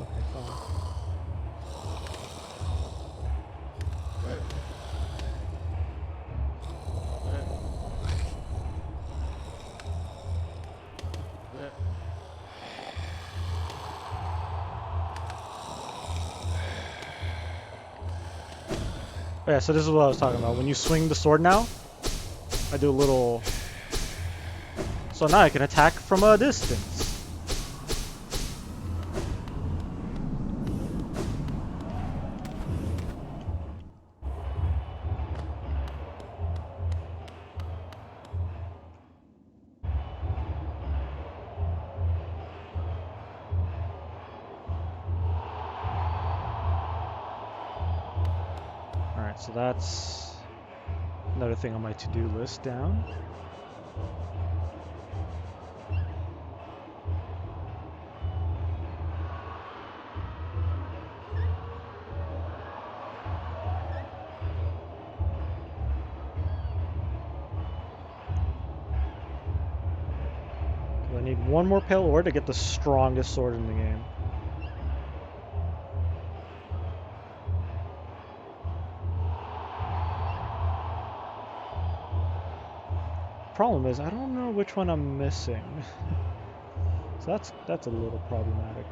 Okay, fine. Oh, yeah, so this is what I was talking about. When you swing the sword now, I do a little... So now I can attack from a distance. Alright, so that's another thing on my to-do list down. I need one more pale ore to get the strongest sword in the game. Problem is, I don't know which one I'm missing. So that's a little problematic.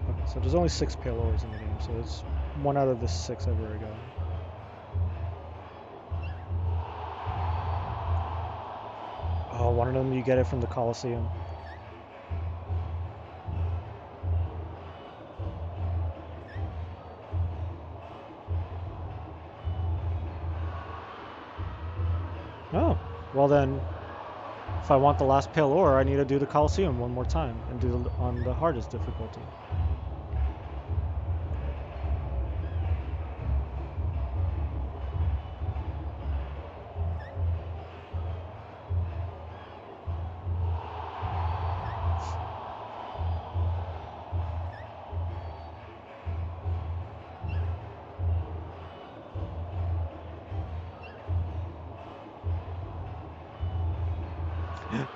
Okay, so there's only 6 pale ores in the game, so it's 1 out of the 6 I've already got. Oh, one of them you get it from the Coliseum. Oh, well then, if I want the last pale ore, I need to do the Coliseum one more time and do it on the hardest difficulty.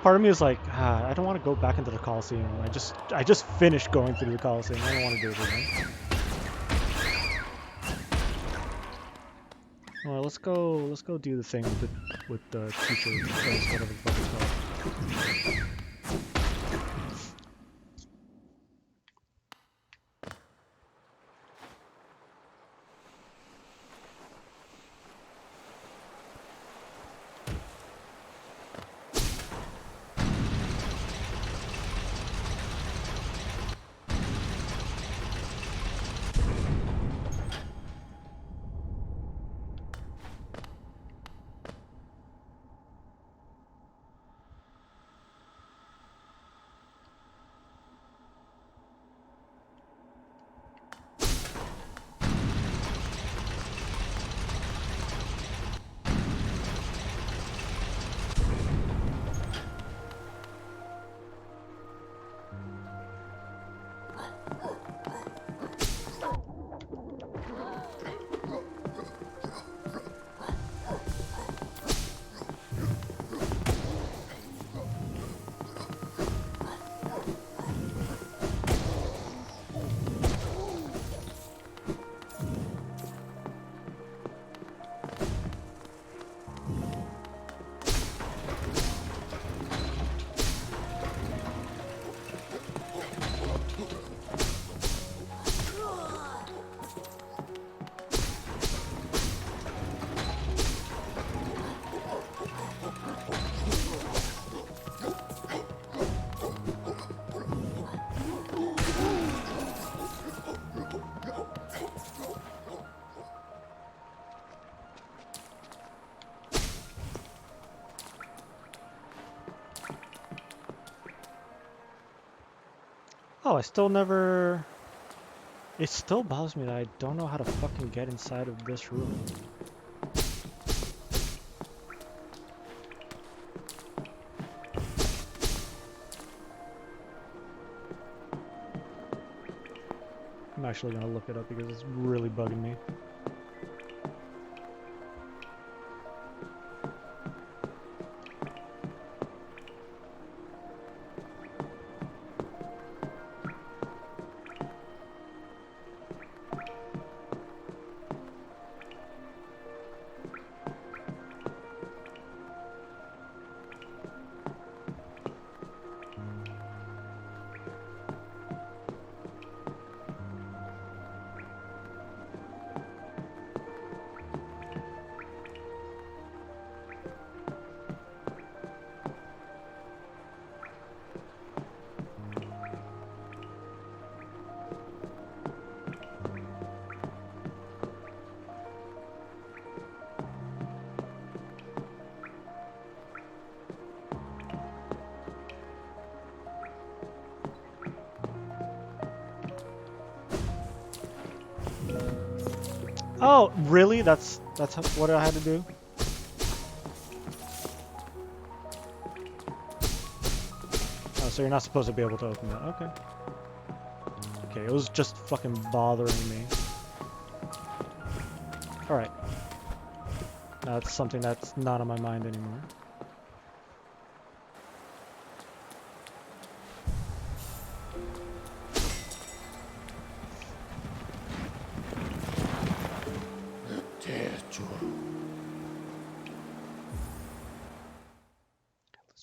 Part of me is like, I don't want to go back into the Coliseum. I just finished going through the Coliseum. I don't want to do it again. Well, let's go do the thing with the teacher place, whatever the fuck it's called. Oh, I still never... It still bothers me that I don't know how to fucking get inside of this room. I'm actually gonna look it up because it's really bugging me. Oh, really? That's what I had to do? Oh, so you're not supposed to be able to open that. Okay. Okay, it was just fucking bothering me. Alright. That's something that's not on my mind anymore.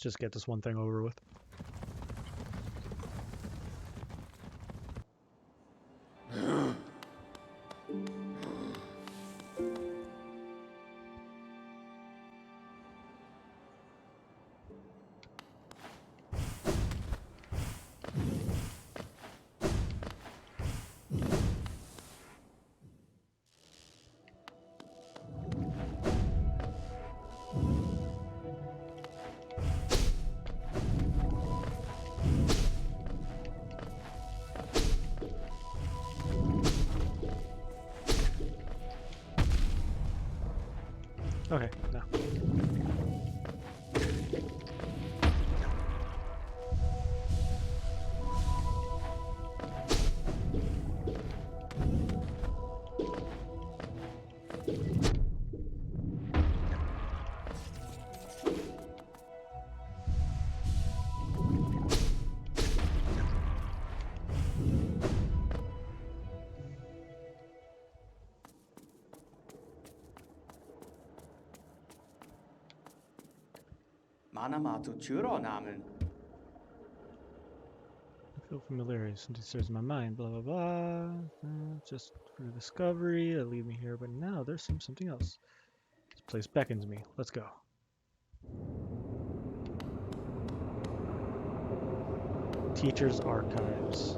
Let's just get this one thing over with. Okay, now. Manamatu Churo-namen. I feel familiar. Something stirs in my mind. Blah blah blah. Just for the discovery that lead me here, but now there's something else. This place beckons me. Let's go. Teacher's Archives.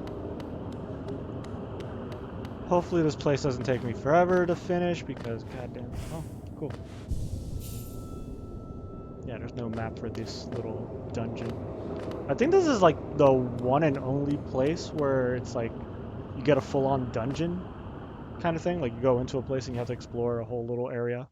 Hopefully this place doesn't take me forever to finish because goddamn. Oh, cool. Yeah, there's no map for this little dungeon. I think this is like the one and only place where it's like you get a full-on dungeon kind of thing. Like you go into a place and you have to explore a whole little area.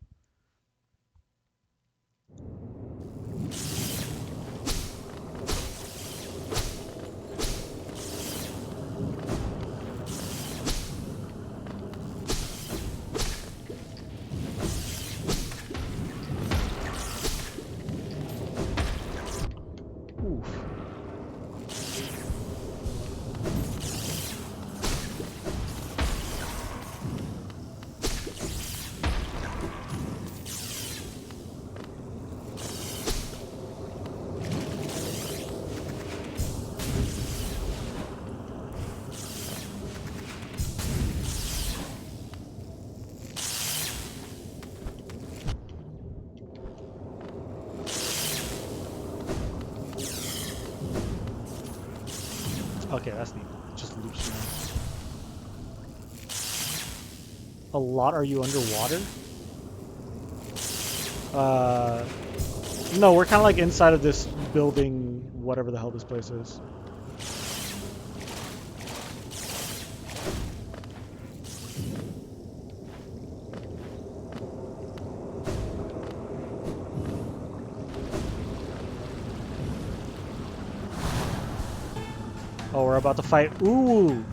Oof. Okay, that's neat. Just loops now. A lot? Are you underwater? No, we're kind of like inside of this building, whatever the hell this place is. Oh, we're about to fight. Ooh!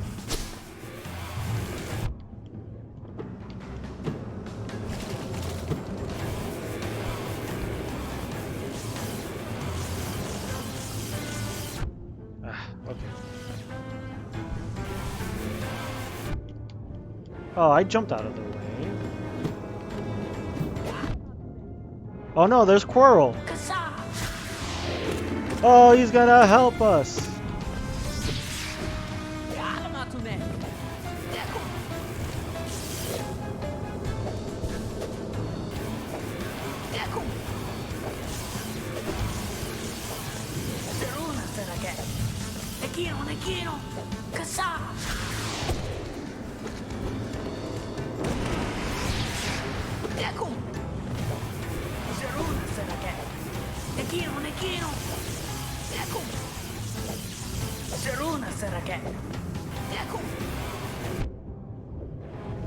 Okay. Oh, I jumped out of the way. Oh no, there's Quirrell! Oh, he's gonna help us!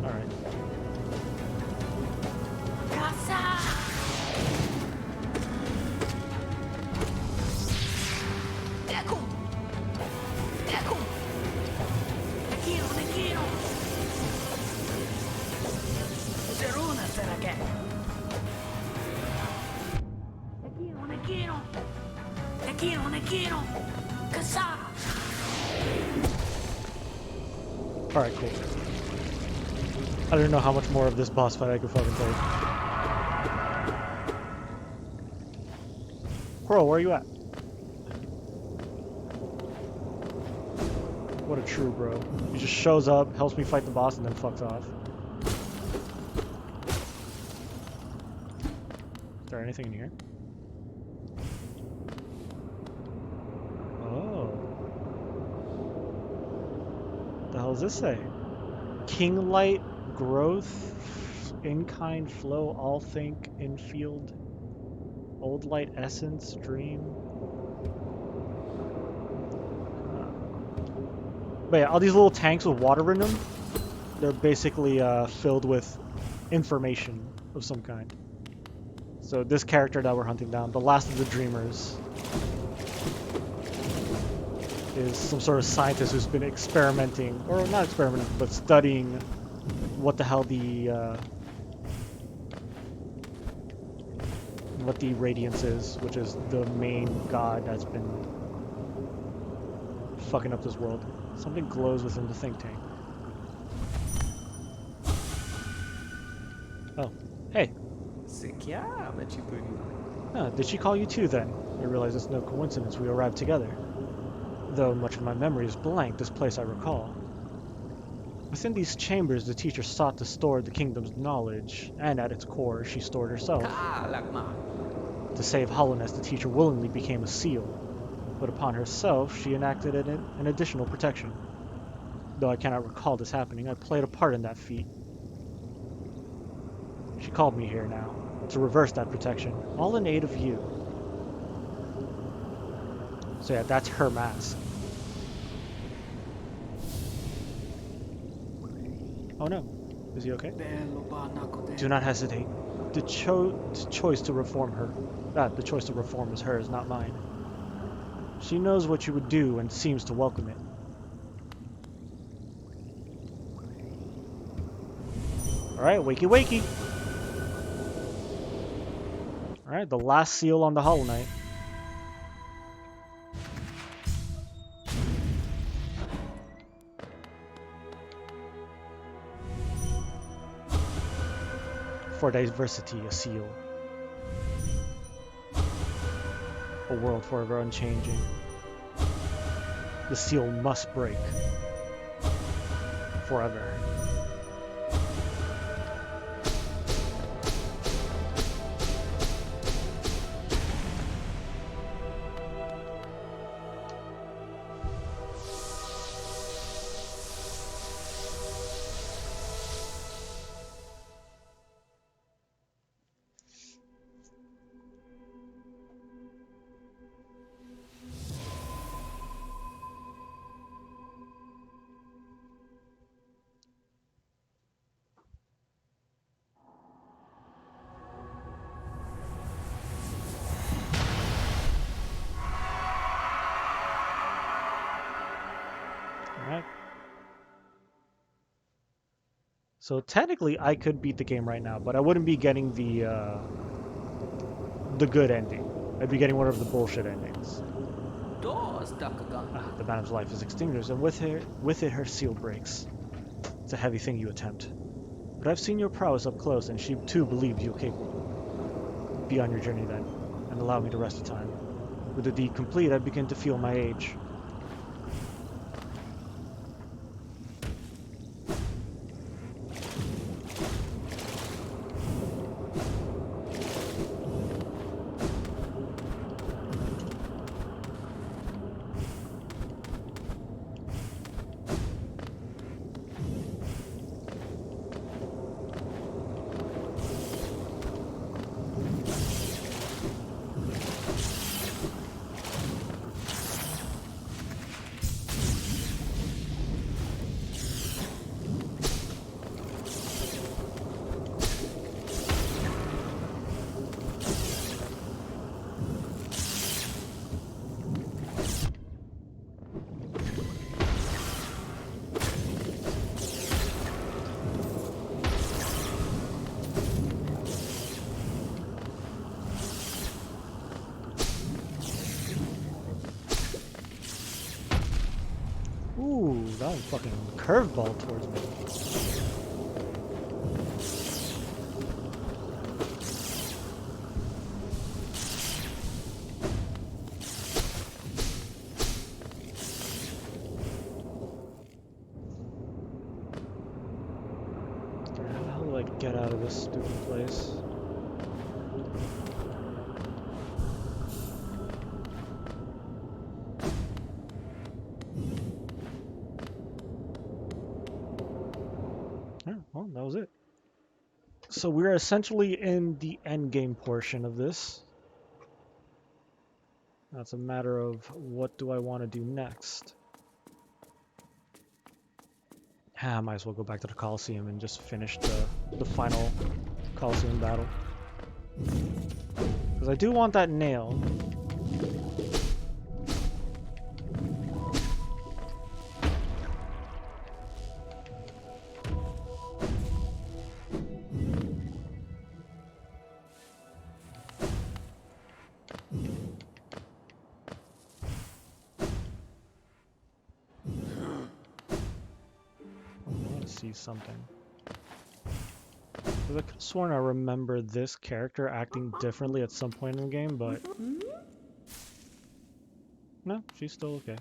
Alright. Alright, cool. I don't know how much more of this boss fight I could fucking take. Quirrell, where are you at? What a true bro. He just shows up, helps me fight the boss, and then fucks off. Is there anything in here? Oh. What the hell does this say? King light, growth, in-kind flow, all think, infield, old light essence, dream. But yeah, all these little tanks with water in them, they're basically filled with information of some kind. So this character that we're hunting down, the last of the dreamers, is some sort of scientist who's been experimenting, or not experimenting, but studying what the hell what the radiance is, which is the main god that's been fucking up this world. Something glows within the think tank. Oh, hey. Oh, did she call you too then? I realize it's no coincidence we arrived together. Though much of my memory is blank, this place I recall. Within these chambers, the teacher sought to store the kingdom's knowledge, and at its core, she stored herself. To save Hollowness, the teacher willingly became a seal, but upon herself, she enacted an additional protection. Though I cannot recall this happening, I played a part in that feat. She called me here now, to reverse that protection, all in aid of you. So yeah, that's her mask. Oh no, is he okay? Do not hesitate. The choice to reform her. The choice to reform is hers, not mine. She knows what you would do and seems to welcome it. Alright, wakey wakey. Alright, the last seal on the Hollow Knight. For diversity, a seal. A world forever unchanging. The seal must break. Forever. Alright. So technically I could beat the game right now, but I wouldn't be getting the good ending. I'd be getting one of the bullshit endings. The Venom's life is extinguished, and with it her seal breaks. It's a heavy thing you attempt. But I've seen your prowess up close, and she too believes you capable. Be on your journey then, and allow me to rest a time. With the deed complete, I begin to feel my age. Ooh, that was fucking curveball towards me. How do I get out of this stupid place? Yeah, well, that was it. So we're essentially in the end game portion of this. Now it's a matter of what do I want to do next. I might as well go back to the Coliseum and just finish the final Coliseum battle. Because I do want that nail. I want to see something. Because I could have sworn I remember this character acting differently at some point in the game, but... No, she's still okay.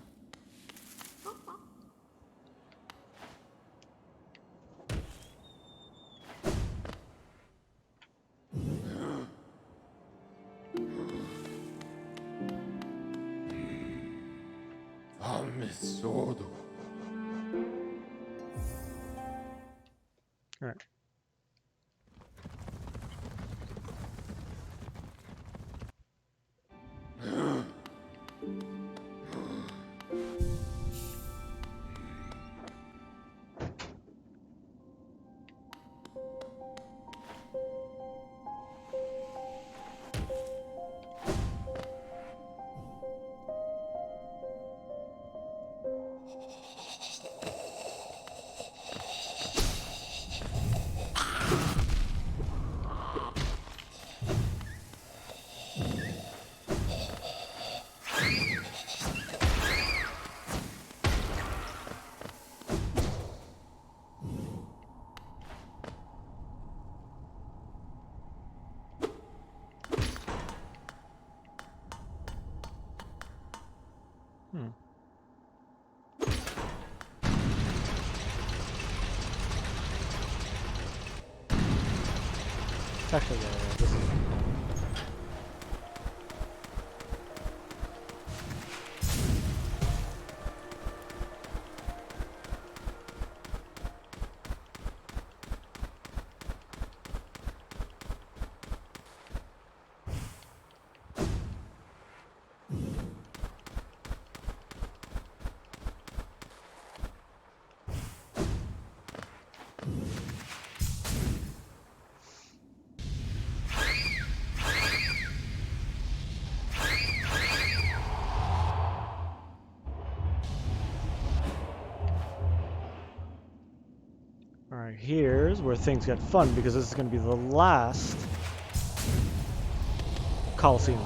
Alright. It's actually, this is... Alright, here's where things get fun because this is going to be the last Coliseum.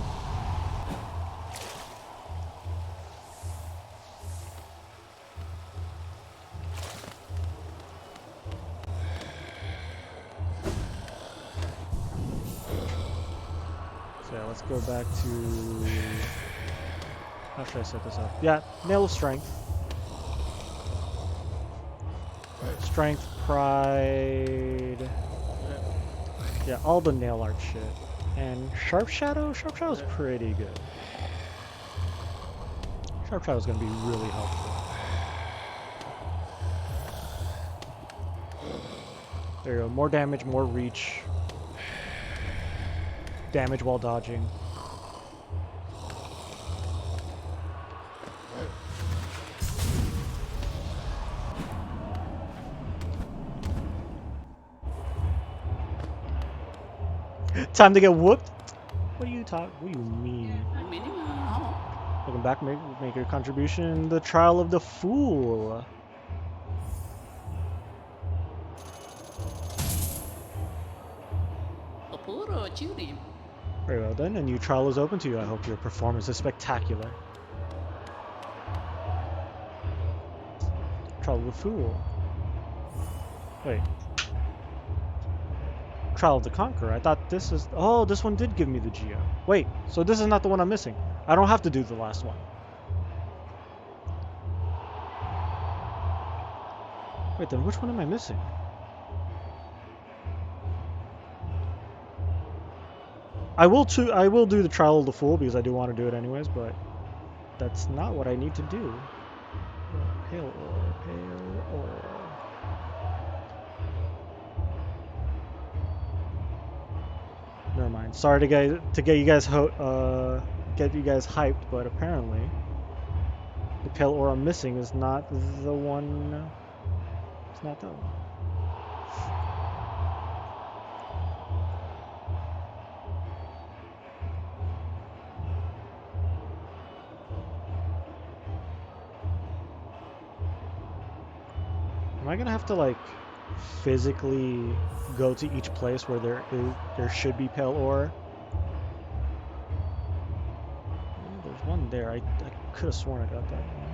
So yeah, let's go back to... How should I set this up? Yeah, nail of strength. Strength, pride... Yeah, all the nail art shit. And Sharp Shadow? Sharp Shadow's pretty good. Sharp Shadow's gonna be really helpful. There you go, more damage, more reach. Damage while dodging. Time to get whooped? What do you mean? Welcome back, make your contribution in the Trial of the Fool. Very well then, a new trial is open to you. I hope your performance is spectacular. Trial of the Fool. Wait. Trial of the Conqueror. I thought this is... Oh, this one did give me the Geo. Wait, so this is not the one I'm missing. I don't have to do the last one. Wait, then which one am I missing? I will do the Trial of the Fool because I do want to do it anyways, but that's not what I need to do. Oh, pale ore, pale ore. Never mind. Sorry to get you guys hyped, but apparently the pale ore I'm missing is not the one. It's not that one. Am I gonna have to like physically go to each place where there should be pale ore? There's one there. I could have sworn I got that one.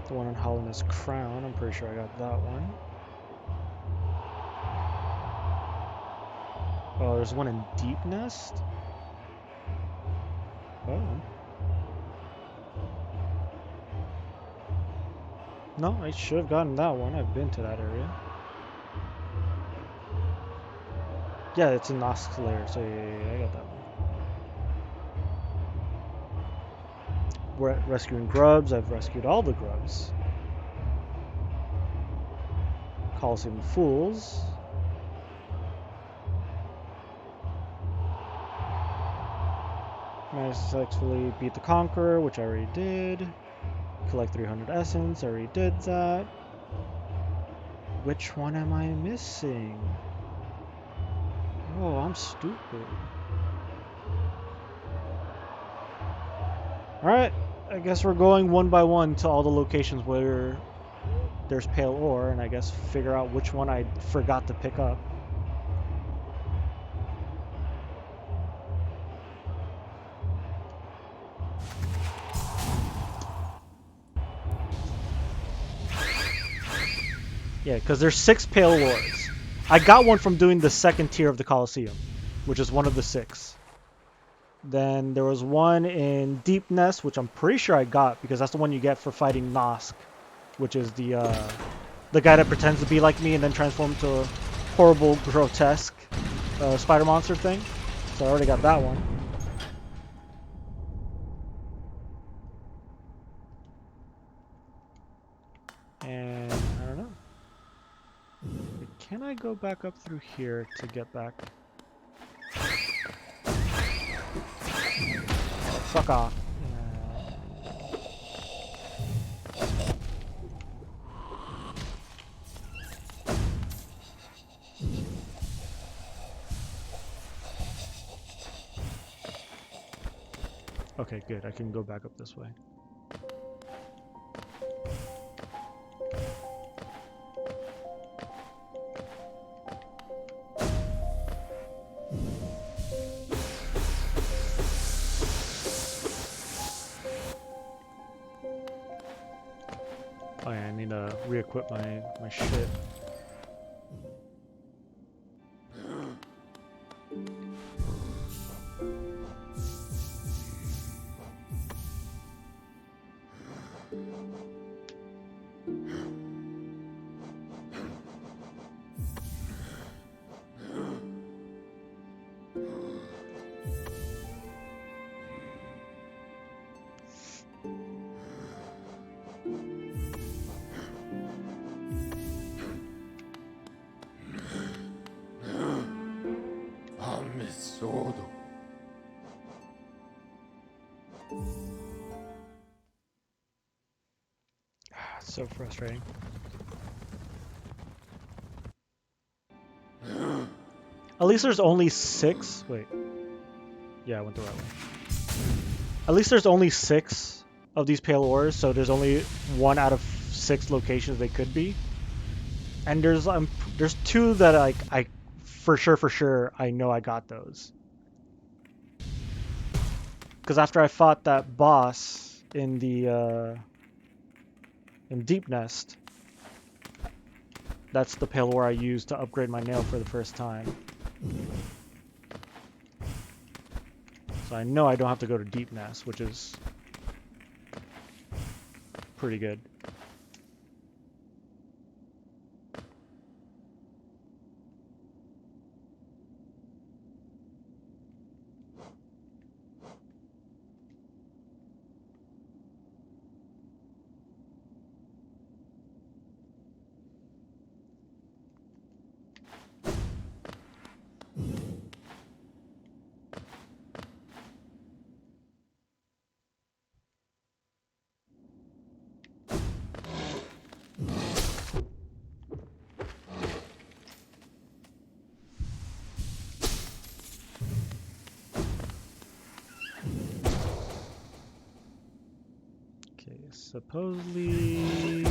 The one on Holland's Crown. I'm pretty sure I got that one. Oh, there's one in Deep Nest. Oh. No, I should have gotten that one. I've been to that area. Yeah, it's in Nosk's lair, so yeah, I got that one. We're rescuing grubs. I've rescued all the grubs. Coliseum Fools. Managed to successfully beat the Conqueror, which I already did. Collect 300 essence, I already did that. Which one am I missing? Oh, I'm stupid. Alright, I guess we're going one by one to all the locations where there's pale ore, and I guess figure out which one I forgot to pick up. Yeah, because there's 6 pale ores. I got one from doing the second tier of the Coliseum, which is one of the 6. Then there was one in Deep Nest, which I'm pretty sure I got because that's the one you get for fighting Nosk, which is the guy that pretends to be like me and then transforms into a horrible, grotesque spider monster thing. So I already got that one. And I don't know. Can I go back up through here to get back? Oh, fuck off. Okay, good. I can go back up this way. yeah, I need to re-equip my shit. Amisodo. So frustrating. At least there's only 6. Wait. Yeah, I went the right way. At least there's only 6 of these pale ores, so there's only 1 out of 6 locations they could be. And there's 2 that I for sure I know I got those. Because after I fought that boss in the in Deep Nest, that's the pale ore I used to upgrade my nail for the first time. So I know I don't have to go to Deep Nest, which is pretty good. Okay, supposedly...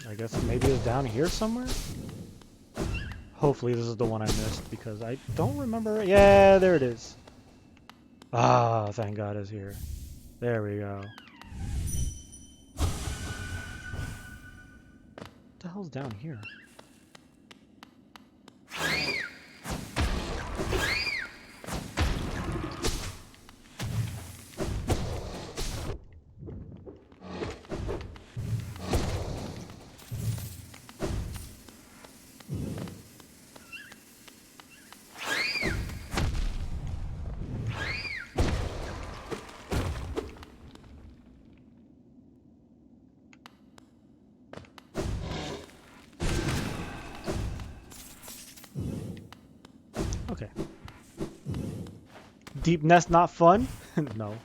I guess maybe it's down here somewhere? Hopefully this is the one I missed, because I don't remember it. Yeah, there it is. Ah, thank God it's here. There we go. What the hell's down here? Okay. Deep Nest not fun? No.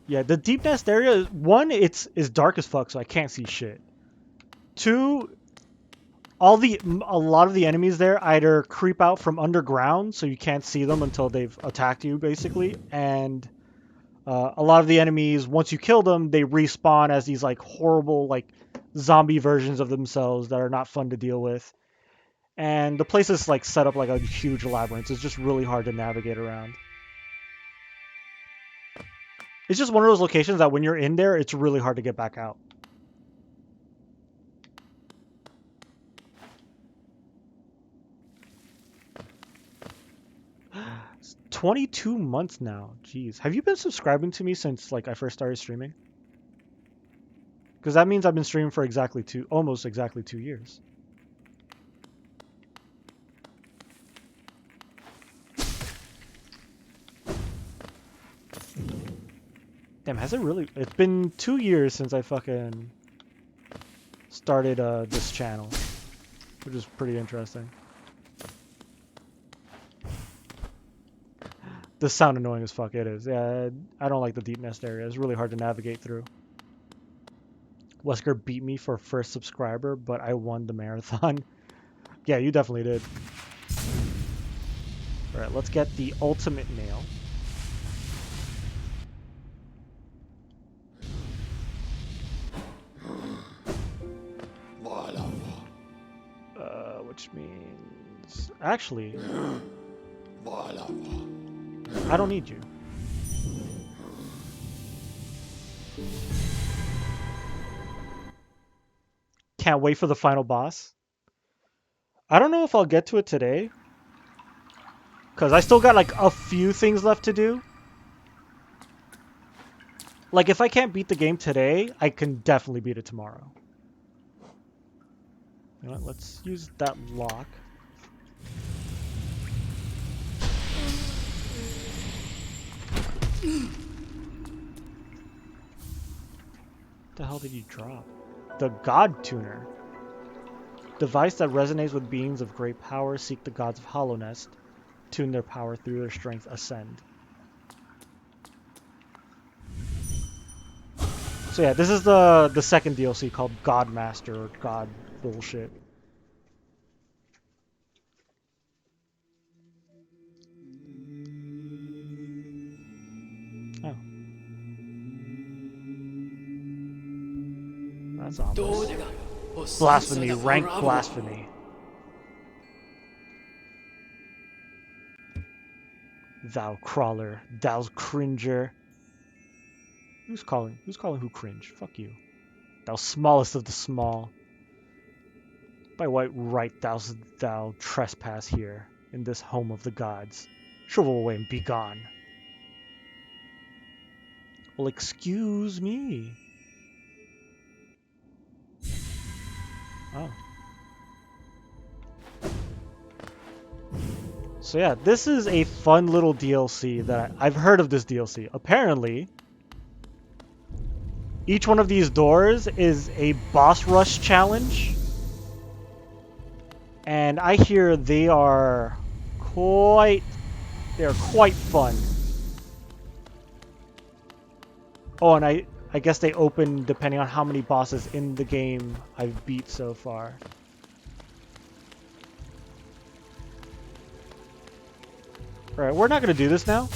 Yeah, the Deep Nest area, 1, it's dark as fuck, so I can't see shit. 2, a lot of the enemies there either creep out from underground, so you can't see them until they've attacked you, basically, and a lot of the enemies, once you kill them, they respawn as these like horrible like zombie versions of themselves that are not fun to deal with. And the place is like set up like a huge labyrinth. It's just really hard to navigate around. It's just one of those locations that when you're in there, it's really hard to get back out. It's 22 months now. Jeez. Have you been subscribing to me since like I first started streaming? Because that means I've been streaming for almost exactly 2 years. Damn, has it really? It's been 2 years since I fucking started this channel, which is pretty interesting. This sound annoying as fuck. It is. Yeah, I don't like the deep nest area. It's really hard to navigate through. Wesker beat me for first subscriber, but I won the marathon. Yeah, you definitely did. All right, let's get the ultimate nail. Which means... Actually... I don't need you. Can't wait for the final boss. I don't know if I'll get to it today, because I still got like a few things left to do. Like if I can't beat the game today, I can definitely beat it tomorrow. You know what? Let's use that lock. What the hell did you drop? The God Tuner. Device that resonates with beings of great power. Seek the gods of Hollownest. Tune their power through their strength. Ascend. So yeah, this is the second DLC called God Master or God bullshit. Oh. That's ominous. Blasphemy, rank blasphemy. Thou crawler, thou cringer. Who's calling who cringe? Fuck you. Thou smallest of the small. By what right thou trespass here, in this home of the gods? Shrivel away and be gone. Well, excuse me. Oh. So yeah, this is a fun little DLC that I've heard of this DLC. Apparently, each one of these doors is a boss rush challenge. And I hear they are quite fun. Oh, and I guess they open depending on how many bosses in the game I've beat so far. Alright, we're not going to do this now.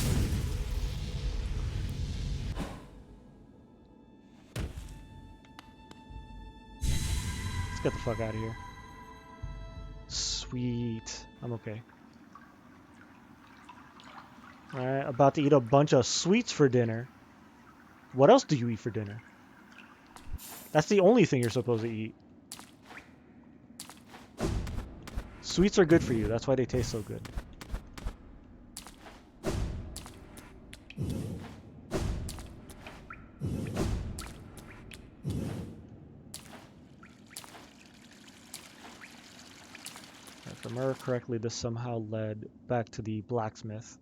Let's get the fuck out of here. Sweet. I'm okay. Alright, about to eat a bunch of sweets for dinner. What else do you eat for dinner? That's the only thing you're supposed to eat. Sweets are good for you. That's why they taste so good. If I remember correctly, this somehow led back to the blacksmith.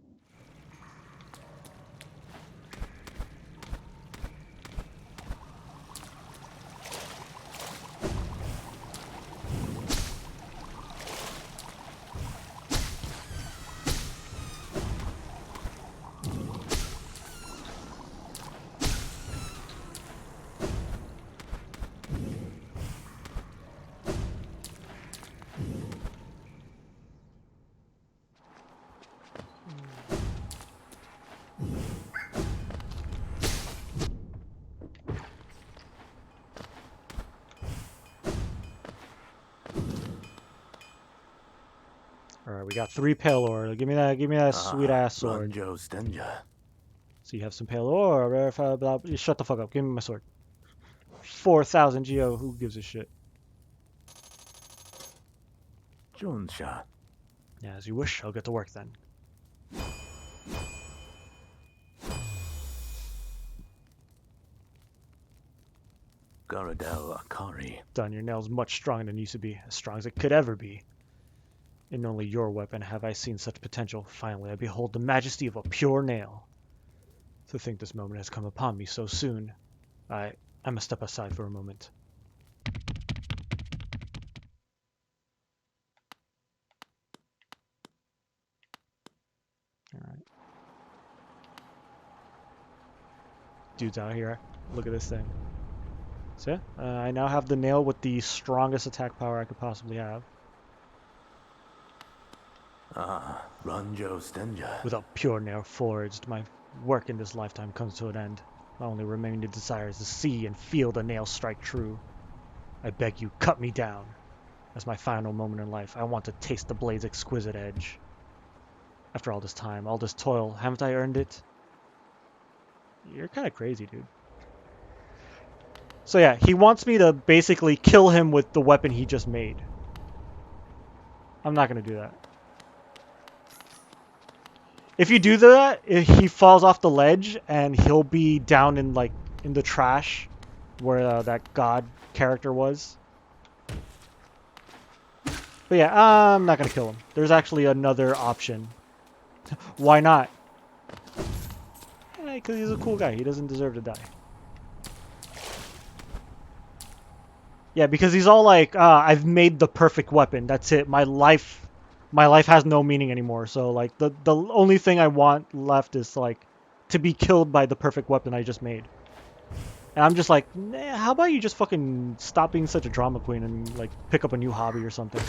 Alright, we got 3 pale ore. Give me that sweet ass sword. So you have some pale ore. Shut the fuck up. Give me my sword. 4,000 geo. Who gives a shit? Yeah, as you wish. I'll get to work then. Done. Your nail's much stronger than it used to be. As strong as it could ever be. In only your weapon have I seen such potential. Finally, I behold the majesty of a pure nail. To think this moment has come upon me so soon. I must step aside for a moment. Alright. Dude's out here. Look at this thing. So yeah, I now have the nail with the strongest attack power I could possibly have. Ah, Ranjo Stenja. Without pure nail forged, my work in this lifetime comes to an end. My only remaining desire is to see and feel the nail strike true. I beg you, cut me down. As my final moment in life, I want to taste the blade's exquisite edge. After all this time, all this toil, haven't I earned it? You're kind of crazy, dude. So yeah, he wants me to basically kill him with the weapon he just made. I'm not going to do that. If you do that, he falls off the ledge and he'll be down in like in the trash where that god character was. But yeah, I'm not going to kill him. There's actually another option. Why not? Because he's a cool guy. He doesn't deserve to die. Yeah, because he's all like, I've made the perfect weapon. That's it. My life has no meaning anymore. So like the only thing I want left is like to be killed by the perfect weapon I just made. And I'm just like, nah, how about you just fucking stop being such a drama queen and like pick up a new hobby or something.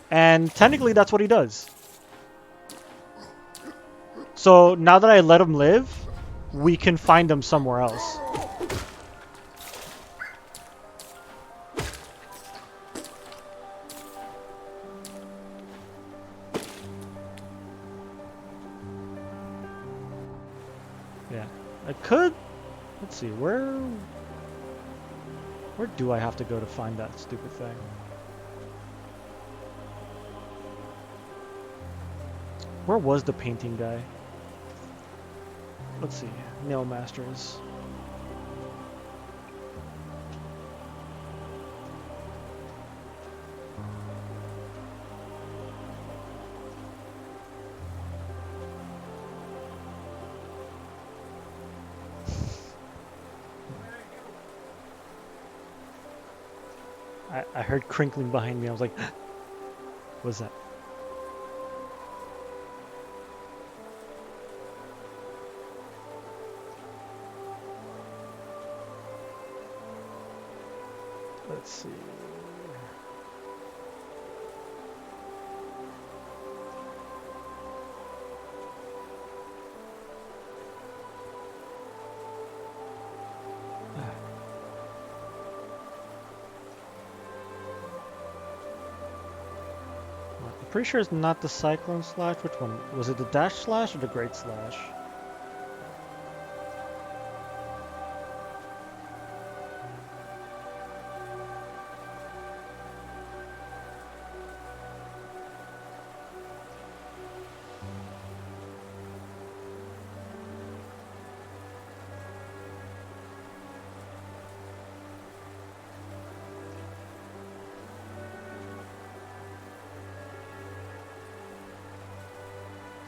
And technically that's what he does. So now that I let him live, we can find him somewhere else. Yeah, I could. Let's see, where do I have to go to find that stupid thing? Where was the painting guy? Let's see, Nail Masters. I heard crinkling behind me. I was like, what's that? Let's see. I'm pretty sure it's not the Cyclone Slash. Which one? Was it the Dash Slash or the Great Slash?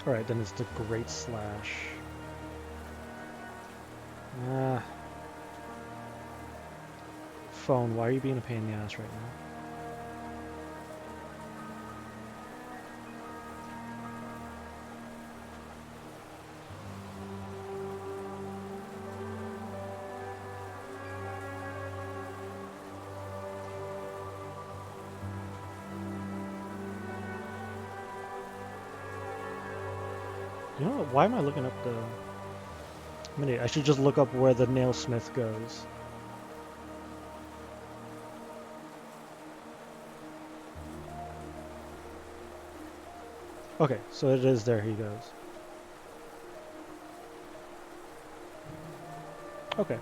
Alright, then it's the Great Slash. Phone, why are you being a pain in the ass right now? You know what? Why am I looking up the... I should just look up where the nailsmith goes. Okay, so it is there he goes. Okay.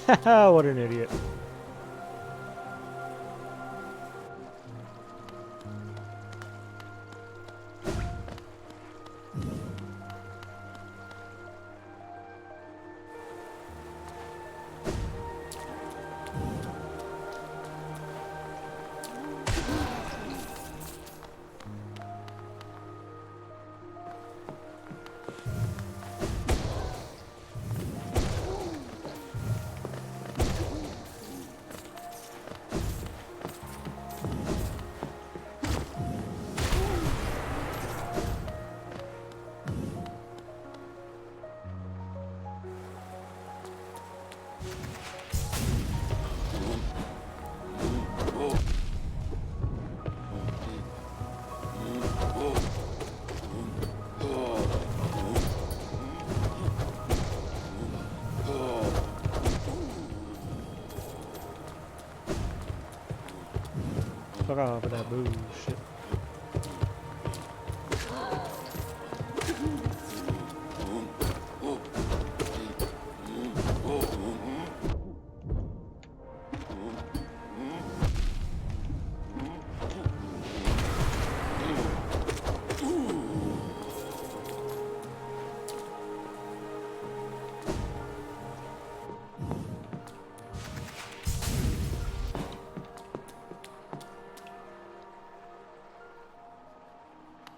Haha, what an idiot. Fuck off with that bullshit.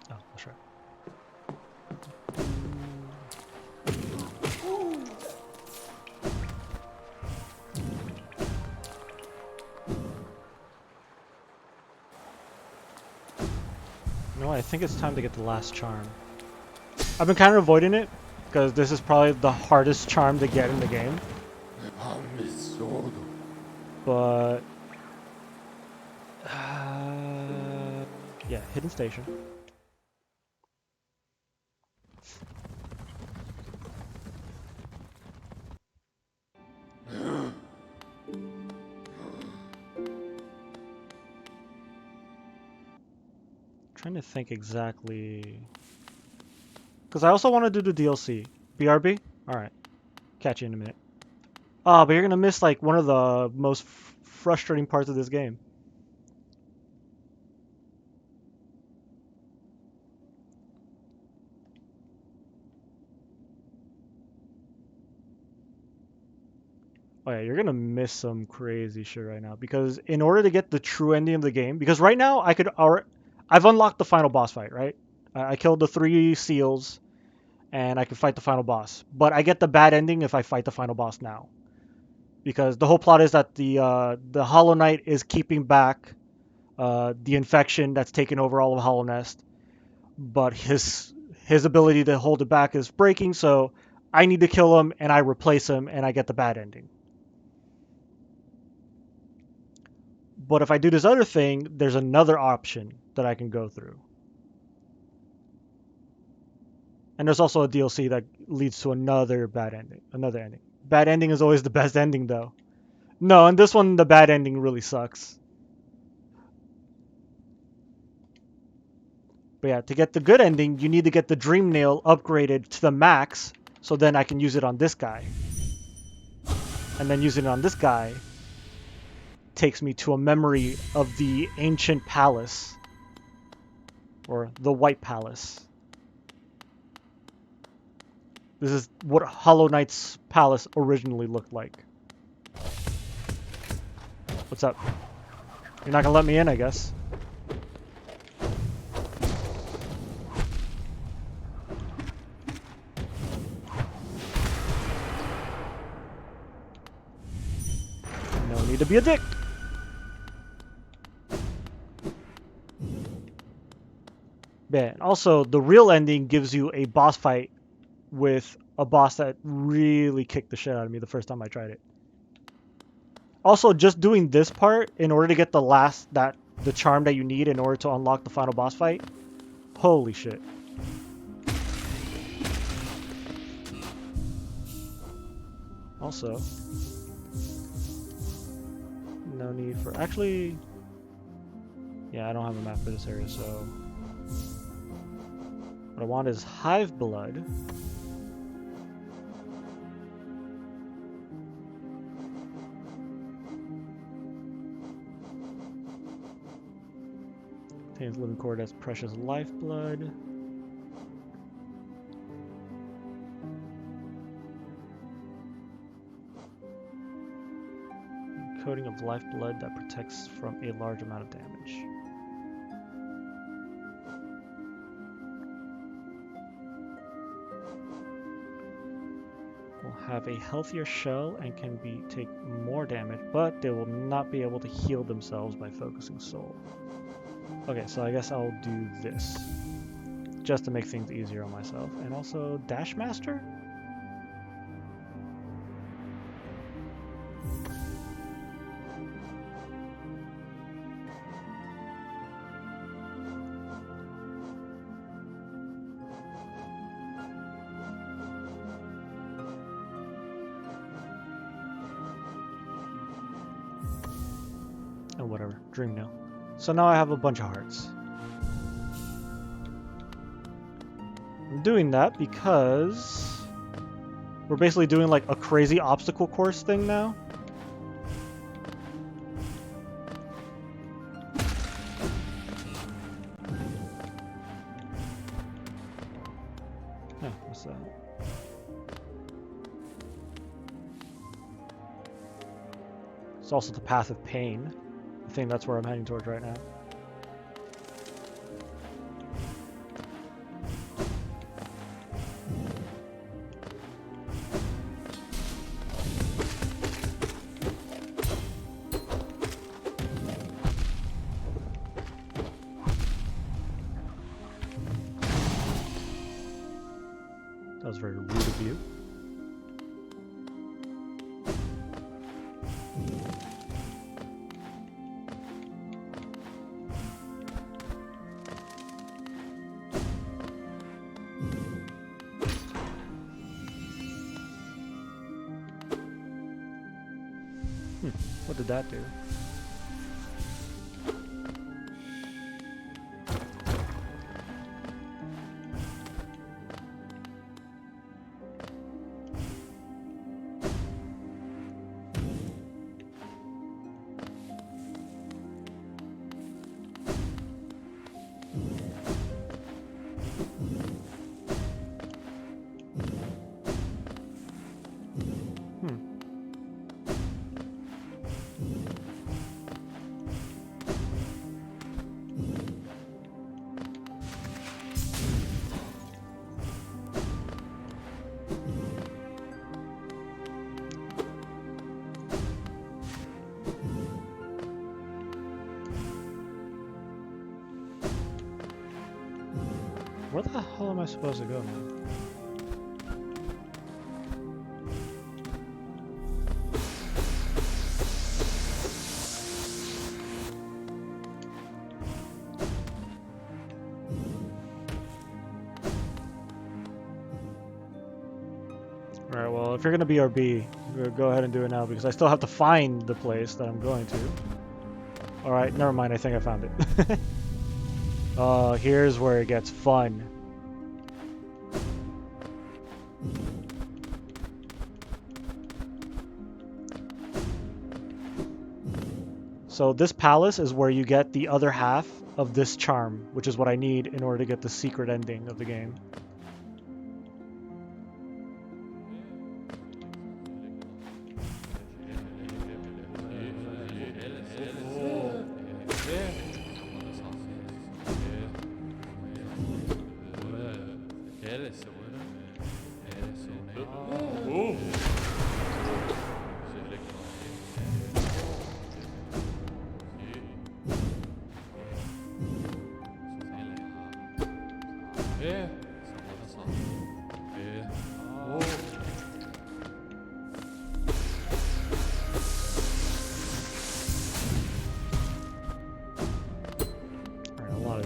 Oh, that's right. You know what? I think it's time to get the last charm. I've been kind of avoiding it because this is probably the hardest charm to get in the game. But yeah, hidden station. Trying to think exactly, because I also want to do the DLC. BRB? Alright. Catch you in a minute. Oh, but you're gonna miss like one of the most frustrating parts of this game. Oh yeah, you're gonna miss some crazy shit right now, because in order to get the true ending of the game, because right now I've unlocked the final boss fight, right? I killed the 3 seals, and I can fight the final boss. But I get the bad ending if I fight the final boss now, because the whole plot is that the Hollow Knight is keeping back the infection that's taken over all of Hollow Nest, but his ability to hold it back is breaking, so I need to kill him and I replace him and I get the bad ending. But if I do this other thing, there's another option that I can go through. And there's also a DLC that leads to another bad ending, another ending. Bad ending is always the best ending though. No, in this one the bad ending really sucks. But yeah, to get the good ending, you need to get the Dream Nail upgraded to the max, so then I can use it on this guy. And then using it on this guy takes me to a memory of the ancient palace, or the White Palace. This is what Hollow Knight's palace originally looked like. What's up? You're not gonna let me in, I guess. No need to be a dick. Yeah, and also the real ending gives you a boss fight with a boss that really kicked the shit out of me the first time I tried it. Also, just doing this part in order to get the charm that you need in order to unlock the final boss fight. Holy shit. Also, no need for actually. Yeah, I don't have a map for this area, so what I want is Hive Blood. Contains living core that's precious lifeblood. Coating of lifeblood that protects from a large amount of damage. Will have a healthier shell and can take more damage, but they will not be able to heal themselves by focusing soul. Okay, so I guess I'll do this just to make things easier on myself. And also Dash Master? Oh, whatever. Dream Nail. So now I have a bunch of hearts. I'm doing that because we're basically doing like a crazy obstacle course thing now. Yeah, what's that? It's also the path of pain. I think that's where I'm heading towards right now. That was very rude of you. What did that do? Where the hell am I supposed to go now? Alright, well, if you're gonna BRB, go ahead and do it now because I still have to find the place that I'm going to. Alright, never mind, I think I found it. Here's where it gets fun. So this palace is where you get the other half of this charm, which is what I need in order to get the secret ending of the game.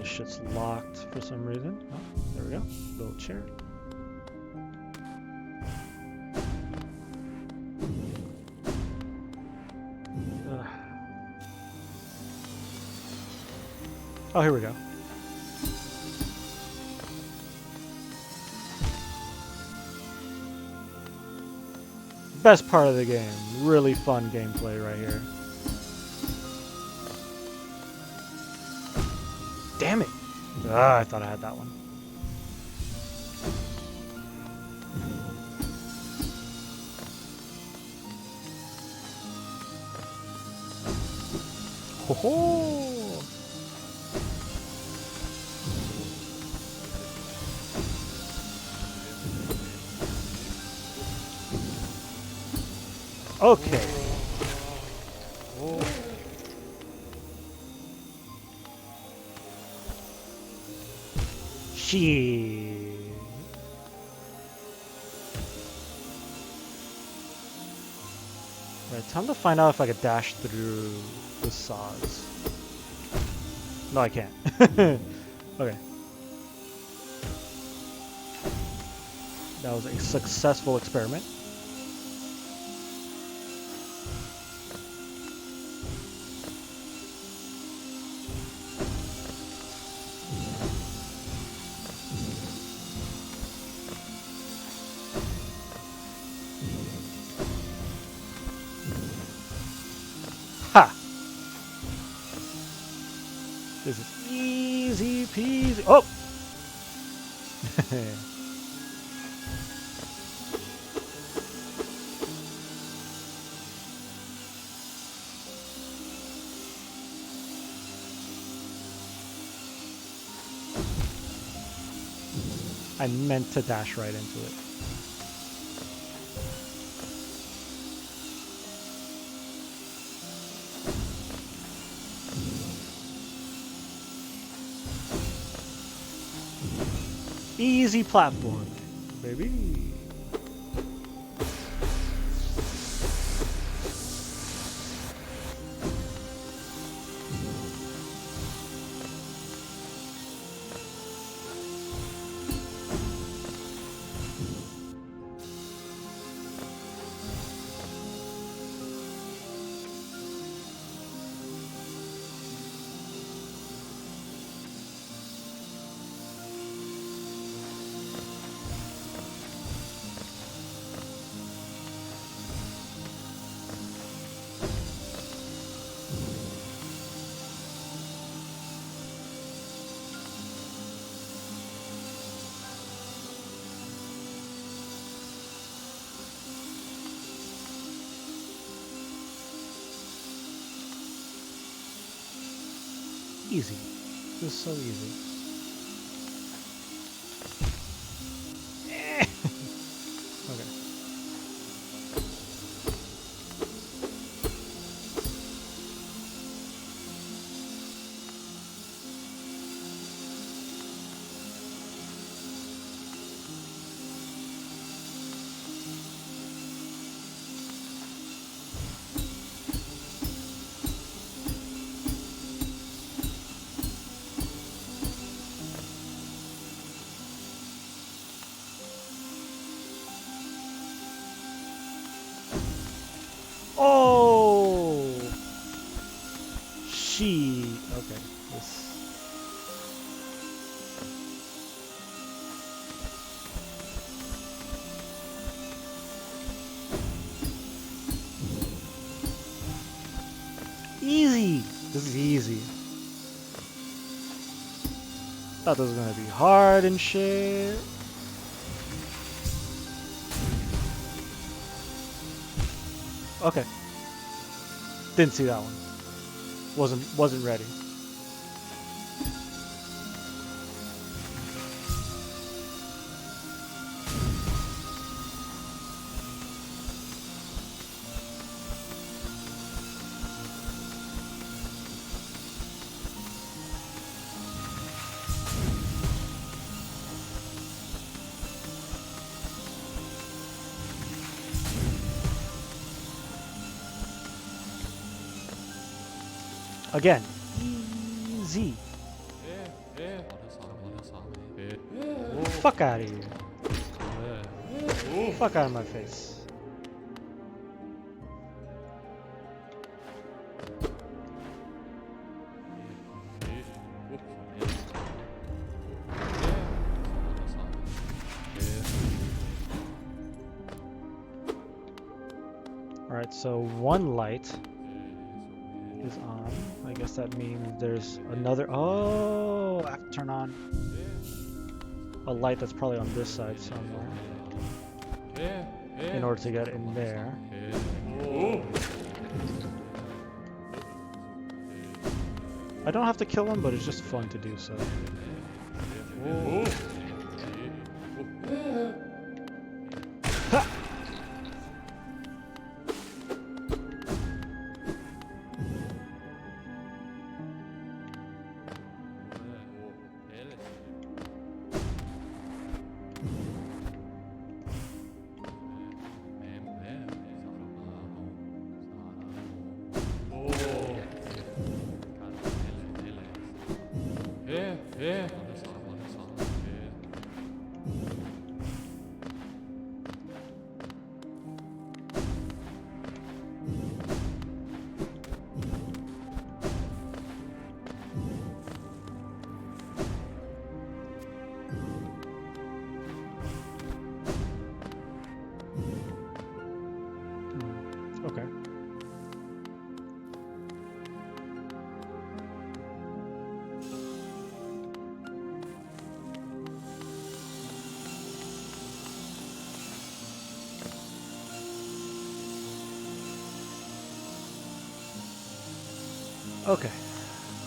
Shit's locked for some reason. Oh, there we go. Little chair. Ugh. Oh, here we go. Best part of the game. Really fun gameplay right here. Damn it! I thought I had that one. Ho ho! Okay. Shit. Right, time to find out if I could dash through the saws. No, I can't. Okay. That was a successful experiment. This is easy peasy. Oh! I meant to dash right into it. Easy platform, baby. Easy. This is so easy. Okay. Oh! Okay. This. Easy! This is easy. Thought this was gonna be hard and shit. Okay. Didn't see that one. Wasn't ready. Again. Easy. Fuck out of here. Fuck out of my face. Alright, so one light is on. I guess that means there's another. Oh, I have to turn on a light that's probably on this side somewhere in order to get in there. I don't have to kill him, but it's just fun to do so. Ha! Okay.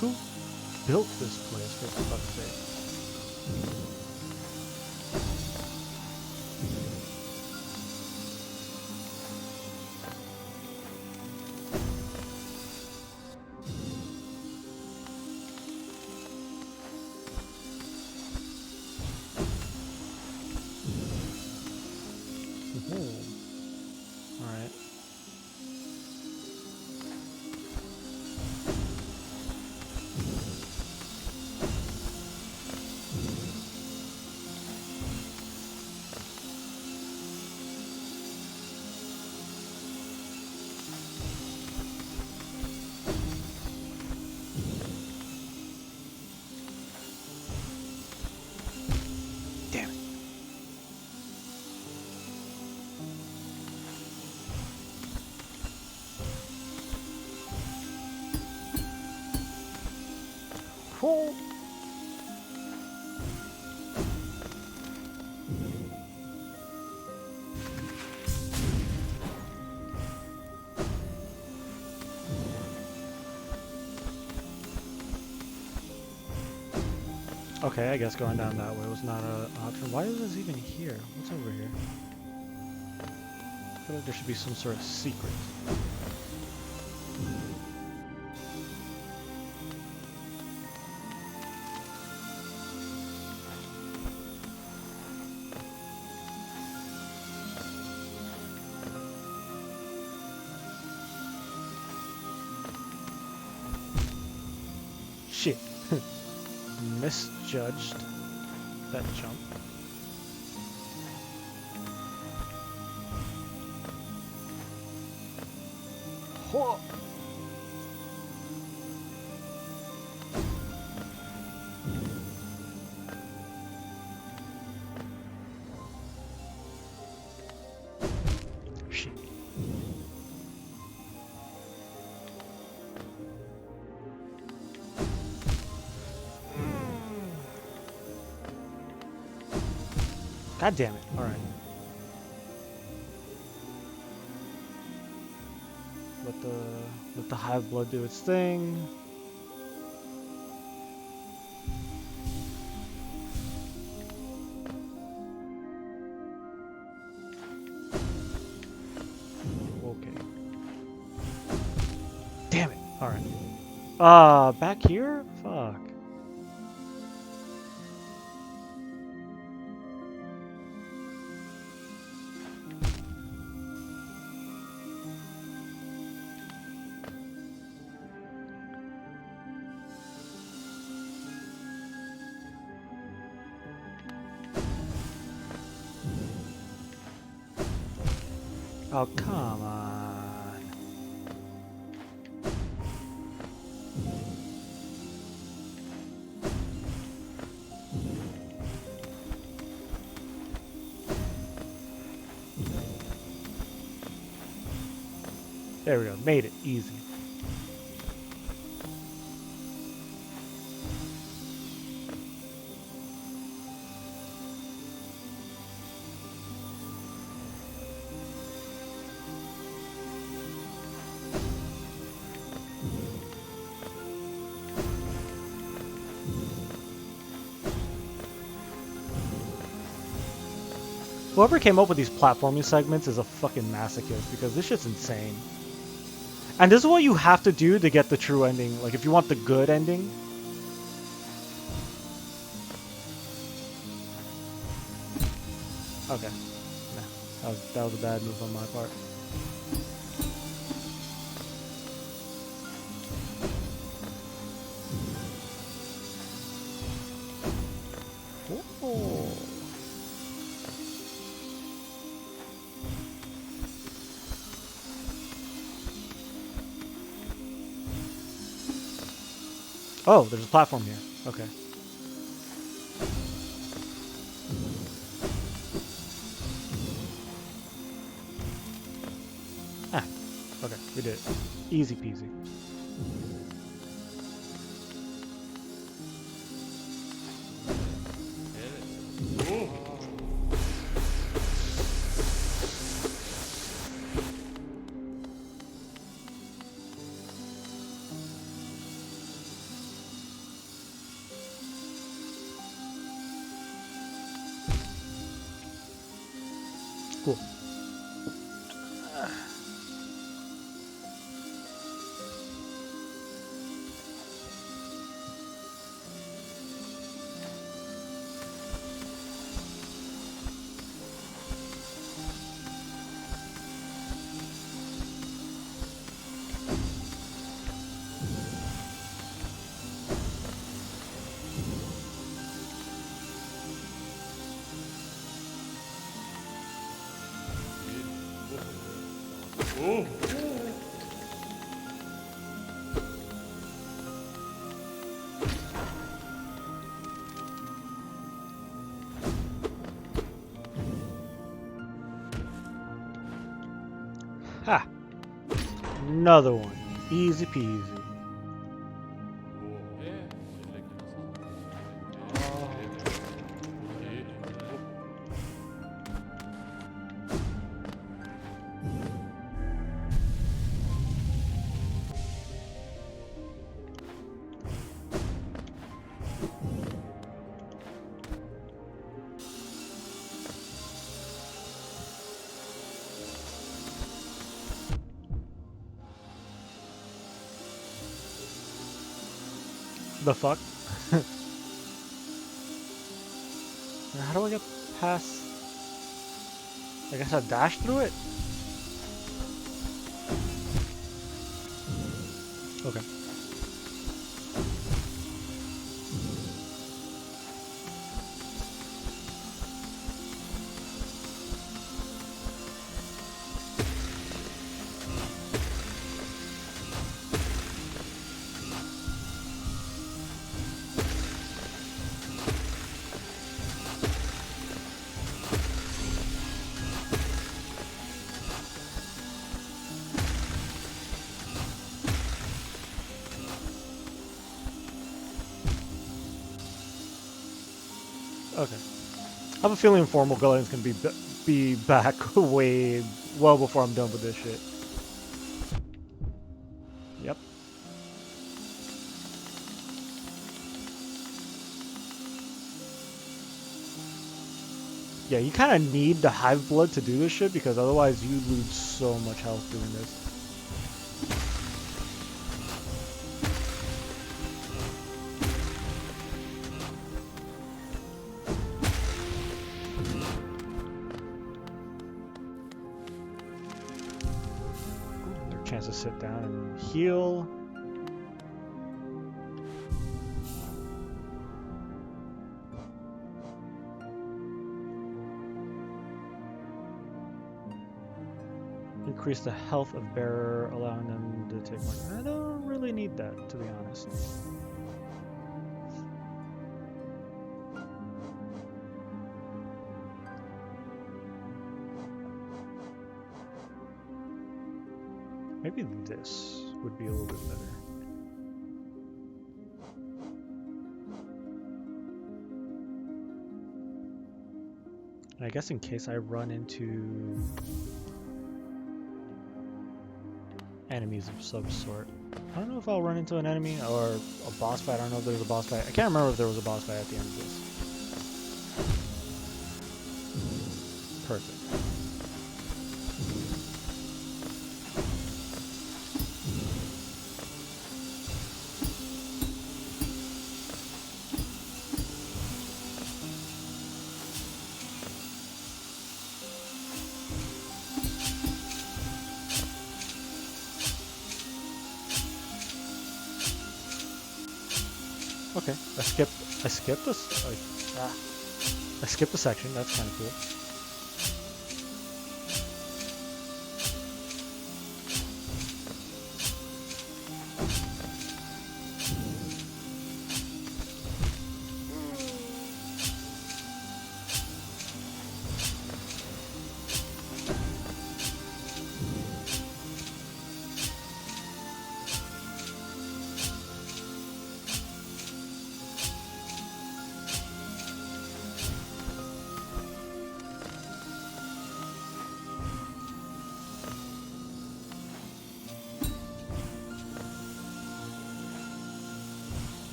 Who built this place, for fuck's sake? Alright. Damn it. Oh. Okay, I guess going down that way was not an option. Why is this even here? What's over here? I feel like there should be some sort of secret. Shit. Misjudged that jump. Whoa. Shit. God damn it. Alright. Let the hive blood do its thing. Okay. Damn it. Alright. Back here? Fuck. Oh, come on. There we go. Made it easy. Whoever came up with these platforming segments is a fucking masochist because this shit's insane. And this is what you have to do to get the true ending. Like, if you want the good ending. Okay. Nah, that was a bad move on my part. Ooh. Oh, there's a platform here. Okay. Ah, okay, we did it. Easy peasy. another one. Easy peasy. The fuck? How do I get past? I guess I dash through it? Okay. Okay. I have a feeling Formal Guardians can be back way well before I'm done with this shit. Yep. Yeah, you kind of need the hive blood to do this shit because otherwise you lose so much health doing this. Chance to sit down and heal. Increase the health of bearer, allowing them to take more. I don't really need that, to be honest. Maybe this would be a little bit better. And I guess in case I run into enemies of some sort. I don't know if I'll run into an enemy or a boss fight. I don't know if there's a boss fight. I can't remember if there was a boss fight at the end of this. Perfect. Okay, I skipped this. I skipped a section. That's kind of cool.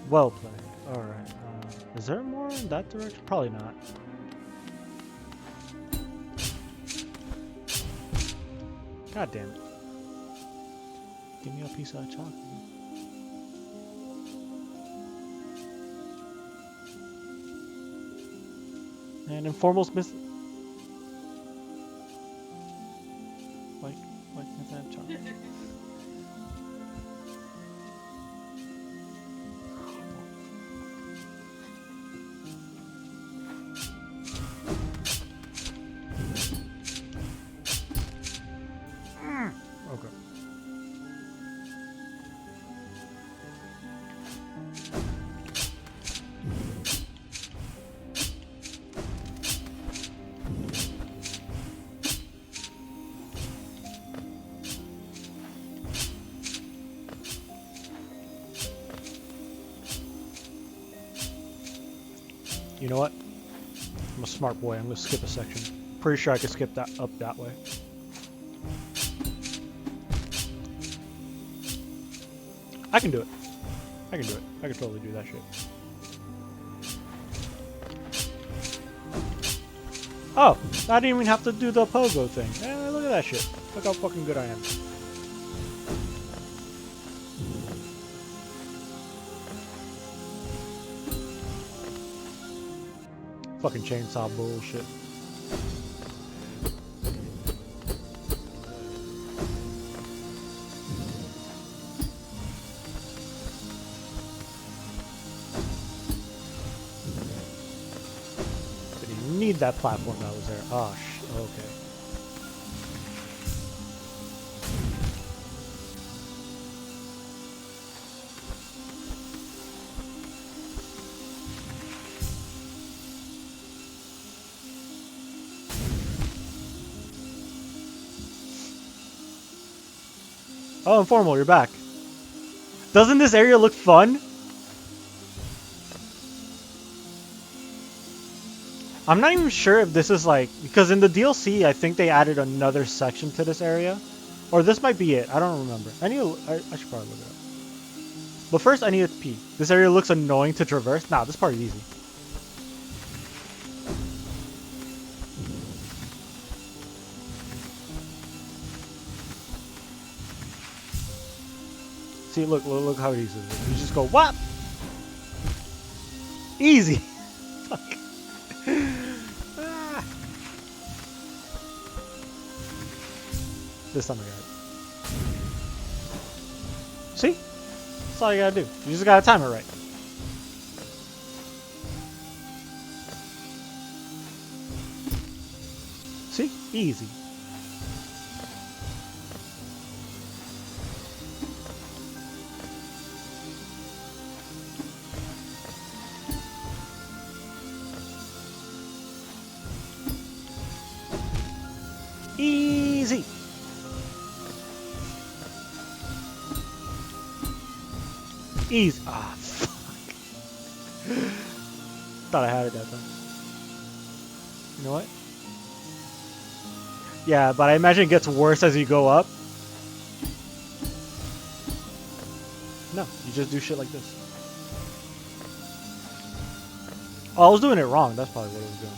Well played. Alright. Is there more in that direction? Probably not. God damn it. Give me a piece of chocolate. And Informal's missing. Why can't I have chocolate? You know what? I'm a smart boy. I'm gonna skip a section. Pretty sure I could skip that up that way. I can do it. I can do it. I can totally do that shit. Oh, I didn't even have to do the pogo thing. Look at that shit. Look how fucking good I am. Fucking chainsaw bullshit. Didn't need that platform that was there. Oh, okay. Oh, Informal, you're back. Doesn't this area look fun? I'm not even sure if this is like, because in the DLC, I think they added another section to this area. Or this might be it. I don't remember. I should probably look it up. But first, I need to pee. This area looks annoying to traverse. Nah, this part is easy. See, look how easy it is. You just go, what? Easy. Fuck. Ah. This time I got it. See? That's all you gotta do. You just gotta time it right. See? Easy. Easy. Easy. Ah, fuck. Thought I had it that time. You know what? Yeah, but I imagine it gets worse as you go up. No, you just do shit like this. Oh, I was doing it wrong. That's probably what I was doing.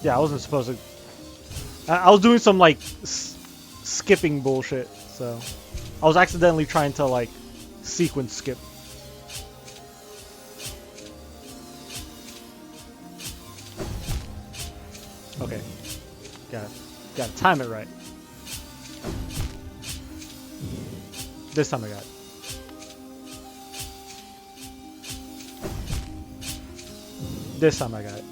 Yeah, I wasn't supposed to. I was doing some like skipping bullshit, so I was accidentally trying to like sequence skip. Okay, gotta time it right. This time I got it. This time I got it.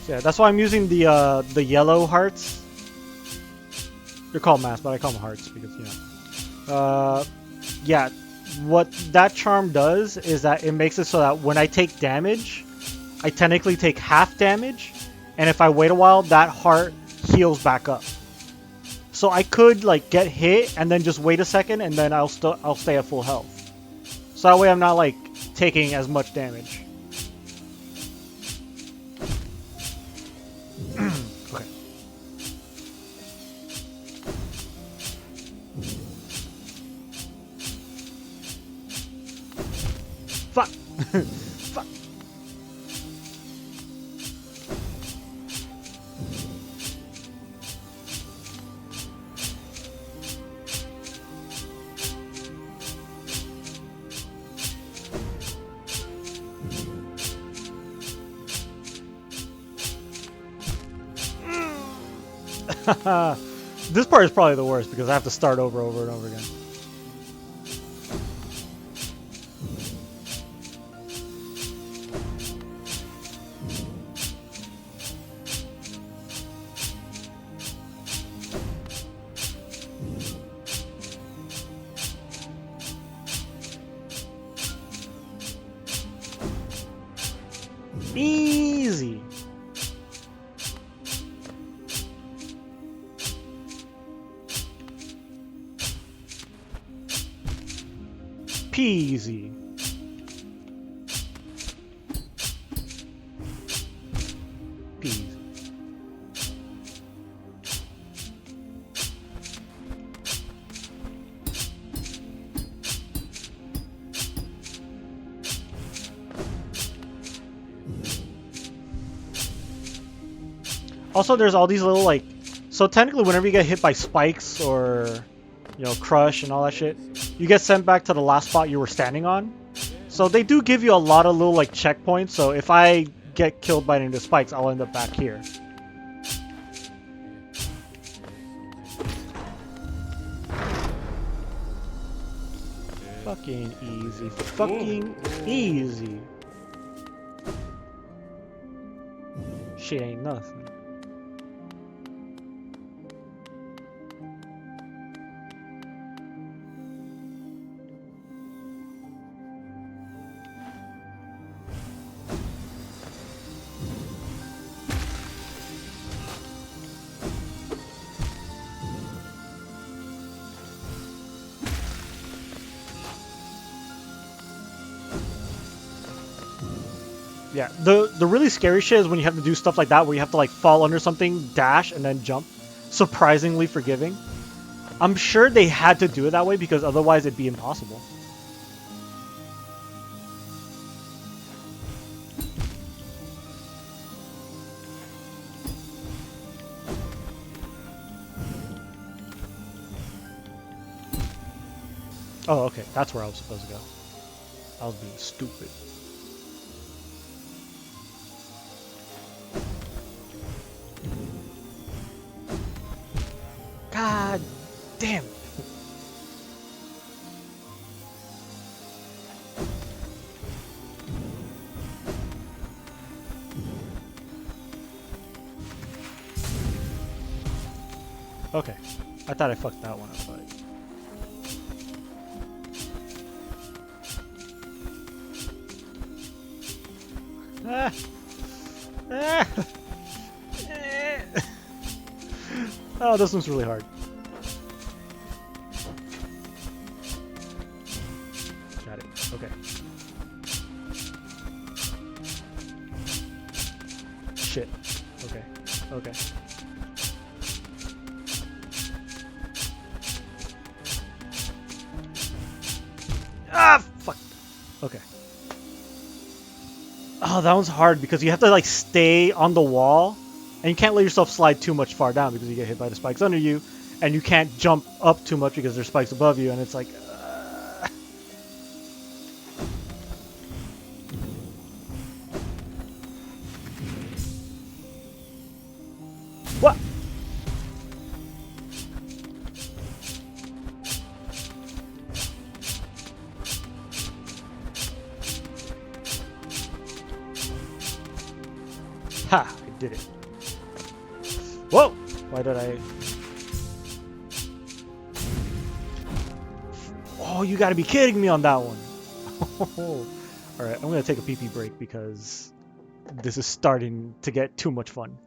Yeah, that's why I'm using the yellow hearts. They're called masks, but I call them hearts because, you know. Yeah, what that charm does is that it makes it so that when I take damage, I technically take half damage, and if I wait a while, that heart heals back up. So I could like get hit and then just wait a second, and then I'll stay at full health. So that way I'm not like taking as much damage. Okay. Fuck. Fuck. This part is probably the worst because I have to start over and over again. Easy. peasy. Peas. Also, there's all these little like, so technically, whenever you get hit by spikes or, you know, crush and all that shit, you get sent back to the last spot you were standing on. So they do give you a lot of little like checkpoints. So if I get killed by any of the spikes, I'll end up back here. Fucking easy. Fucking easy. Shit ain't nothing. Yeah, the really scary shit is when you have to do stuff like that where you have to like fall under something, dash, and then jump. Surprisingly forgiving. I'm sure they had to do it that way because otherwise it'd be impossible. Oh, okay, that's where I was supposed to go. I was being stupid. God damn it. Okay, I thought I fucked that one up, but... Ah. Ah. Oh, this one's really hard. Got it. Okay. Shit. Okay. Okay. Ah, fuck. Okay. Oh, that one's hard because you have to like stay on the wall and you can't let yourself slide too much far down because you get hit by the spikes under you, and you can't jump up too much because there's spikes above you, and it's like what? Ha! I did it. Whoa! Why did I... Oh, you gotta be kidding me on that one. Alright, I'm gonna take a pee-pee break because this is starting to get too much fun.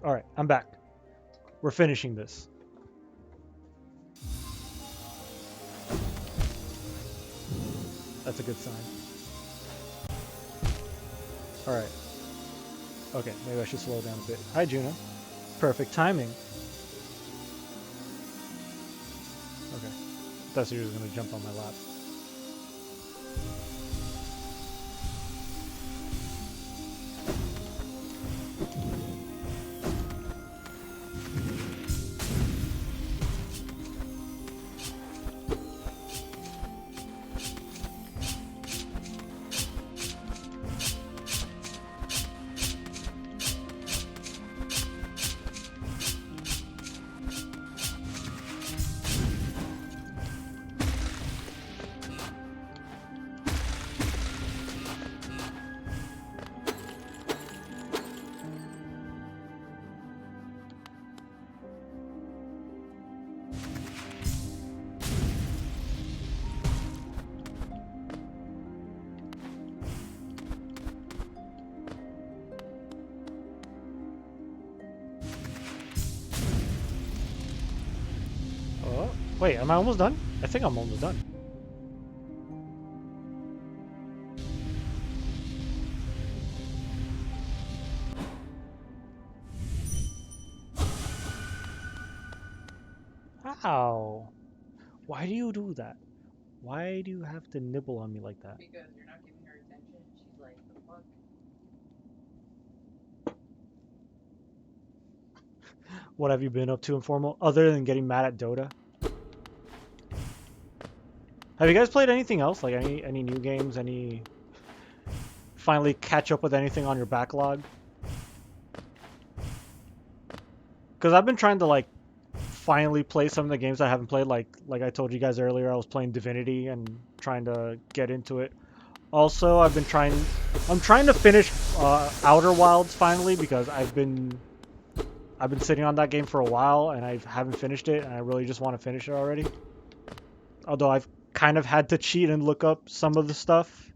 Alright, I'm back. We're finishing this. That's a good sign. Alright. Okay, maybe I should slow down a bit. Hi, Juno. Perfect timing. Okay. Thought you was gonna jump on my lap. Oh, wait, am I almost done? I think I'm almost done. Ow. Why do you do that? Why do you have to nibble on me like that? Because you're not giving her attention. She's like, the fuck? What have you been up to, Informal, other than getting mad at Dota? Have you guys played anything else? Like any new games? Any finally catch up with anything on your backlog? Because I've been trying to like finally play some of the games I haven't played. Like I told you guys earlier, I was playing Divinity and trying to get into it. Also, I'm trying to finish Outer Wilds finally because I've been sitting on that game for a while and I haven't finished it, and I really just want to finish it already. Although I've kind of had to cheat and look up some of the stuff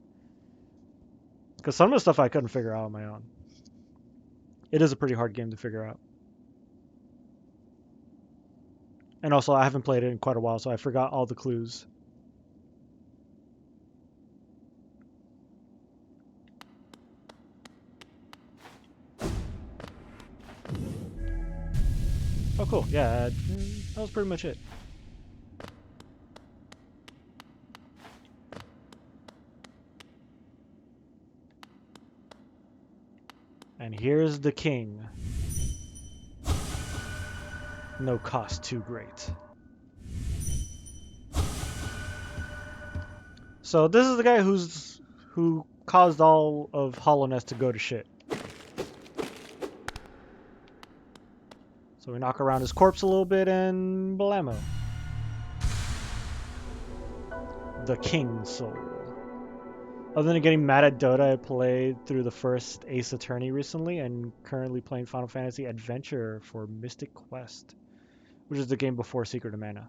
because some of the stuff I couldn't figure out on my own. It is a pretty hard game to figure out. And also, I haven't played it in quite a while, so I forgot all the clues. Oh, cool. Yeah, that was pretty much it. And here's the king. No cost too great. So this is the guy who caused all of Hollowness to go to shit. So we knock around his corpse a little bit and blammo. The King Soul. Other than getting mad at Dota, I played through the first Ace Attorney recently and currently playing Final Fantasy Adventure for Mystic Quest, which is the game before Secret of Mana.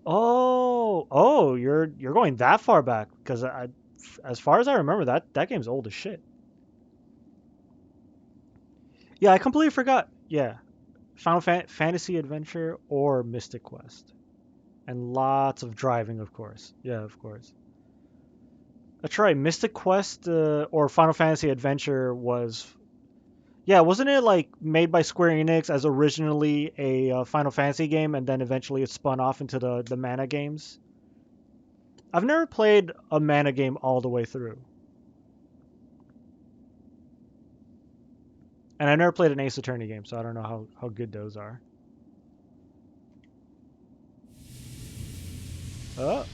Oh, you're going that far back because as far as I remember, that game's old as shit. Yeah, I completely forgot. Yeah, Final Fantasy Adventure or Mystic Quest, and lots of driving, of course. Yeah, of course. That's right. Mystic Quest or Final Fantasy Adventure was, yeah, wasn't it like made by Square Enix as originally a Final Fantasy game, and then eventually it spun off into the Mana games? I've never played a Mana game all the way through. And I never played an Ace Attorney game, so I don't know how good those are. Oh.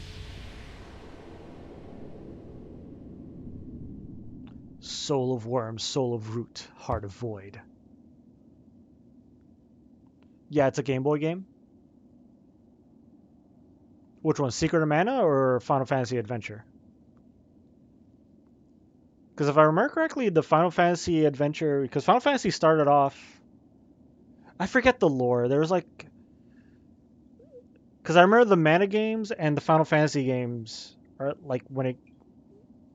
Soul of Worm, Soul of Root, Heart of Void. Yeah, it's a Game Boy game. Which one, Secret of Mana or Final Fantasy Adventure? Because if I remember correctly, the Final Fantasy Adventure, because Final Fantasy started off, I forget the lore. There was like, because I remember the Mana games and the Final Fantasy games are like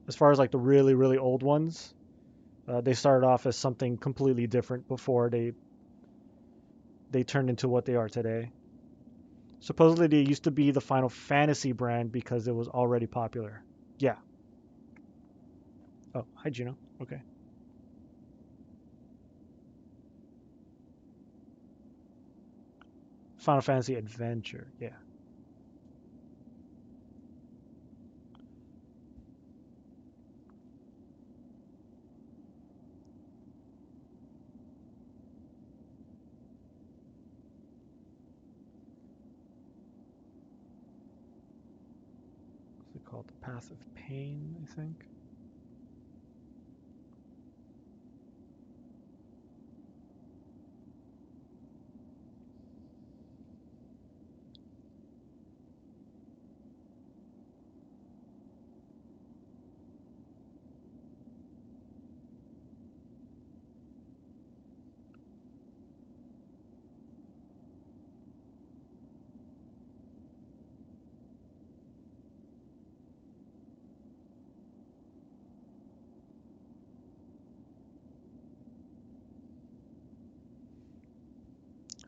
as far as like the really old ones, they started off as something completely different before they they turned into what they are today. Supposedly they used to be the Final Fantasy brand because it was already popular. Yeah. Oh, hi Juno. Okay. Final Fantasy Adventure. Yeah. What's it called? The Path of Pain, I think.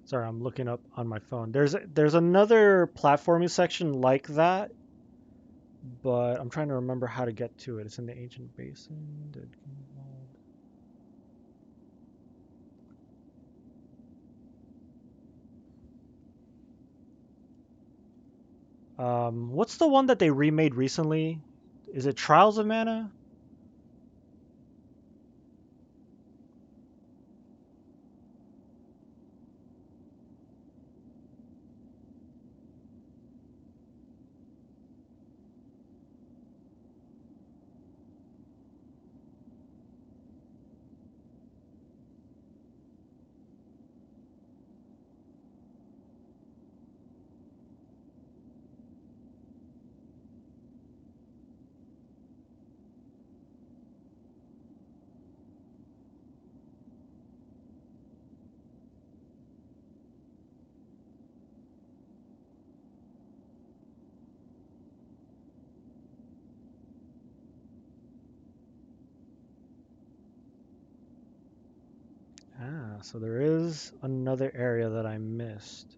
Sorry, I'm looking up on my phone. There's another platforming section like that, but I'm trying to remember how to get to it. It's in the Ancient Basin. What's the one that they remade recently? Is it Trials of Mana? Ah, so there is another area that I missed.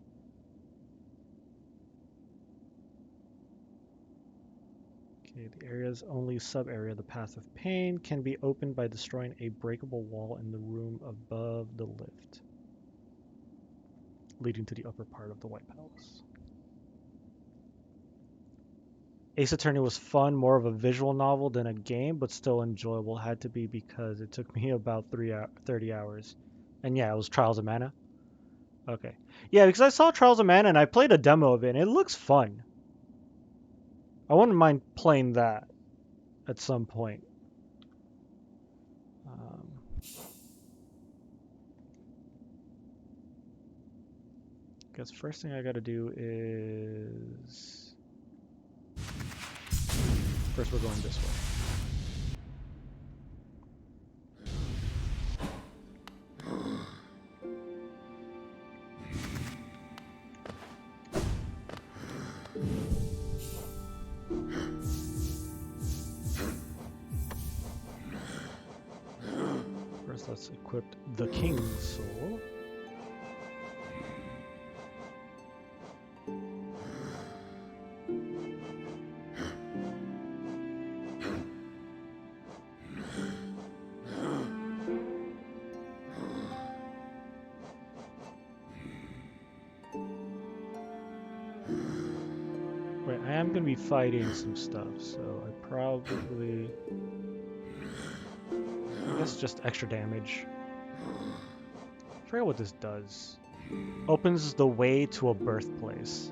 Okay, the area's only sub-area, the Path of Pain, can be opened by destroying a breakable wall in the room above the lift, leading to the upper part of the White Palace. Ace Attorney was fun, more of a visual novel than a game, but still enjoyable. Had to be because it took me about 30 hours. And yeah, it was Trials of Mana. Okay. Yeah, because I saw Trials of Mana and I played a demo of it, and it looks fun. I wouldn't mind playing that at some point. Guess first thing I gotta do is... First we're going this way. First let's equip the King's Soul. Wait, I am gonna be fighting some stuff, so I probably... I guess just extra damage. I forget what this does. Opens the way to a birthplace.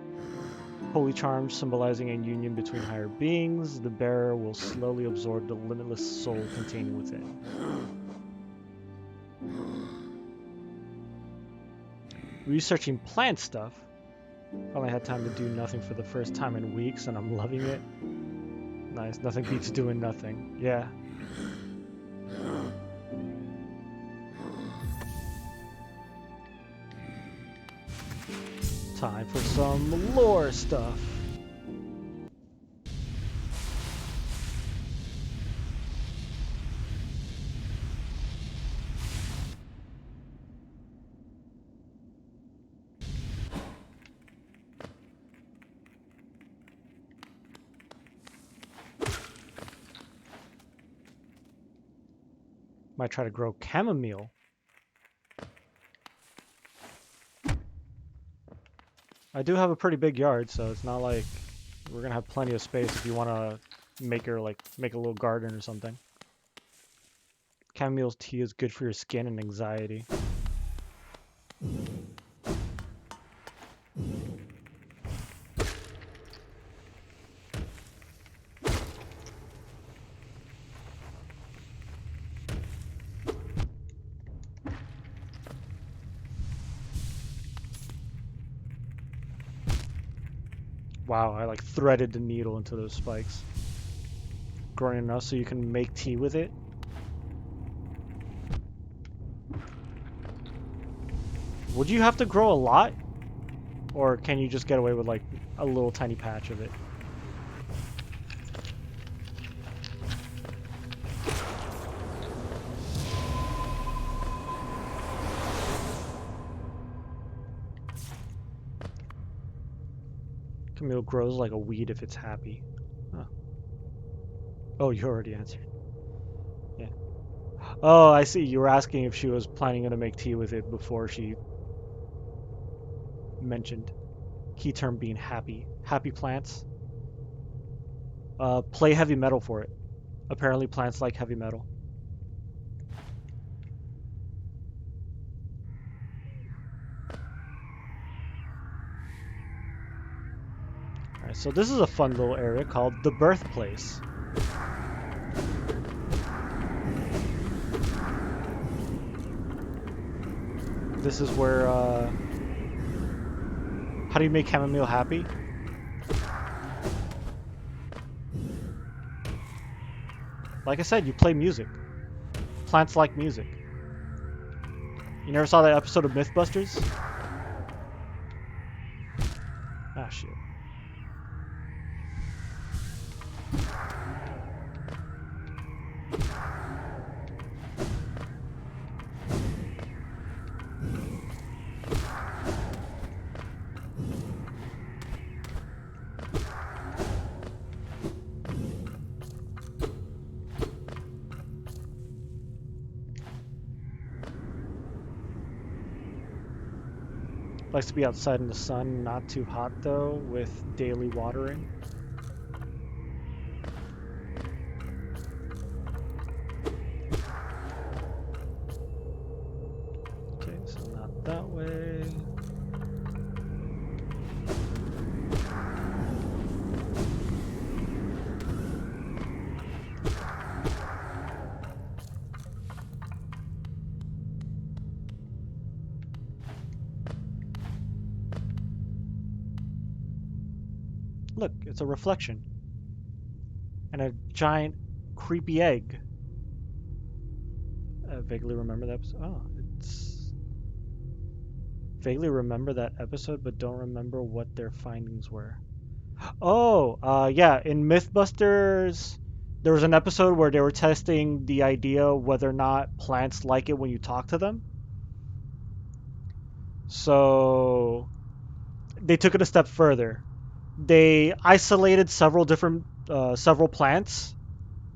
Holy charms symbolizing a union between higher beings. The bearer will slowly absorb the limitless soul contained within. Researching plant stuff. Finally had time to do nothing for the first time in weeks, and I'm loving it. Nice, nothing beats doing nothing. Yeah. Time for some lore stuff. Might try to grow chamomile. I do have a pretty big yard, so it's not like we're gonna have plenty of space if you want to make a little garden or something. Chamomile tea is good for your skin and anxiety. Wow, I like threaded the needle into those spikes. Growing enough so you can make tea with it. Would you have to grow a lot? Or can you just get away with like a little tiny patch of it? Camille grows like a weed if it's happy. Huh. Oh, you already answered. Yeah. Oh, I see. You were asking if she was planning to make tea with it before she mentioned. Key term being happy. Happy plants. Play heavy metal for it. Apparently plants like heavy metal. Alright, so this is a fun little area called the birthplace. This is where, how do you make chamomile happy? Like I said, you play music. Plants like music. You never saw that episode of Mythbusters? Ah, shit. Likes to be outside in the sun, not too hot though, with daily watering. Okay, so not that way. Look, it's a reflection. And a giant creepy egg. I vaguely remember that episode. Oh, it's... Vaguely remember that episode, but don't remember what their findings were. Oh, yeah, in Mythbusters, there was an episode where they were testing the idea whether or not plants like it when you talk to them. So they took it a step further. They isolated several plants,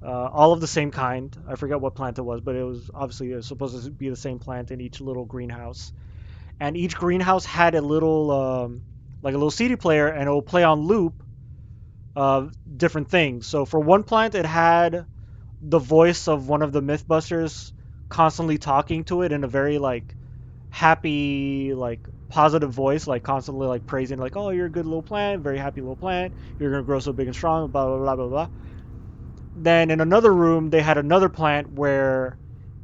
all of the same kind. I forget what plant it was, but it was obviously supposed to be the same plant in each little greenhouse. And each greenhouse had a little, like a little CD player, and it will play on loop different things. So for one plant, it had the voice of one of the Mythbusters constantly talking to it in a very like happy, like positive voice, like constantly like praising, like, oh, you're a good little plant, very happy little plant, you're gonna grow so big and strong, blah blah blah blah blah. Then in another room, they had another plant where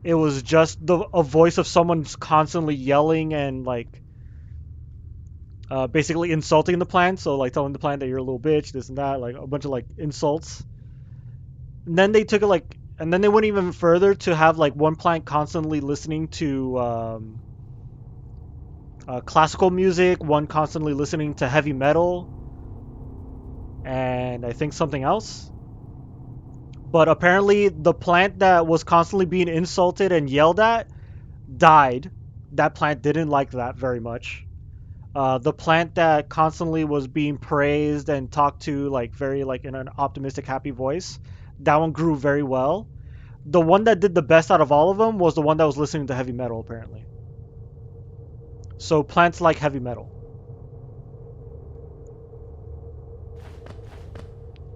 it was just a voice of someone constantly yelling and like basically insulting the plant. So like telling the plant that you're a little bitch, this and that, like a bunch of like insults. And then they took it like, and then they went even further to have like one plant constantly listening to classical music, one constantly listening to heavy metal, and I think something else. But apparently the plant that was constantly being insulted and yelled at died. That plant didn't like that very much. The plant that constantly was being praised and talked to like very like in an optimistic, happy voice, that one grew very well. the one that did the best out of all of them was the one that was listening to heavy metal, apparently. So plants like heavy metal.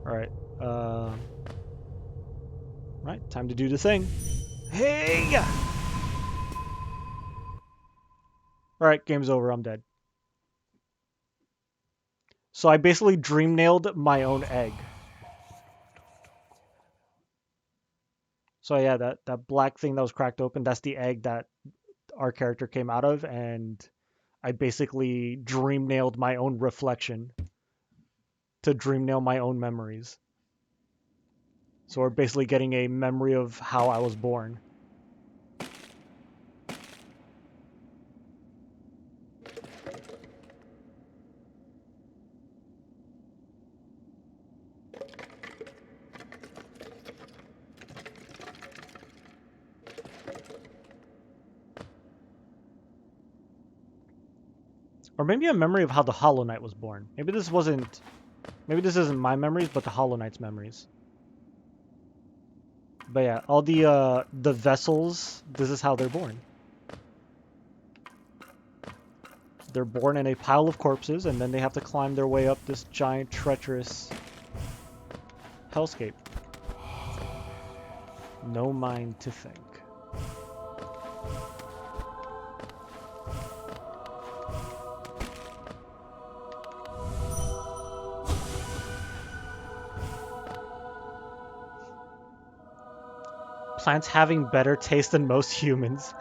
Alright. Right, time to do the thing. Hey! Alright, game's over. I'm dead. So I basically dream nailed my own egg. So yeah, that black thing that was cracked open, that's the egg that our character came out of, and I basically dream nailed my own reflection to dream nail my own memories. So we're basically getting a memory of how I was born. Or maybe a memory of how the Hollow Knight was born. Maybe this isn't my memories, but the Hollow Knight's memories. But yeah, all the vessels, this is how they're born. They're born in a pile of corpses, and then they have to climb their way up this giant, treacherous hellscape. No mind to think. Plants having better taste than most humans.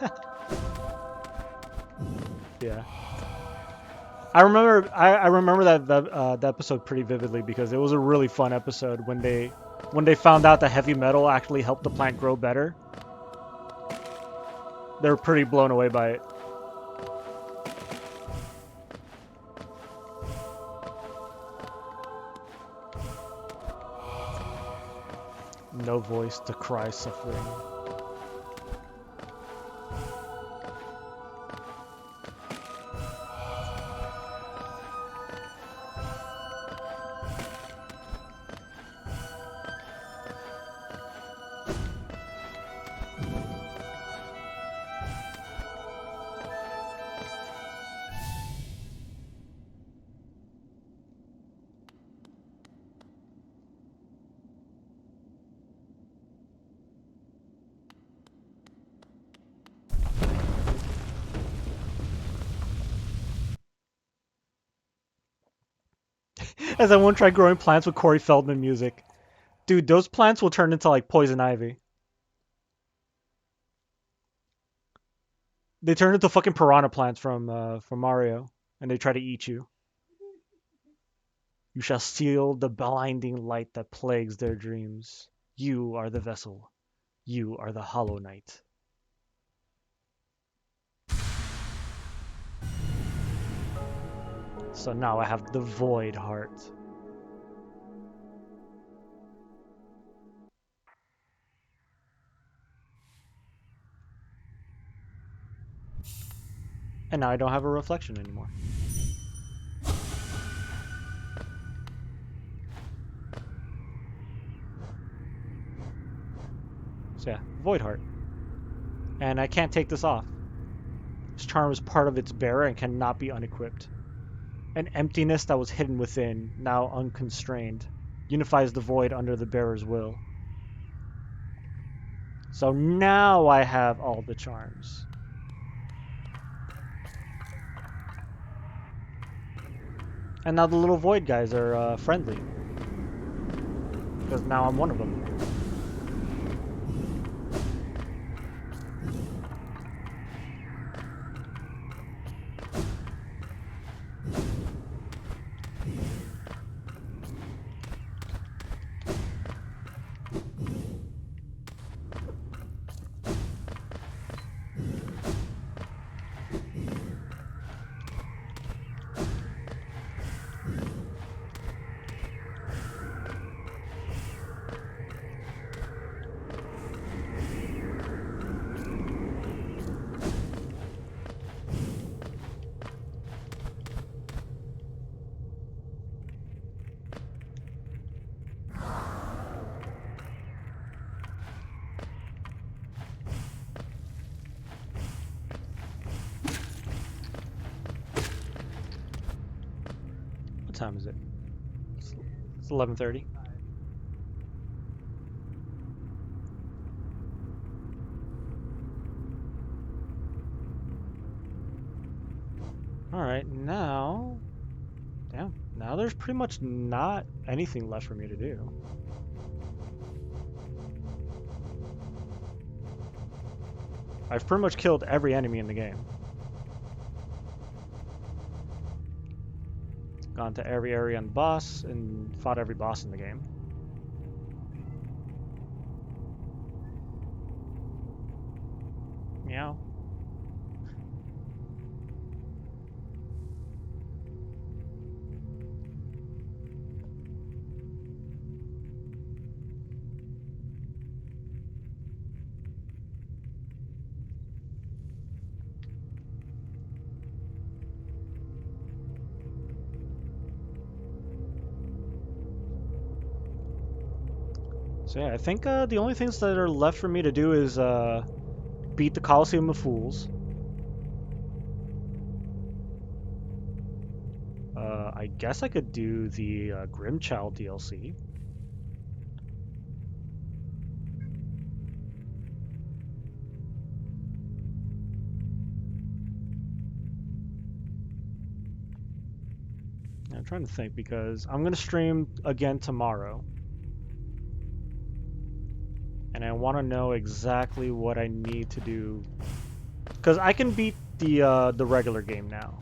Yeah. I remember that episode pretty vividly because it was a really fun episode when they found out that heavy metal actually helped the plant grow better. They were pretty blown away by it. No voice to cry suffering. As I won't try growing plants with Corey Feldman music. Dude, those plants will turn into like poison ivy. They turn into fucking piranha plants from Mario, and they try to eat you. You shall steal the blinding light that plagues their dreams. You are the vessel. You are the Hollow Knight. So now I have the Void Heart. And now I don't have a reflection anymore. So yeah, Void Heart. And I can't take this off. This charm is part of its bearer and cannot be unequipped. An emptiness that was hidden within, now unconstrained, unifies the void under the bearer's will. So now I have all the charms. And now the little void guys are friendly. Because now I'm one of them. time is it? It's 11:30. All right, now, damn. Now there's pretty much not anything left for me to do. I've pretty much killed every enemy in the game. Gone to every area on the boss and fought every boss in the game. Meow. So yeah, I think the only things that are left for me to do is beat the Coliseum of Fools. I guess I could do the Grimchild DLC. I'm trying to think because I'm gonna stream again tomorrow. And I want to know exactly what I need to do, because I can beat the regular game now.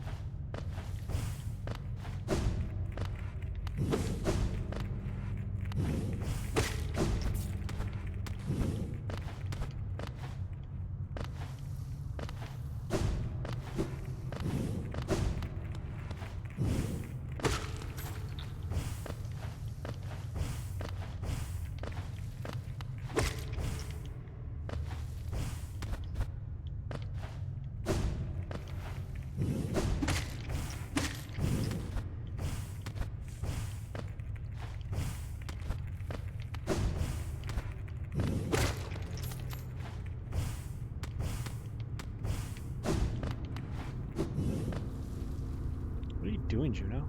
What are you doing, Juno?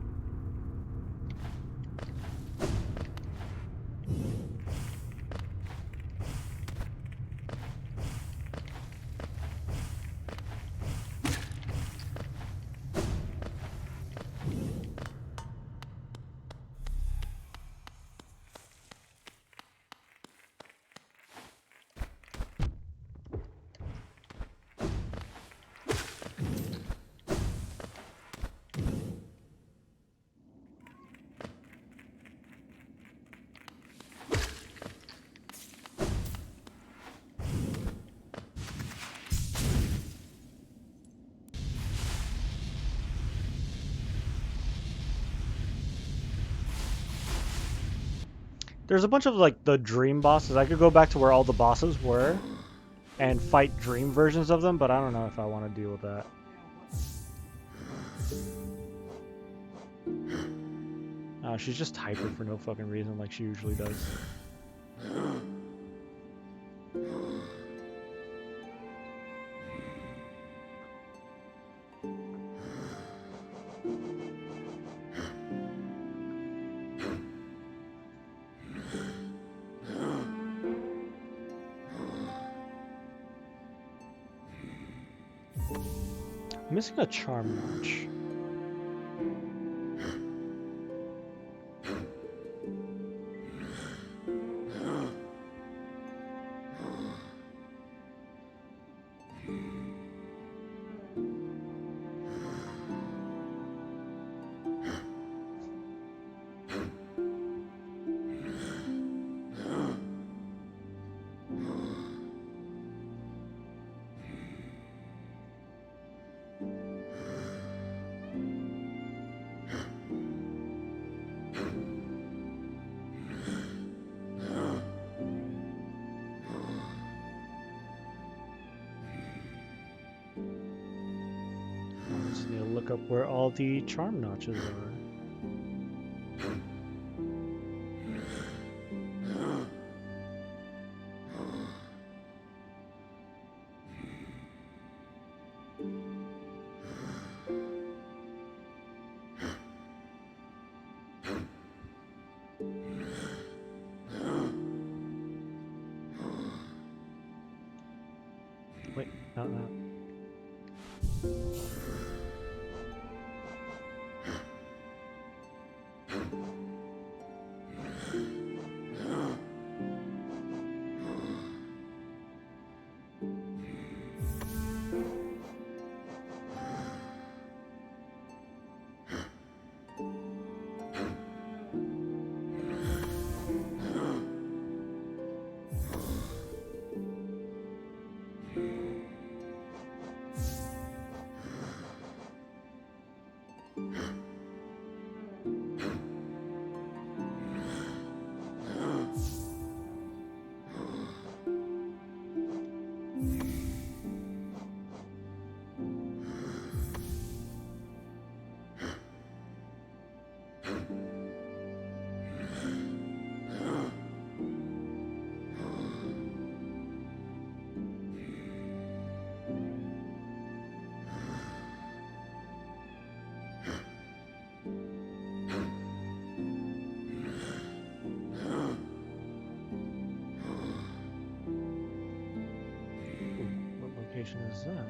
There's a bunch of like the dream bosses. I could go back to where all the bosses were and fight dream versions of them, but I don't know if I want to deal with that. She's just hyper for no fucking reason like she usually does. I'm missing a charm notch. Look up where all the charm notches are. Wait, not that. What location is that?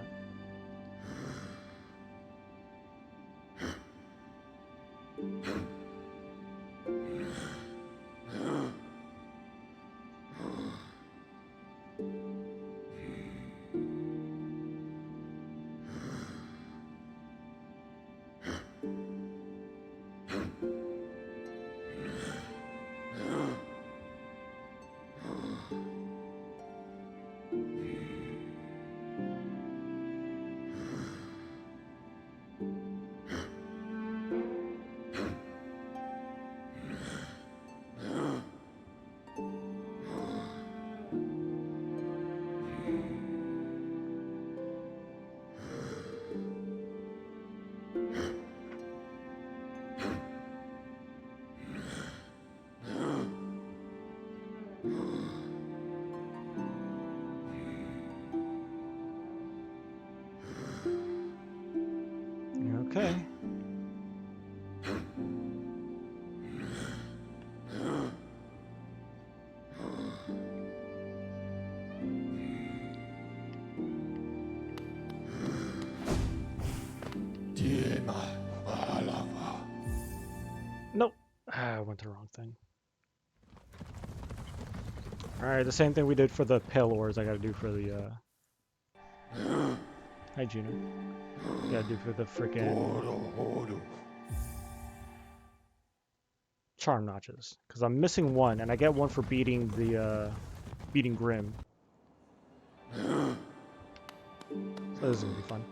Okay. Nope. I went to the wrong thing. Alright, the same thing we did for the Pale Ores, I gotta do for the, Hi, Gina. Gotta do for the frickin' charm notches. Because I'm missing one, and I get one for beating the, beating Grim. So this is gonna be fun.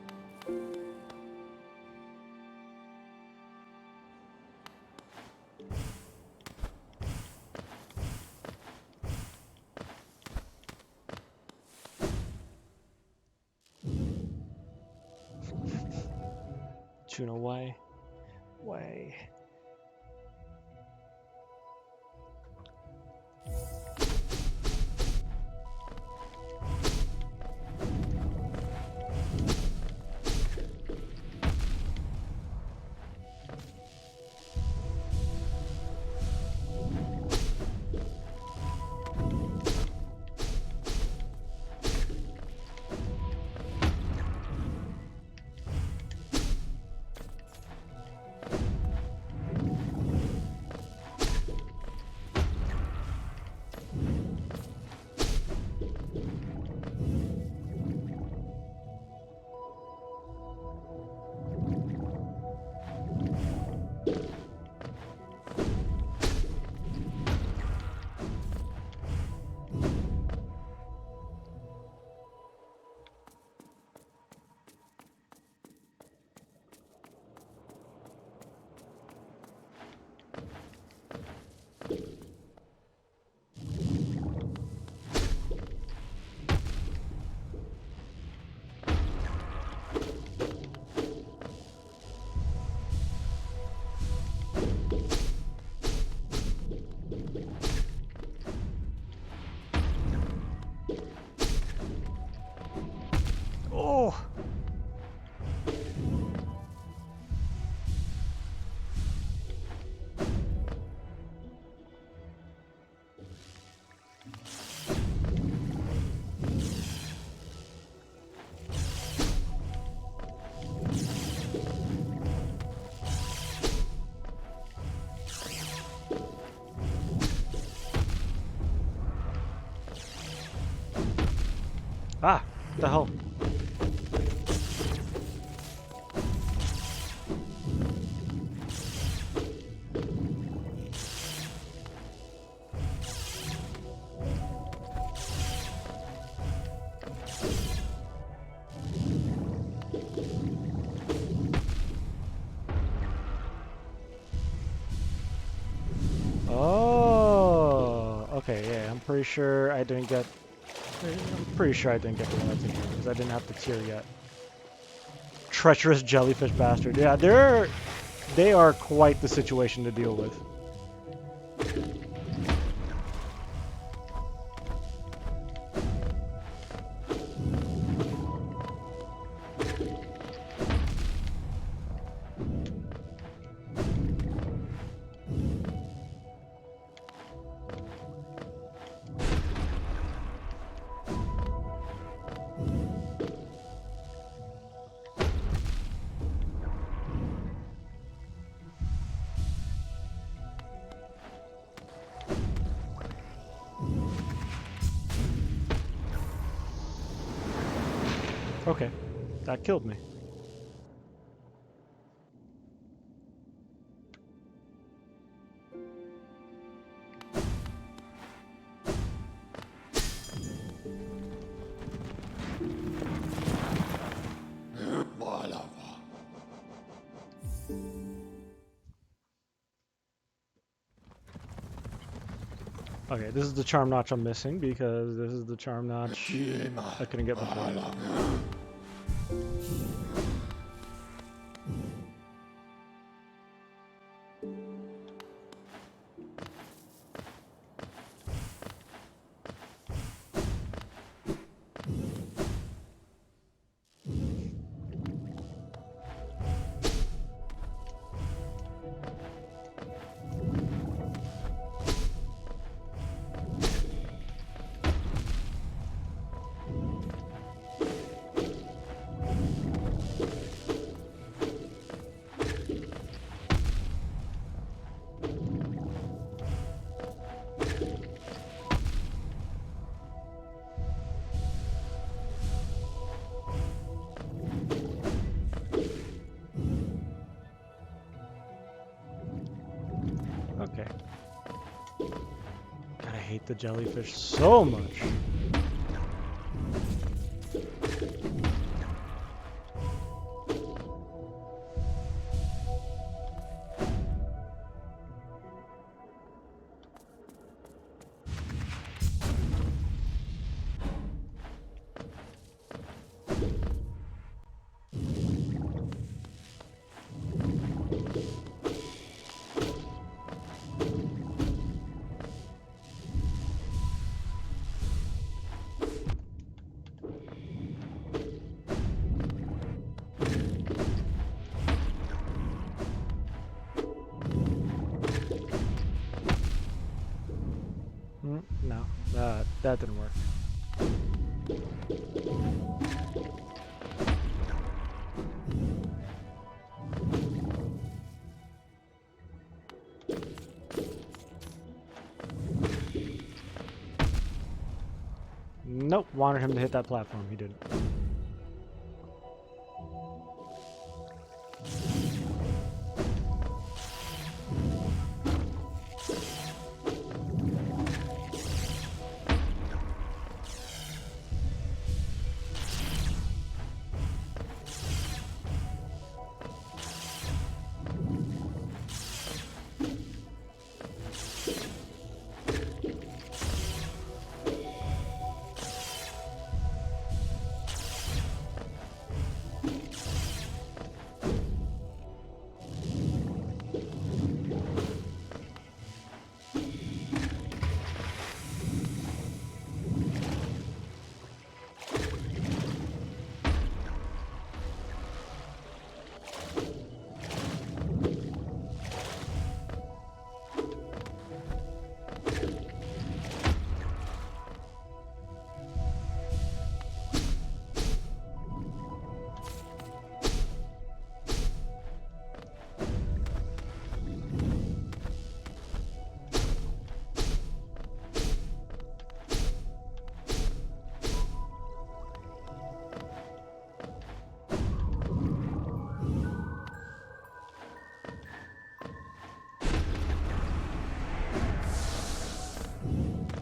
Juno, why? Why? Ah, what the hell? Oh, okay, yeah, I'm pretty sure I didn't get. I'm pretty sure I didn't get the one that's in here because I didn't have the tier yet. Treacherous jellyfish bastard. Yeah, they are quite the situation to deal with. Okay, that killed me. Okay, this is the charm notch I'm missing because this is the charm notch I couldn't get before. Okay. God, I hate the jellyfish so much. No, that didn't work. Nope, wanted him to hit that platform. He didn't.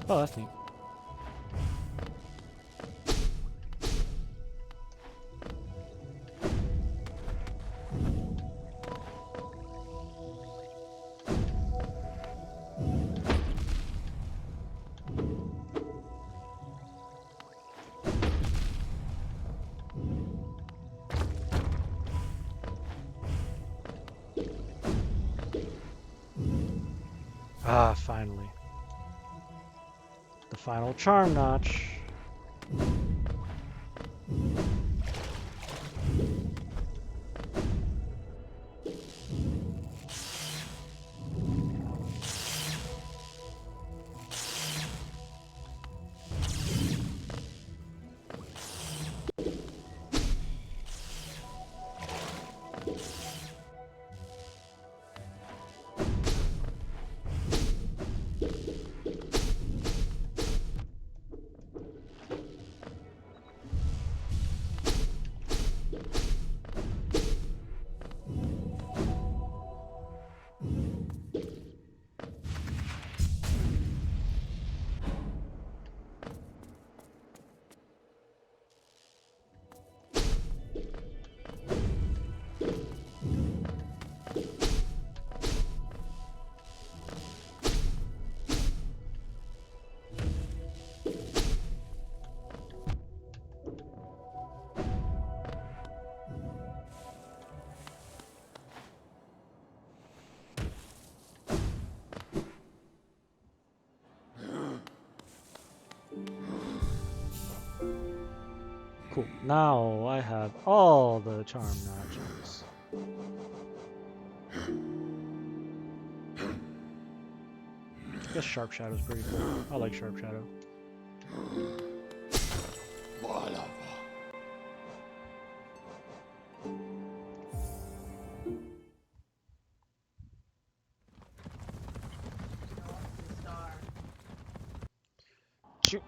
Oh, that's neat. Ah, finally. The final charm notch. Cool. Now I have all the charm notches. I guess Sharp Shadow's pretty cool. I like Sharp Shadow. Star. Shoot.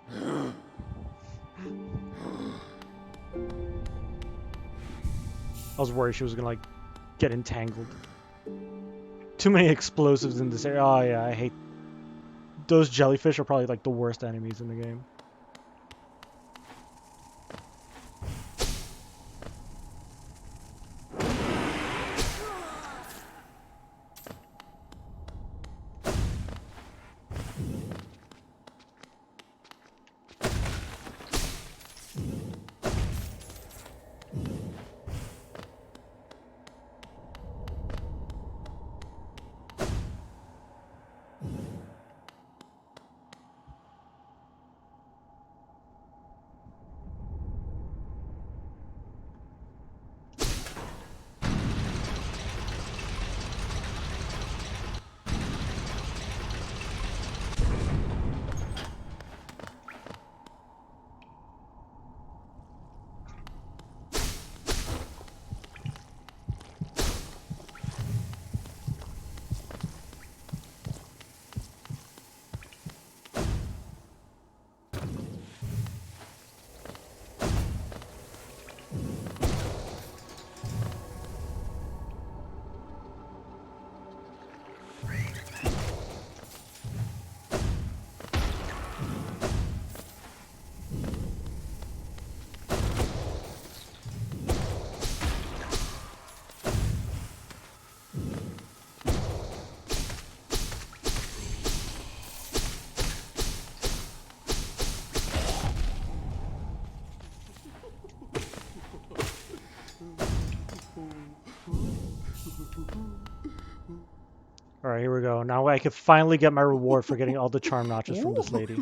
I was worried she was gonna like get entangled. Too many explosives in this area. Oh yeah, I hate those jellyfish. Are probably like the worst enemies in the game. Alright, here we go. Now I can finally get my reward for getting all the charm notches from this lady.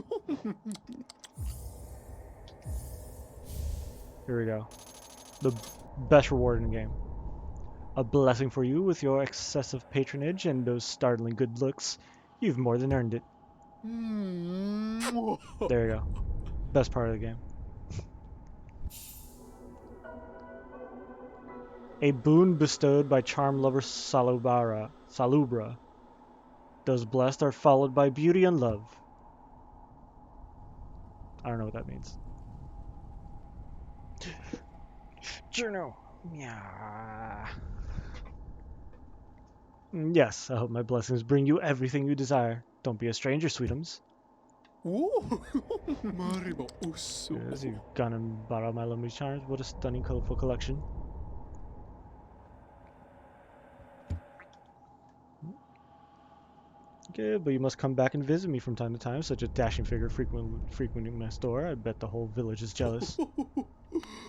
Here we go. The best reward in the game. A blessing for you with your excessive patronage and those startling good looks. You've more than earned it. There you go. Best part of the game. A boon bestowed by charm lover Salubra. Those blessed are followed by beauty and love. I don't know what that means. Juno. Yeah. Yes, I hope my blessings bring you everything you desire. Don't be a stranger, sweetums. Yes, you've gone and bought all my lovely charms. What a stunning, colorful collection. Okay, but you must come back and visit me from time to time. Such a dashing figure frequenting my store. I bet the whole village is jealous.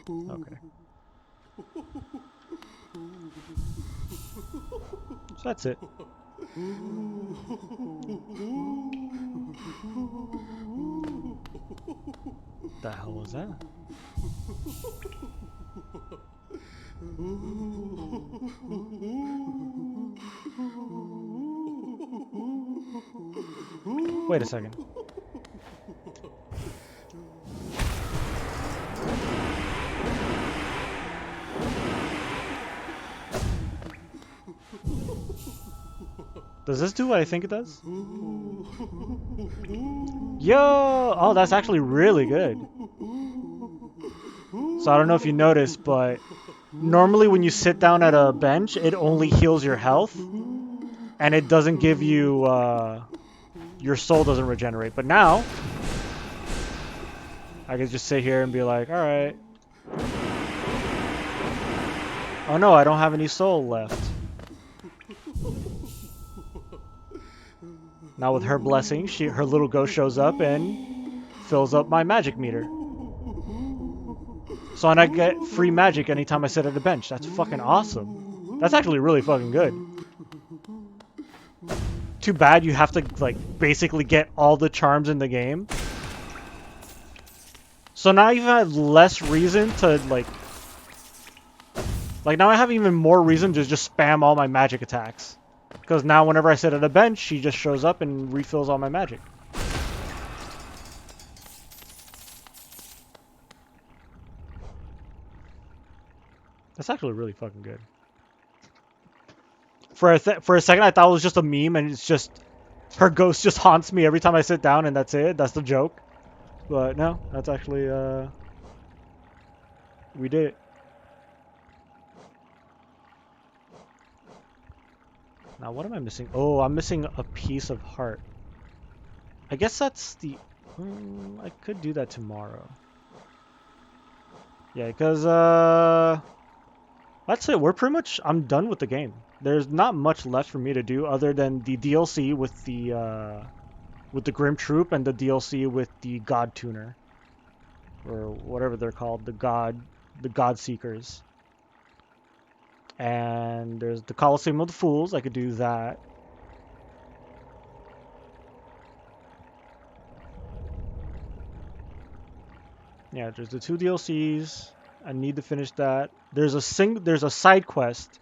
Okay. So that's it. The hell was that? Wait a second. Does this do what I think it does? Yo! Oh, that's actually really good. So I don't know if you noticed, but normally when you sit down at a bench, it only heals your health. And it doesn't give you, your soul doesn't regenerate. But now, I can just sit here and be like, alright. Oh no, I don't have any soul left. Now with her blessing, her little ghost shows up and fills up my magic meter. So I get free magic anytime I sit at a bench. That's fucking awesome. That's actually really fucking good. Too bad you have to, like, basically get all the charms in the game. So now you have less reason to, like, now I have even more reason to just spam all my magic attacks. Because now whenever I sit at a bench, she just shows up and refills all my magic. That's actually really fucking good. For a second, I thought it was just a meme, and it's just her ghost just haunts me every time I sit down, and that's it. That's the joke. But no, that's actually we did it. Now what am I missing? Oh, I'm missing a piece of heart. I guess that's the. I could do that tomorrow. Yeah, because that's it. We're pretty much. I'm done with the game. There's not much left for me to do other than the DLC with the Grim Troop and the DLC with the God Tuner, or whatever they're called, the God Seekers. And there's the Coliseum of the Fools. I could do that. Yeah, there's the 2 DLCs. I need to finish that. There's a side quest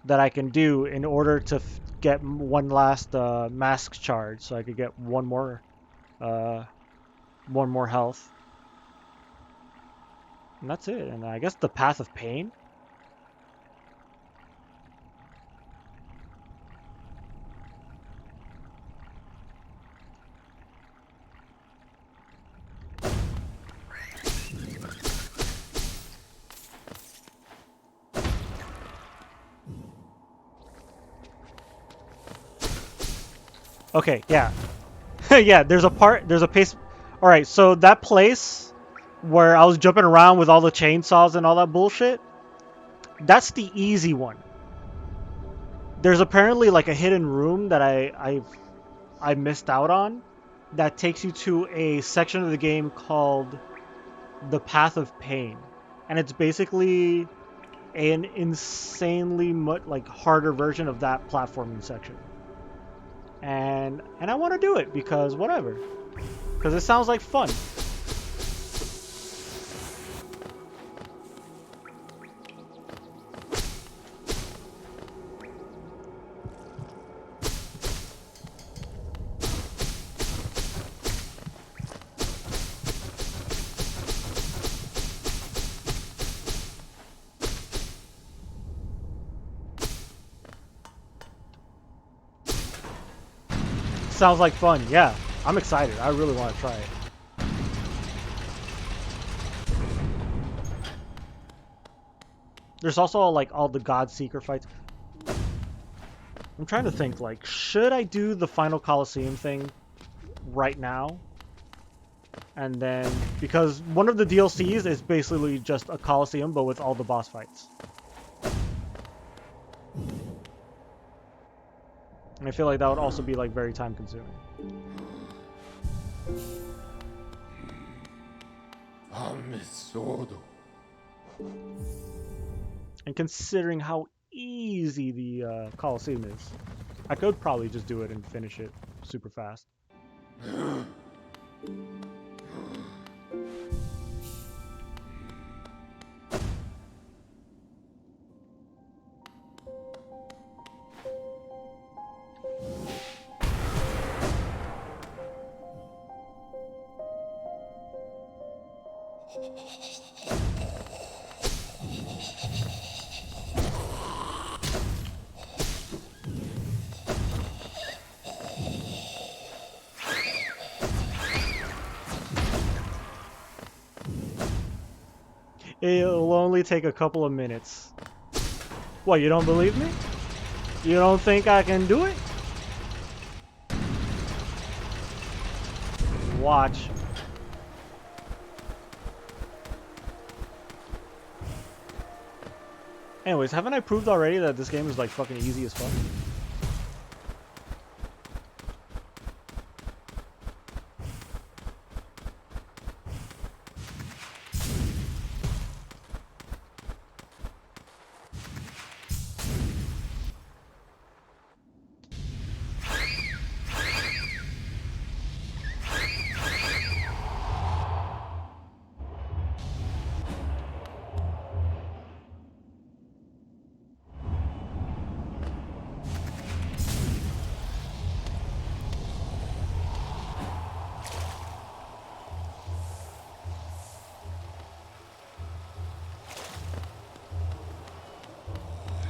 that I can do in order to get one last mask charge, so I could get one more health. And that's it. And I guess the Path of Pain. Okay, yeah. Yeah, there's a pace. Alright, so that place where I was jumping around with all the chainsaws and all that bullshit, that's the easy one. There's apparently like a hidden room that I missed out on that takes you to a section of the game called the Path of Pain. And it's basically an insanely like harder version of that platforming section. And I want to do it because whatever. Because it sounds like fun. Sounds like fun. Yeah, I'm excited. I really want to try it. There's also like all the God Seeker fights. I'm trying to think, like, should I do the final Coliseum thing right now? And then, because one of the DLCs is basically just a Coliseum, but with all the boss fights. And I feel like that would also be like very time consuming. And considering how easy the Coliseum is, I could probably just do it and finish it super fast. It'll only take a couple of minutes. What, you don't believe me? You don't think I can do it? Watch. Anyways, haven't I proved already that this game is like fucking easy as fuck?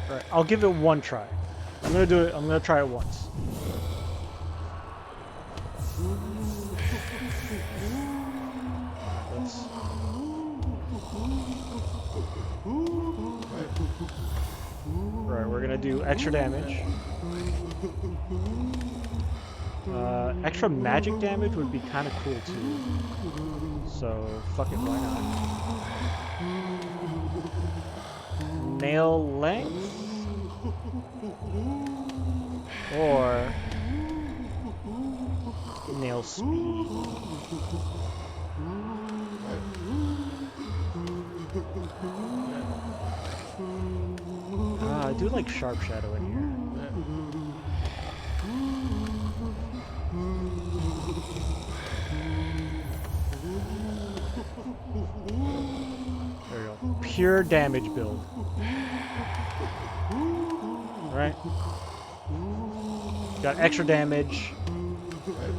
Alright, I'll give it one try. I'm gonna do it, I'm gonna try it once. Right, we're gonna do extra damage. Extra magic damage would be kind of cool too. So, fuck it, why not? Nail length? Or nail speed? I do like Sharp Shadow in here. There we go. Pure damage build. Right? Got extra damage,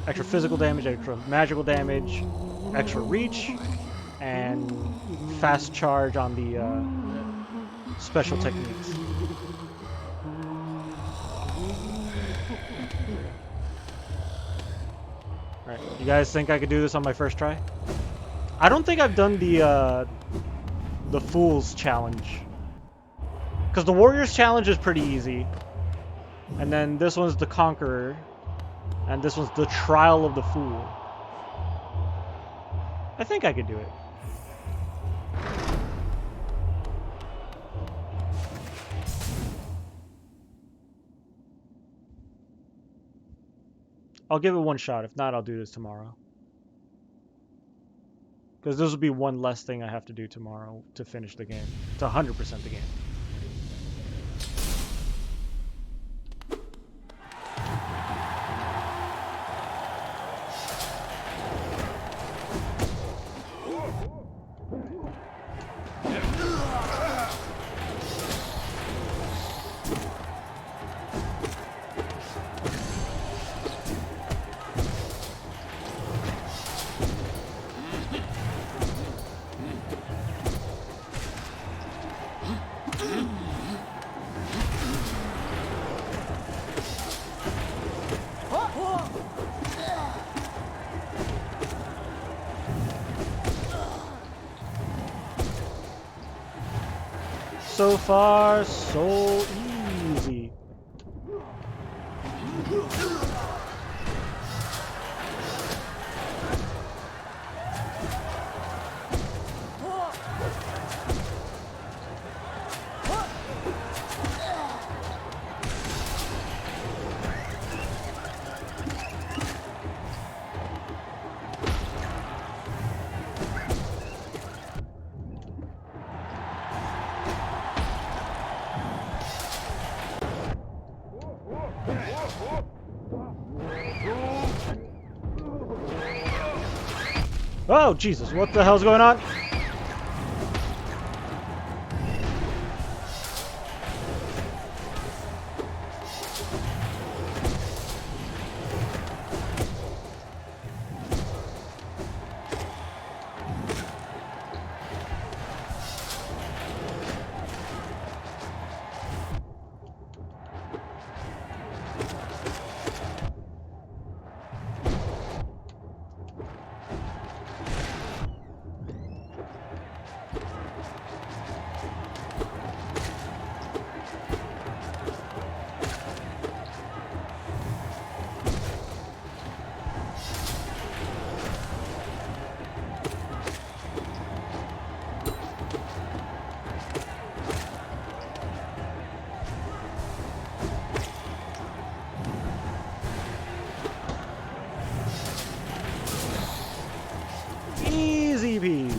extra physical damage, extra magical damage, extra reach, and fast charge on the special techniques. Alright, you guys think I could do this on my first try? I don't think I've done the Fool's Challenge. Because the Warrior's Challenge is pretty easy. And then this one's the Conqueror. And this one's the Trial of the Fool. I think I could do it. I'll give it one shot. If not, I'll do this tomorrow. Because this will be one less thing I have to do tomorrow to finish the game. To 100% the game. So far, so easy. Oh, Jesus, what the hell's going on? Easy peasy.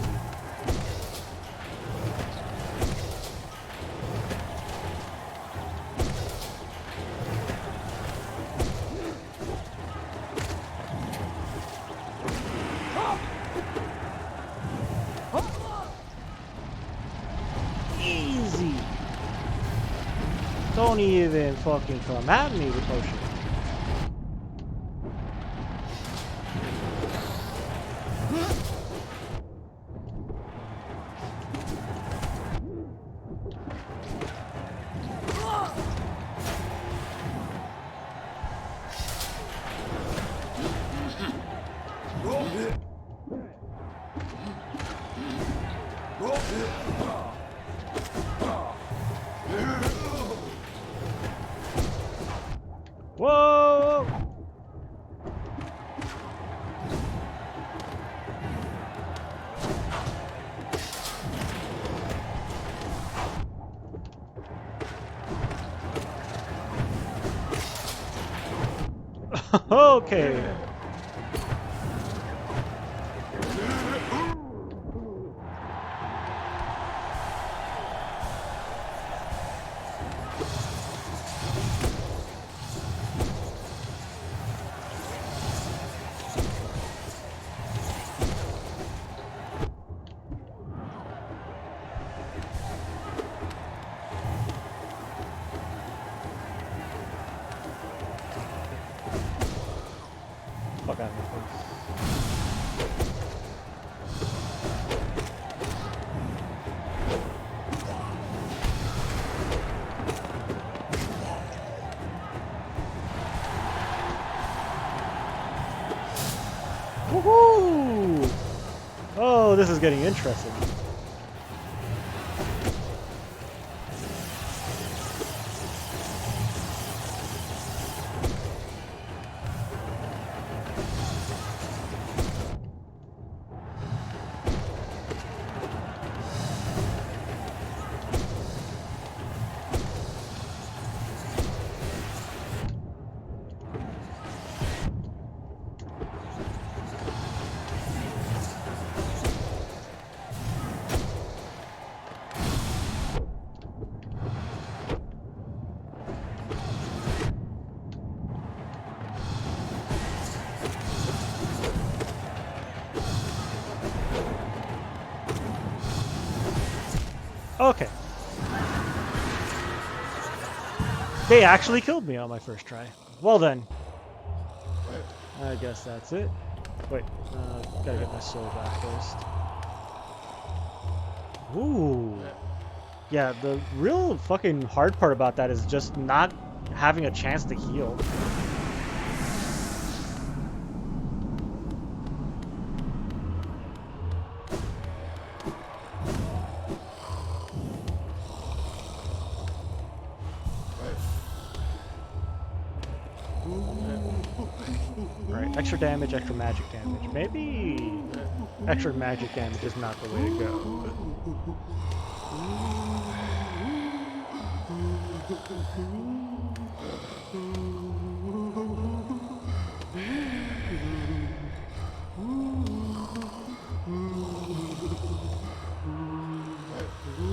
Easy. Don't even fucking come at me with those shit. Whoa! Okay. Fuck out of my face. Woohoo! Oh, this is getting interesting. Okay. They actually killed me on my first try. Well then. I guess that's it. Wait, gotta get my soul back first. Ooh. Yeah, the real fucking hard part about that is just not having a chance to heal. Right, extra damage, extra magic damage. Maybe extra magic damage is not the way to go.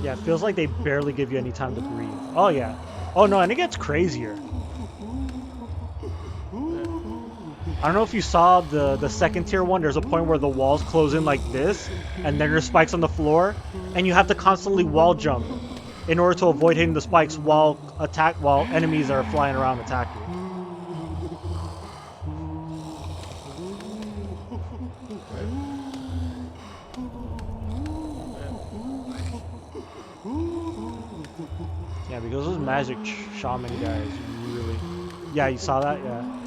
Yeah, it feels like they barely give you any time to breathe. Oh yeah. Oh no, and it gets crazier. I don't know if you saw the second tier one. There's a point where the walls close in like this, and then there's spikes on the floor, and you have to constantly wall jump in order to avoid hitting the spikes while enemies are flying around attack you. Yeah, because those magic shaman guys really... Yeah, you saw that? Yeah.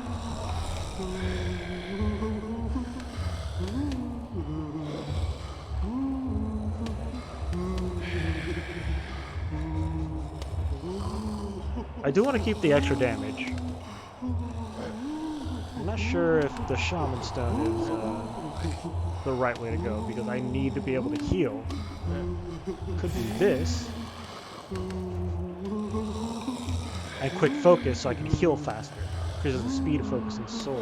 I do want to keep the extra damage. I'm not sure if the Shaman Stone is the right way to go, because I need to be able to heal. Could do this. And quick focus so I can heal faster, because of the speed of focusing soul.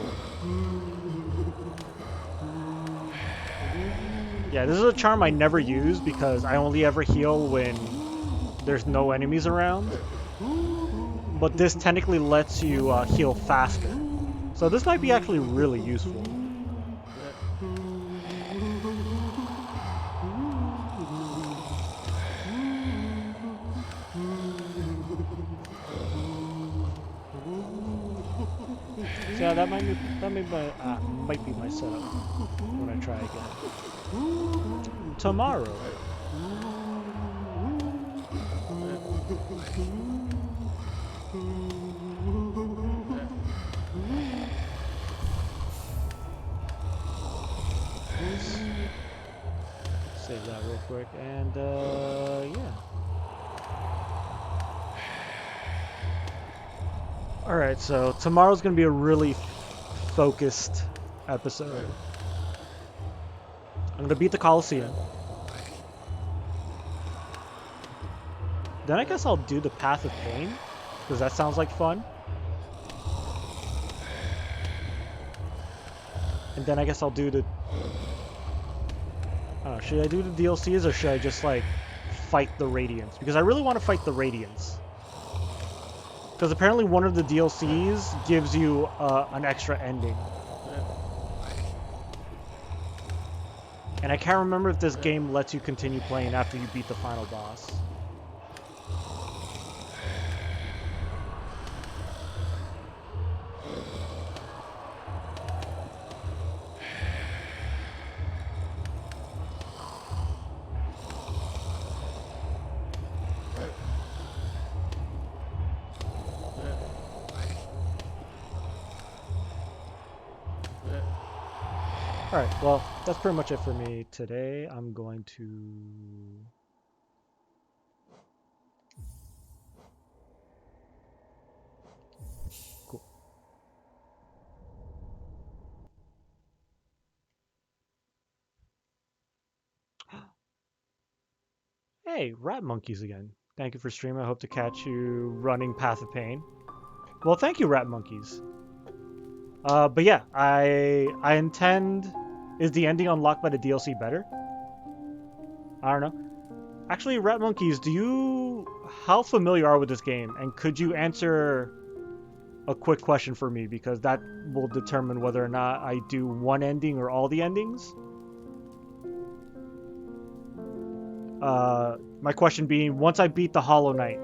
Yeah, this is a charm I never use because I only ever heal when there's no enemies around. But this technically lets you heal faster. So this might be actually really useful. So yeah, that might be my setup when I try again. Tomorrow. Save that real quick, and yeah. Alright, so tomorrow's gonna be a really focused episode. I'm gonna beat the Coliseum. Then I guess I'll do the Path of Pain, because that sounds like fun. And then I guess I'll do the... I don't know, should I do the DLCs or should I just like fight the Radiants? Because I really want to fight the Radiants. Because apparently one of the DLCs gives you an extra ending. And I can't remember if this game lets you continue playing after you beat the final boss. Alright, well, that's pretty much it for me today. I'm going to... Cool. Hey, Rat Monkeys again. Thank you for streaming. I hope to catch you running Path of Pain. Well, thank you, Rat Monkeys. But yeah, I intend... Is the ending unlocked by the DLC better? I don't know. Actually, Rat Monkeys, how familiar are you with this game? And could you answer a quick question for me? Because that will determine whether or not I do one ending or all the endings. My question being, once I beat the Hollow Knight,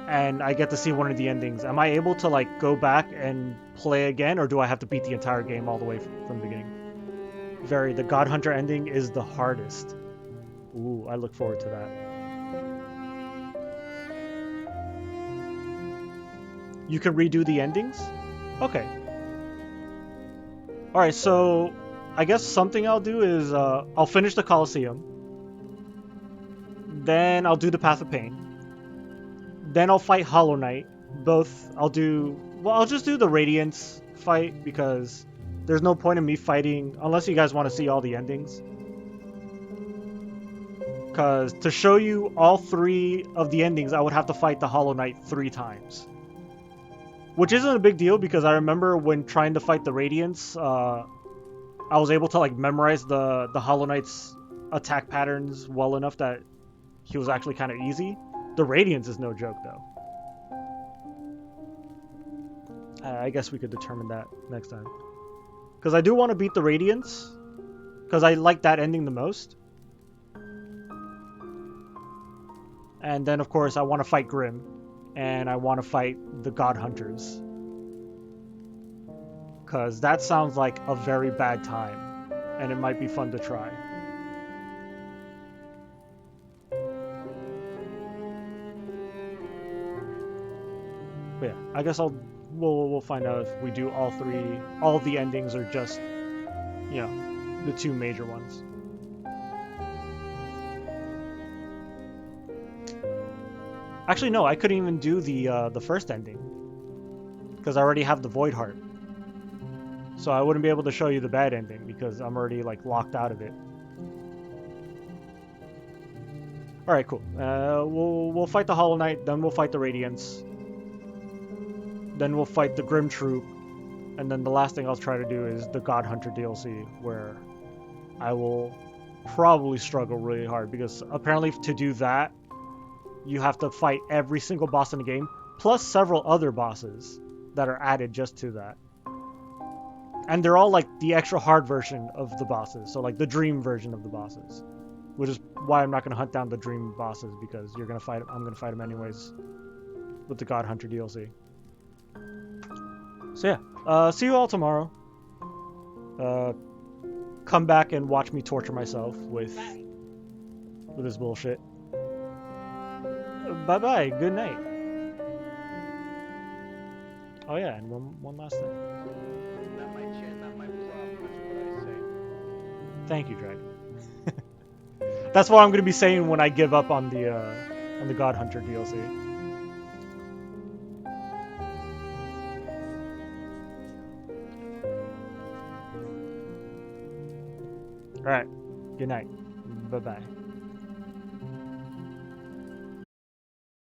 and I get to see one of the endings, am I able to like go back and play again, or do I have to beat the entire game all the way from the beginning? The God Hunter ending is the hardest. Ooh, I look forward to that. You can redo the endings? Okay. Alright, so I guess something I'll do is I'll finish the Coliseum. Then I'll do the Path of Pain. Then I'll fight Hollow Knight. I'll just do the Radiance fight because there's no point in me fighting unless you guys want to see all the endings. Because to show you all 3 of the endings, I would have to fight the Hollow Knight 3 times. Which isn't a big deal because I remember when trying to fight the Radiance, I was able to like memorize the Hollow Knight's attack patterns well enough that he was actually kind of easy. The Radiance is no joke though. I guess we could determine that next time. Because I do want to beat the Radiance. Because I like that ending the most. And then, of course, I want to fight Grim. And I want to fight the God Hunters. Because that sounds like a very bad time. And it might be fun to try. But yeah, I guess we'll find out if we do all three, all the endings, or just, you know, the two major ones. Actually, no, I couldn't even do the first ending because I already have the Void Heart, so I wouldn't be able to show you the bad ending because I'm already like locked out of it. All right, cool. We'll fight the Hollow Knight, then we'll fight the Radiance. Then we'll fight the Grim Troop, and then the last thing I'll try to do is the God Hunter DLC, where I will probably struggle really hard, because apparently to do that, you have to fight every single boss in the game, plus several other bosses that are added just to that. And they're all like the extra hard version of the bosses, so like the Dream version of the bosses. Which is why I'm not going to hunt down the Dream bosses, because I'm going to fight them anyways with the God Hunter DLC. So yeah, see you all tomorrow. Come back and watch me torture myself with this bullshit. Bye bye. Good night. Oh yeah, and one last thing. Not my chin, not my problem. That's what I say. Thank you, Dragon. That's what I'm gonna be saying when I give up on the God Hunter DLC. All right. Good night. Bye bye.